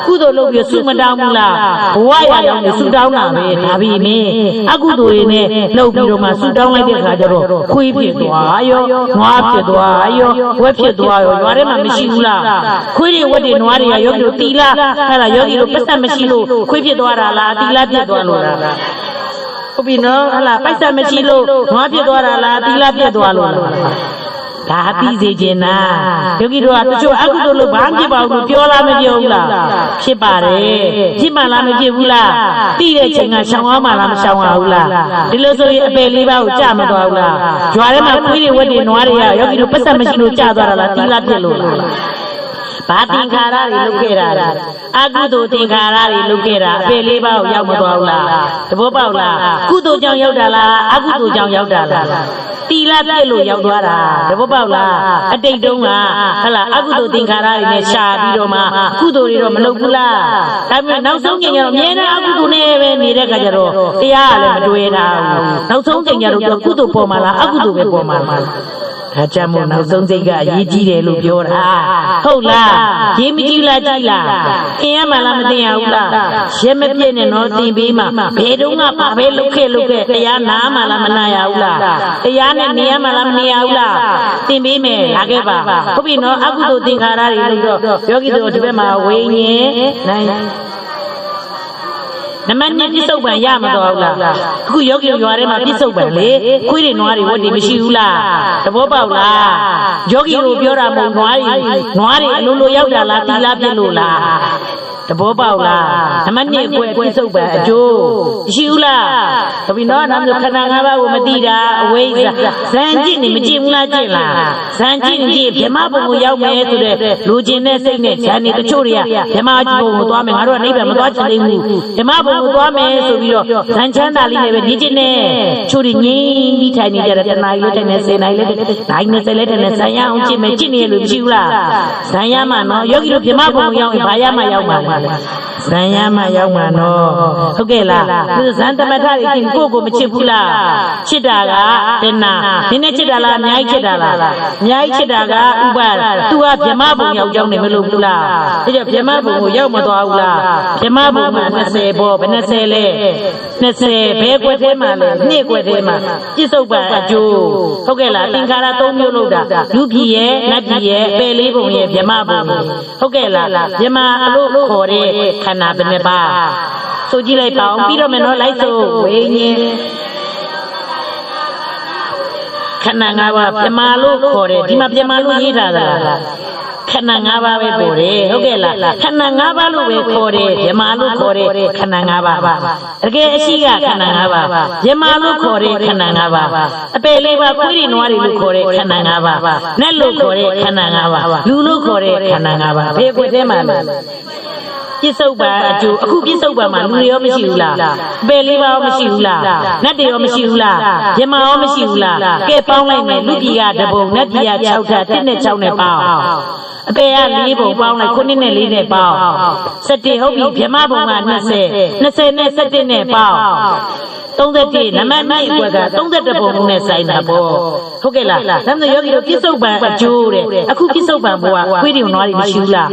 Speaker 1: ကုသိုလ်လုပ်ပြီးစုမတောင်းဘူးလားဘဝရအောင်စုတောင်းတာပဲဒါပြီမင်းအကုသိုလ်တွေနဲ့လုပ်ပြီးမှာဆူတောင်းလိုက်တဲ့ခါကျတော့ခွေးဖြစ်သွားရောနွားဖြစ်သွားရောဝက်ဖြစ်သွားရောရွာထဲမှာမရှိဘူးလားခွေးတွေဝက်တွေနွားတွေကယောဂီတို့တီလာအဲ့ဒါယောဂီတို့ပတ်သက်မရှိလို့ခွေးဖြစ်သွားတာလားတီလာဖြစ်သွားလို့လား ဟုတ်ပြီနော်ဟလာပိုက်ဆံမရှိလို့နွားပြစ်သွားတာလားတီလာပြစ်သွားလို့လားဒါသိစေချင်တာယောဂီတို့ကတချို့အကုသိုလ်လို့ဘာဖြစ်ပါဘူးလို့ပြောလားမပြောဘူးလားဖြစ်ပါတယ်ဖြစ်မှလားမဖြစ်ဘူးလားသိတဲ့ချိန်ကရှောင်ရမှလားမရှောင်ရဘူးလားဒီလိုဆိုရင်အပယ်လေးပါးကိုကြာမသွားဘူးလားကြွားထဲမှာခွေးတွေဝက်တွေနွားတွေကယောဂီတို့ပတ်သက်မရှိလို့ကြာသွားတာလားတီလာပြစ်လို့လားဘာသင်္ခါရတွေလုပ်ခဲ့တာအကုသိုလ်သင်္ခါရတွေလုပ်ခဲ့တာအပေလေးပါးကိုရောက်မသွားဘူးလားတဘောပေါက်လားကုသိုလ်ကြောင့်ရောက်တာလားအကုသိုလ်ကြောင့်ရောက်တာလားတီလာပြည့်လို့ရောက်သွားတာတဘောပေါက်လားအတိတ်တုန်းကဟလာအကုသိုလ်သင်္ခါရတွေနဲ့ရှာပြီးတော့မှကုသိုလ်တွေတော့မလုပ်ဘူးလားဒါပေမဲ့နောက်ဆုံးချိန်ကျတော့အမြဲတမ်းအကုသိုလ်နဲ့ပဲနေတဲ့ခါကျတော့တရားကလည်းမတွေ့တာဘူးနောက်ဆုံးချိန်ကျတော့ကုသိုလ်ပေါ်မှာလားအကုသိုလ်ပဲပေါ်မှာလားဒါကြောင့်မို့နောက်ဆုံးစိတ်ကအရေးကြီးတယ်လို့ပြောတာဟုတ်လားရေးမကြည့်လားကြည့်လားသင်ရမှလားမသင်ရဘူးလားရဲမပြည့်နဲ့တော့သင်ပေးမှဘယ်တုန်းကဘာပဲလုပ်ခဲ့တရားနာမှလားမနာရဘူးလားတရားနဲ့နေရမှလားမနေရဘူးလားသင်ပေးမယ်လာခဲ့ပါဟုတ်ပြီနော်အကုသိုလ်သင်္ခါရတွေလို့တော့ယောဂီတို့ဒီဘက်မှာဝိညာဉ်နိုင်နမနဲ့ပြစ္ဆုတ်ပံရမတော်ဘူးလားအခုယောဂီရွာထဲမှာပြစ္ဆုတ်ပံလေခွေးတွေနွားတွေဝတ်တွေမရှိဘူးလားသဘောပေါက်လားယောဂီကိုပြောတာမဟုတ်နွားတွေအလိုလိုရောက်တာလားတီလာပြစ်လို့လားတဘောပေါက်လားနမနဲ့ကွယ်ပြစ္ဆုတ်ပံအကျိုးရှိဘူးလားတပီနော်နာမျိုးခန္ဓာ၅ပါးကိုမသိတာအဝိဇ္ဇာဇန်ကြည့်နေမကြည့်ဘူးလားကြည့်လားဇန်ကြည့်နေကြည့်ဗြဟ္မဘုံကိုရောက်မယ်ဆိုတဲ့လူကျင်တဲ့စိတ်နဲ့ဇန်နေတချို့တွေကဗြဟ္မဘုံကိုသွားမယ်ငါတို့ကနိဗ္ဗာန်မသွားချင်သေးဘူးဗြဟ္မဘုံကိုသွားမယ်ဆိုပြီးတော့ဇန်ချမ်းသာလေးနဲ့ပဲနေကျင်နေချို့တွေငြိမ်းပြီးထိုင်နေကြတယ်တနားလေးထိုင်နေ10နာရီလေးတိုင်း20လေးထိုင်နေဇန်ရအောင်ကြည့်မယ်ကြည့်နေလို့မရှိဘူးလားဇန်ရမှနော်ယောဂီတို့ဗြဟ္မဘုံကိုရောက်ရင်ဘာရမှရောက်မှာလဲဇန်ရမှရောက်မှာနော်ဟုတ်ကဲ့လားသူဇန်တမထတွေကိုကိုမချစ်ဘူးလားချစ်တာကတဏှာဒီနဲ့ချစ်တာလားအများကြီးချစ်တာလားအများကြီးချစ်တာကဥပါသူကဗြဟ္မဘုံရောက်ကြောင်းနေမလို့ဘူးလားဒါကြောင့်ဗြဟ္မဘုံကိုရောက်မသွားဘူးလားဗြဟ္မဘုံမှာ20ဘောဘယ်20လဲ20ဘဲကွက်ထဲမှာလဲနှစ်ကွက်ထဲမှာပြစ္ဆုတ်ပံအကျိုးဟုတ်ကဲ့လားသင်္ခါရ3မျိုးလို့တာလူပြည်ရဲ့နတ်ပြည်ရဲ့ပယ်လေးဘုံရဲ့ဗြဟ္မဘုံဟုတ်ကဲ့လားဗြဟ္မအလို့ခေါ်တဲ့ခန္ဓာဘယ်နှပါဆိုကြည့်လိုက်ပါအောင်ပြီးတော့မယ်နော်လိုက်စို့ဝိညာဉ်ခန္ဓာ၅ပါးဗြဟ္မာလို့ခေါ်တယ်ဒီမှာဗြဟ္မာလို့ရေးထားတာလားခန္ဓာ၅ပါးပဲခေါ်တယ်ဟုတ်ကဲ့လားခန္ဓာ၅ပါးလို့ပဲခေါ်တယ်ဗြဟ္မာလို့ခေါ်တယ်ခန္ဓာ၅ပါးတကယ်အရှိကခန္ဓာ၅ပါးဗြဟ္မာလို့ခေါ်တယ်ခန္ဓာ၅ပါးအပယ်လေးပါးခွေးတွေနွားတွေလို့ခေါ်တယ်ခန္ဓာ၅ပါးနတ်လို့ခေါ်တယ်ခန္ဓာ၅ပါးလူလို့ခေါ်တယ်ခန္ဓာ၅ပါးဘယ်ကွက်ထဲမှာလဲပြစ္ဆုတ်ပံအကျိုးအခုပြစ္ဆုတ်ပံမှာလူတွေရောမရှိဘူးလားပယ်လေးပါးရောမရှိဘူးလားနတ်တွေရောမရှိဘူးလားဗြဟ္မာရောမရှိဘူးလားကဲပေါင်းလိုက်မယ်လူပြည်ကတပုံနတ်ပြည်က6ထပ်1နဲ့6နဲ့ပေါင်းအပေက4ပုံပေါင်းလိုက်9နဲ့4နဲ့ပေါင်း17ဟုတ်ပြီဗြဟ္မာဘုံက20နဲ့17နဲ့ပေါင်း31နမတ်9ကွက်က31ပုံနဲ့ဆိုင်တာပေါ့ဟုတ်ကဲ့လားဒါမှမဟုတ်ယောဂီတို့ပြစ္ဆုတ်ပံအကျိုးတဲ့အခုပြစ္ဆုတ်ပံဘုရားခွေးတွေနွားတွေမရှိဘူးလား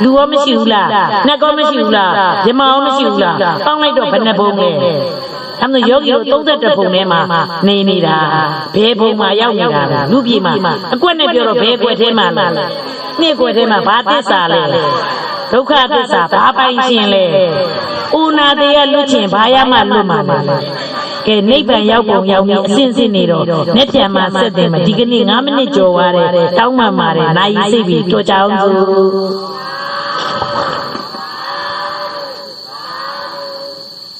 Speaker 1: လူရောမရှိဘူးလားနတ်ကောမရှိဘူးလားဗြဟ္မာရောမရှိဘူးလားပေါင်းလိုက်တော့ဘယ်နှပုံလဲအမှန်ယောဂီတို့31ပုံထဲမှာနေနေတာဘယ်ပုံမှာရောက်နေတာလူပြည်မှာအကွက်နဲ့ပြောတော့ဘယ်ကွက်ထဲမှာလဲနှစ်ကွက်ထဲမှာဘာသစ္စာလဲဒုက္ခသစ္စာဘာပိုင်ရှင်လဲဥနာတရားလွတ်ခြင်းဘာရမှလွတ်မှာလဲကဲနိဗ္ဗာန်ရောက်ပုံရောက်ပြီးအစဉ်စဉ်နေတော့နဲ့ပြန်မှဆက်တင်မှာဒီကနေ့9မိနစ်ကျော်သွားတယ်တောင်းမှမာတယ်နိုင်စိတ်ပြီးတော်ကြအောင်စို့